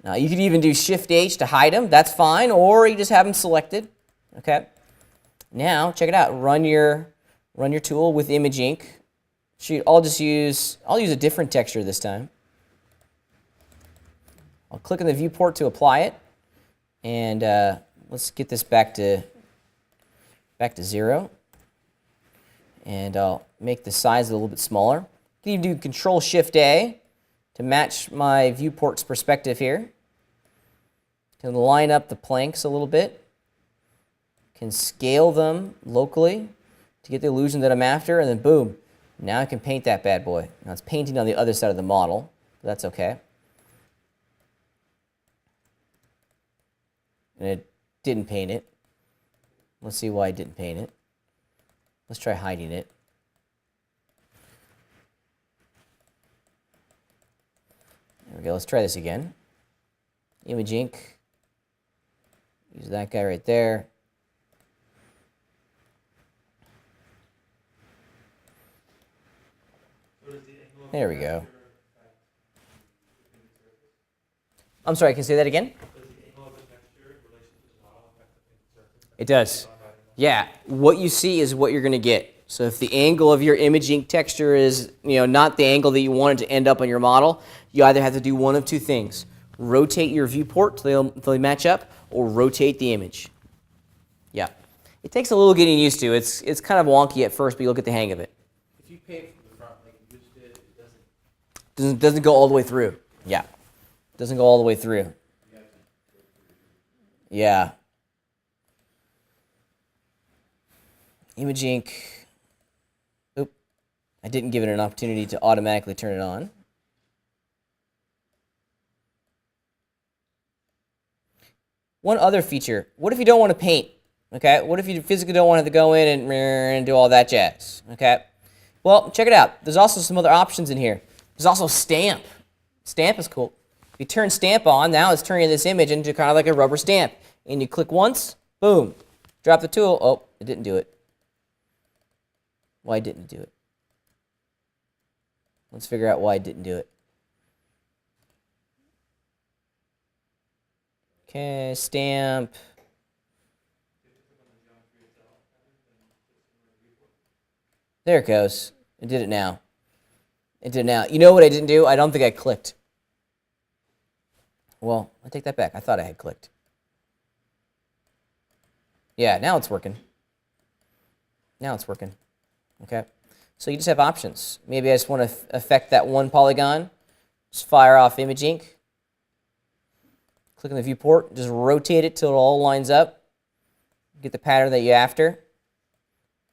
Now, you could even do Shift-H to hide them. That's fine. Or you just have them selected. Okay. Now, check it out. Run your tool with Image Ink. I'll use a different texture this time. I'll click on the viewport to apply it. And let's get this back to 0. And I'll make the size a little bit smaller. You can do Control-Shift-A to match my viewport's perspective here. Can line up the planks a little bit. Can scale them locally to get the illusion that I'm after, and then boom, now I can paint that bad boy. Now it's painting on the other side of the model, but that's okay. And it didn't paint it. Let's see why it didn't paint it. Let's try hiding it. There we go. Let's try this again. Image ink. Use that guy right there. There we go. I'm sorry, can you say that again? It does. Yeah, what you see is what you're going to get. So if the angle of your image ink texture is, not the angle that you want it to end up on your model, you either have to do one of two things. Rotate your viewport till they match up, or rotate the image. Yeah. It takes a little getting used to. It's kind of wonky at first, but you'll get the hang of it. If you paint from the front like you just did, it doesn't. Doesn't go all the way through. Yeah. Doesn't go all the way through. Yeah. Image ink. Oop. I didn't give it an opportunity to automatically turn it on. One other feature. What if you don't want to paint? Okay. What if you physically don't want to go in and do all that jazz? Okay. Well, check it out. There's also some other options in here. There's also stamp. Stamp is cool. If you turn stamp on, now it's turning this image into kind of like a rubber stamp. And you click once, boom. Drop the tool. Oh, it didn't do it. Why didn't it do it? Let's figure out why it didn't do it. Okay, stamp. There it goes. It did it now. It did it now. You know what I didn't do? I don't think I clicked. Well, I take that back. I thought I had clicked. Yeah, now it's working. Now it's working. Okay. So you just have options. Maybe I just want to affect that one polygon. Just fire off image ink. Click on the viewport. Just rotate it till it all lines up. Get the pattern that you're after.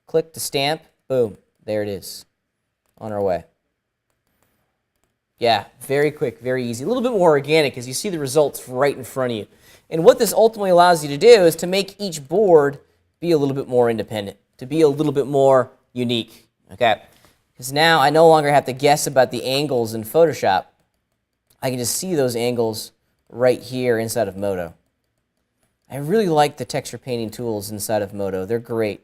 Click to stamp. Boom. There it is. On our way. Yeah, very quick, very easy. A little bit more organic as you see the results right in front of you. And what this ultimately allows you to do is to make each board be a little bit more independent, to be a little bit more unique, okay? Because now I no longer have to guess about the angles in Photoshop. I can just see those angles right here inside of Modo. I really like the texture painting tools inside of Modo. They're great.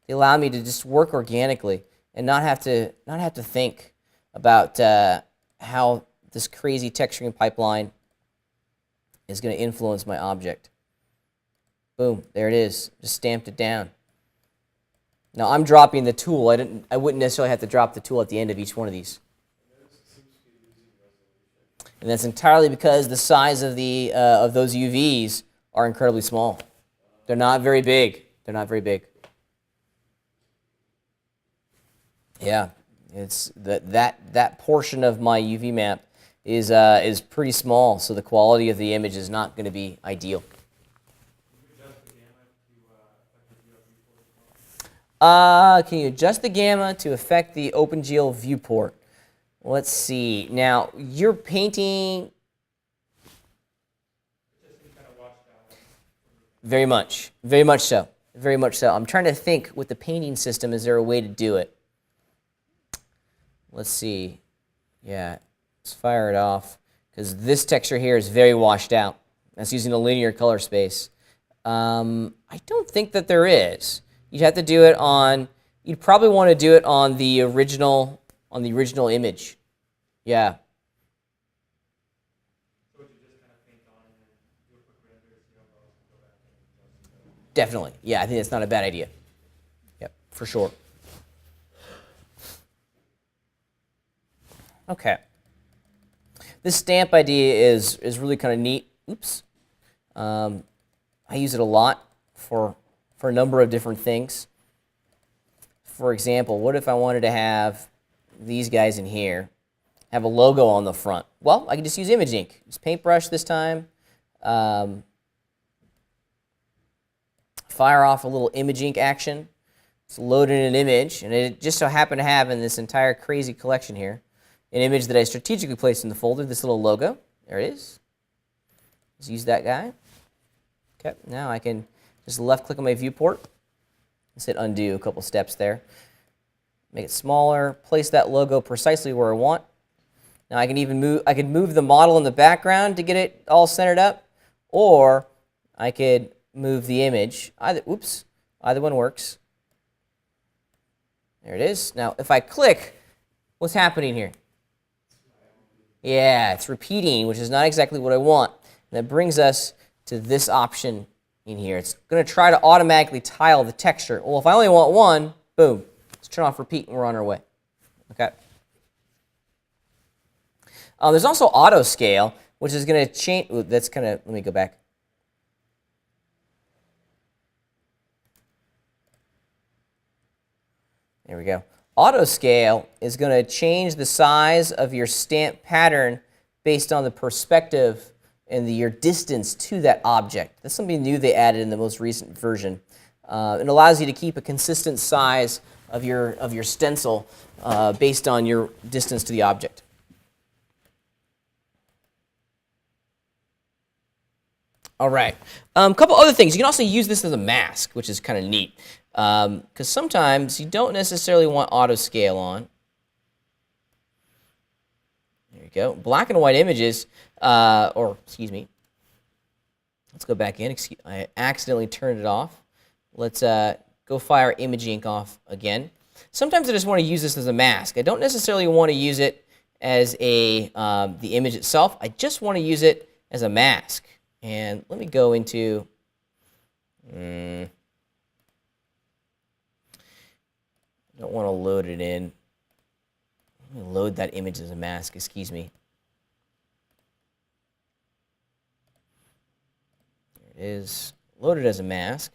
They allow me to just work organically and not have to think about how this crazy texturing pipeline is going to influence my object. Boom, there it is. Just stamped it down. Now I'm dropping the tool. I wouldn't necessarily have to drop the tool at the end of each one of these. And that's entirely because the size of the of those UVs are incredibly small. They're not very big. They're not very big. Yeah. It's that portion of my UV map is pretty small, so the quality of the image is not going to be ideal. Can you adjust the gamma to affect the OpenGL viewport? Let's see. Now you're painting very much so. Very much so. I'm trying to think with the painting system. Is there a way to do it? Let's see. Yeah, let's fire it off because this texture here is very washed out. That's using a linear color space. I don't think that there is. You'd have to do it on. You'd probably want to do it on the original image. Yeah. Definitely. Yeah, I think that's not a bad idea. Yep, for sure. Okay. This stamp idea is really kind of neat. Oops. I use it a lot for a number of different things. for example, what if I wanted to have these guys in here have a logo on the front? Well, I can just use Image Ink. Just paintbrush this time. Fire off a little Image Ink action. It's loaded an image, and it just so happened to have in this entire crazy collection here an image that I strategically placed in the folder, this little logo. There it is. Let's use that guy. Okay, now I can just left click on my viewport and hit undo a couple steps there. Make it smaller, place that logo precisely where I want. Now I can even move the model in the background to get it all centered up, or I could move the image. Either one works. There it is. Now if I click, what's happening here? Yeah, it's repeating, which is not exactly what I want. And that brings us to this option in here. It's going to try to automatically tile the texture. Well, if I only want one, boom. Let's turn off repeat and we're on our way. Okay. There's also auto scale, which is going to change. That's kind of, let me go back. There we go. Auto scale is going to change the size of your stamp pattern based on the perspective and your distance to that object. That's something new they added in the most recent version. It allows you to keep a consistent size of your stencil based on your distance to the object. All right. A couple other things. You can also use this as a mask, which is kind of neat. Because sometimes you don't necessarily want auto scale on. There you go. Black and white images, excuse me. Let's go back in. I accidentally turned it off. Let's go fire Image Ink off again. Sometimes I just want to use this as a mask. I don't necessarily want to use it as the image itself. I just want to use it as a mask. And let me go into... I don't want to load it in. Let me load that image as a mask, excuse me. There it is, loaded as a mask.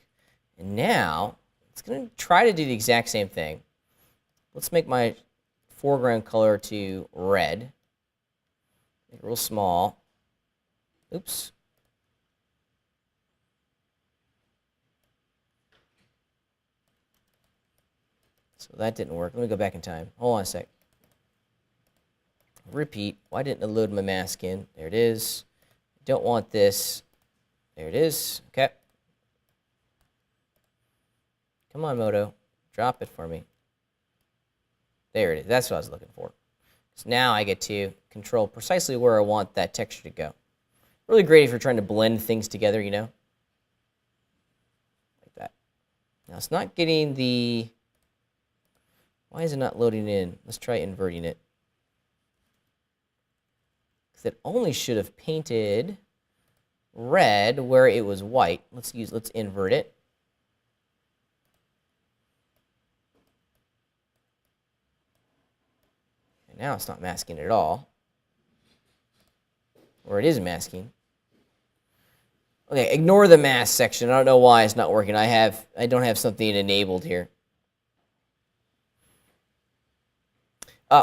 And now, it's going to try to do the exact same thing. Let's make my foreground color to red. Make it real small. Oops. So that didn't work. Let me go back in time. Hold on a sec. Repeat. Why didn't it load my mask in? There it is. Don't want this. There it is. Okay. Come on, Moto. Drop it for me. There it is. That's what I was looking for. So now I get to control precisely where I want that texture to go. Really great if you're trying to blend things together, you know. Like that. Now it's not getting the... Why is it not loading in? Let's try inverting it. Because it only should have painted red where it was white. Let's invert it. And now it's not masking it at all. Or it is masking. Okay, ignore the mask section. I don't know why it's not working. I don't have something enabled here.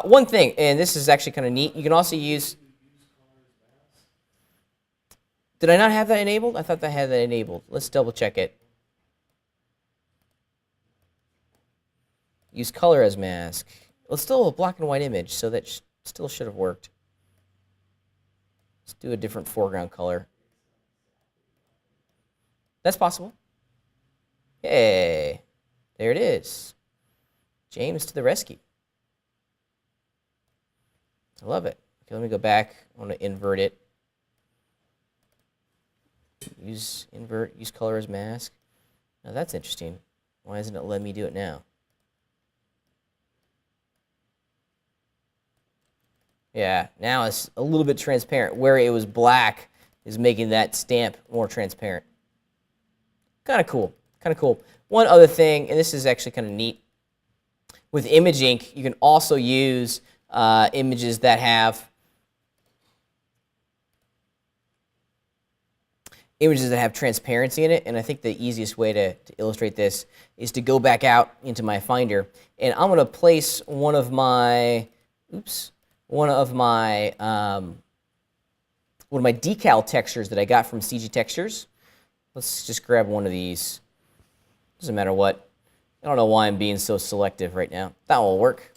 One thing, and this is actually kind of neat, you can also use... Did I not have that enabled? I thought I had that enabled. Let's double check it. Use color as mask. Well, it's still a black and white image, so that still should have worked. Let's do a different foreground color. That's possible. Yay. There it is. James to the rescue. I love it. Okay, let me go back. I want to invert it. Use color as mask. Now that's interesting. Why isn't it letting me do it now? Yeah, now it's a little bit transparent. Where it was black is making that stamp more transparent. Kind of cool. Kind of cool. One other thing, and this is actually kind of neat. With Image Ink, you can also use images that have images that have transparency in it, and I think the easiest way to illustrate this is to go back out into my Finder, and I'm going to place one of my decal textures that I got from CG Textures. Let's just grab one of these. Doesn't matter what. I don't know why I'm being so selective right now. That will work.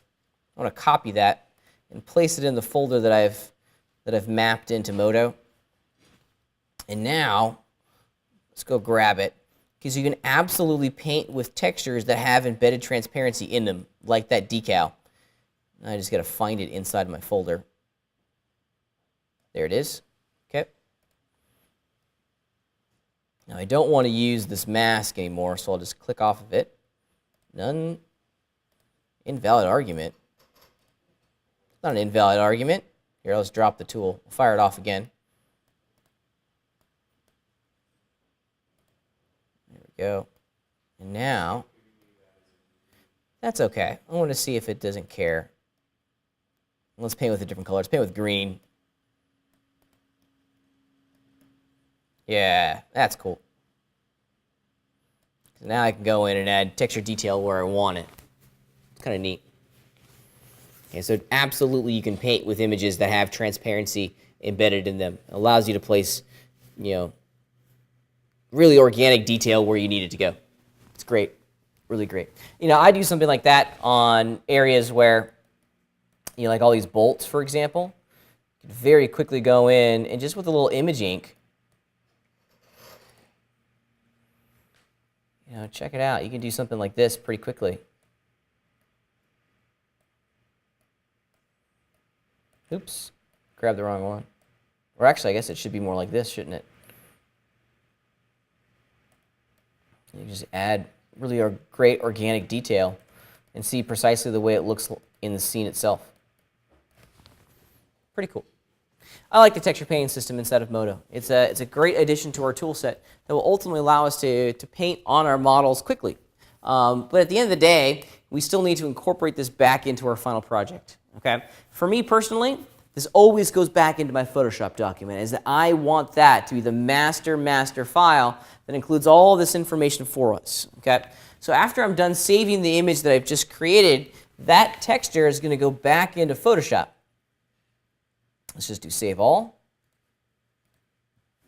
I want to copy that and place it in the folder that I've mapped into Modo. And now, let's go grab it, because you can absolutely paint with textures that have embedded transparency in them, like that decal. I just got to find it inside my folder. There it is. Okay. Now I don't want to use this mask anymore, so I'll just click off of it. None. Invalid argument. Not an invalid argument. Here, let's drop the tool. Fire it off again. There we go. And now, that's okay. I want to see if it doesn't care. Let's paint with a different color. Let's paint with green. Yeah, that's cool. So now I can go in and add texture detail where I want it. It's kind of neat. Okay, so absolutely you can paint with images that have transparency embedded in them. It allows you to place, really organic detail where you need it to go. It's great, really great. I do something like that on areas where, like all these bolts, for example. You can very quickly go in and just with a little image ink, check it out. You can do something like this pretty quickly. Oops, grabbed the wrong one. Or actually, I guess it should be more like this, shouldn't it? You just add really great organic detail and see precisely the way it looks in the scene itself. Pretty cool. I like the texture painting system inside of Modo. It's a great addition to our tool set that will ultimately allow us to paint on our models quickly. But at the end of the day, we still need to incorporate this back into our final project. Okay? For me personally, this always goes back into my Photoshop document, is that I want that to be the master file that includes all this information for us. Okay? So after I'm done saving the image that I've just created, that texture is going to go back into Photoshop. Let's just do save all.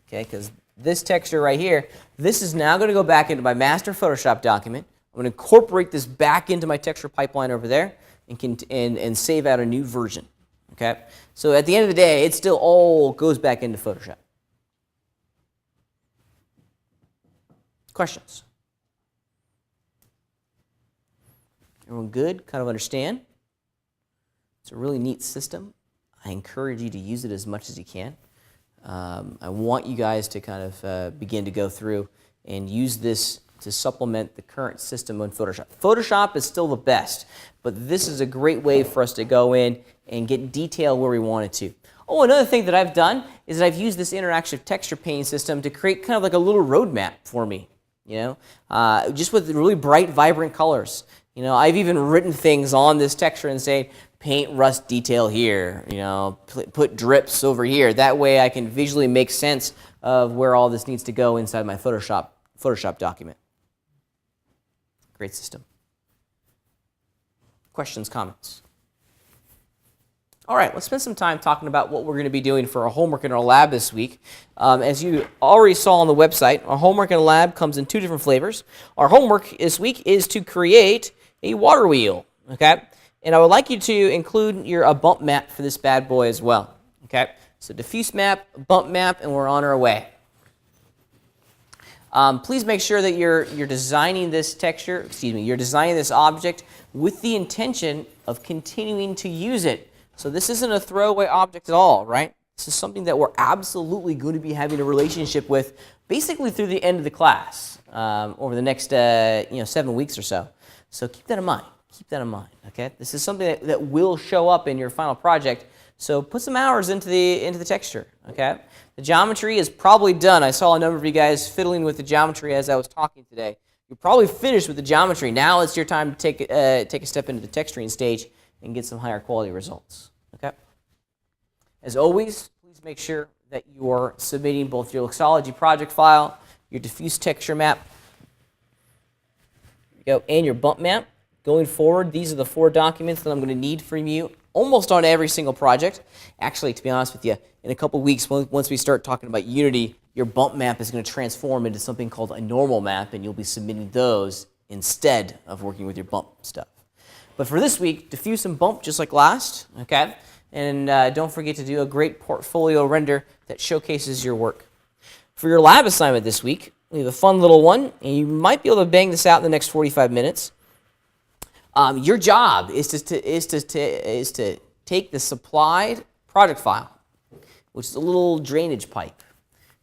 Okay, because this texture right here, this is now going to go back into my master Photoshop document. I'm going to incorporate this back into my texture pipeline over there and save out a new version. Okay, so at the end of the day, it still all goes back into Photoshop. Questions? Everyone good? Kind of understand? It's a really neat system. I encourage you to use it as much as you can. I want you guys to kind of begin to go through and use this to supplement the current system on Photoshop. Photoshop is still the best, but this is a great way for us to go in and get detail where we want it to. Oh, another thing that I've done is that I've used this interactive texture painting system to create kind of like a little roadmap for me, just with really bright, vibrant colors. I've even written things on this texture and say, paint rust detail here, put drips over here. That way I can visually make sense of where all this needs to go inside my Photoshop document. Great system. Questions, comments? All right, let's spend some time talking about what we're going to be doing for our homework in our lab this week. As you already saw on the website, our homework in the lab comes in 2 different flavors. Our homework this week is to create a water wheel, okay? And I would like you to include a bump map for this bad boy as well, okay? So diffuse map, bump map, and we're on our way. Please make sure that you're designing this texture, you're designing this object with the intention of continuing to use it. So this isn't a throwaway object at all, right? This is something that we're absolutely going to be having a relationship with basically through the end of the class over the next 7 weeks or so. So keep that in mind. Keep that in mind, okay? This is something that will show up in your final project, so put some hours into the texture, okay? The geometry is probably done. I saw a number of you guys fiddling with the geometry as I was talking today. You're probably finished with the geometry. Now it's your time to take a step into the texturing stage and get some higher quality results, okay? As always, please make sure that you're submitting both your Luxology project file, your diffuse texture map, and your bump map. Going forward, these are the 4 documents that I'm going to need from you almost on every single project. Actually, to be honest with you, in a couple weeks, once we start talking about Unity, your bump map is going to transform into something called a normal map, and you'll be submitting those instead of working with your bump stuff. But for this week, diffuse and bump just like last, okay? And don't forget to do a great portfolio render that showcases your work. For your lab assignment this week, we have a fun little one, and you might be able to bang this out in the next 45 minutes. Your job is to take the supplied project file, which is a little drainage pipe,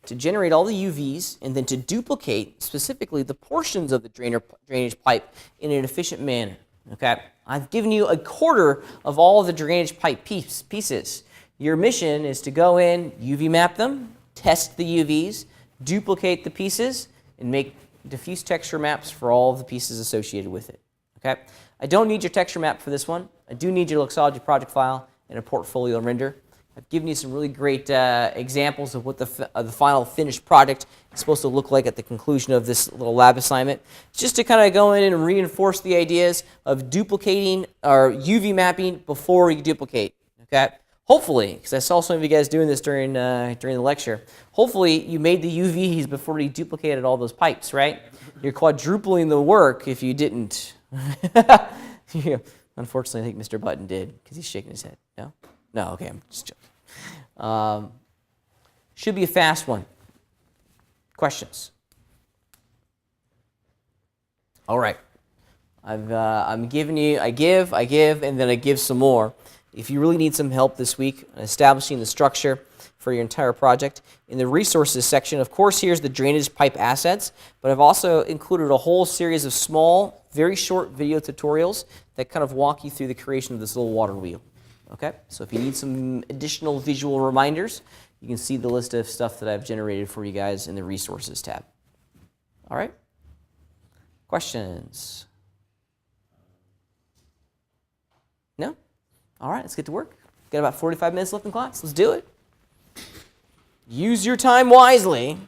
to generate all the UVs and then to duplicate specifically the portions of the drainage pipe in an efficient manner. Okay, I've given you a quarter of all the drainage pipe pieces. Your mission is to go in, UV map them, test the UVs, duplicate the pieces, and make diffuse texture maps for all of the pieces associated with it. Okay, I don't need your texture map for this one. I do need your Luxology project file and a portfolio render. I've given you some really great examples of what the final finished project is supposed to look like at the conclusion of this little lab assignment. It's just to kind of go in and reinforce the ideas of duplicating or UV mapping before you duplicate. Okay, hopefully, because I saw some of you guys doing this during the lecture. Hopefully, you made the UVs before you duplicated all those pipes, right? You're quadrupling the work if you didn't. Yeah. Unfortunately, I think Mr. Button did because he's shaking his head. No? No, okay, I'm just joking. Should be a fast one. Questions? All right. I'm giving you, I give, and then I give some more. If you really need some help this week in establishing the structure for your entire project, in the resources section, of course, here's the drainage pipe assets, but I've also included a whole series of small, very short video tutorials that kind of walk you through the creation of this little water wheel. Okay, so if you need some additional visual reminders, you can see the list of stuff that I've generated for you guys in the resources tab. All right? Questions? No? All right, let's get to work. Got about 45 minutes left in class. Let's do it. Use your time wisely.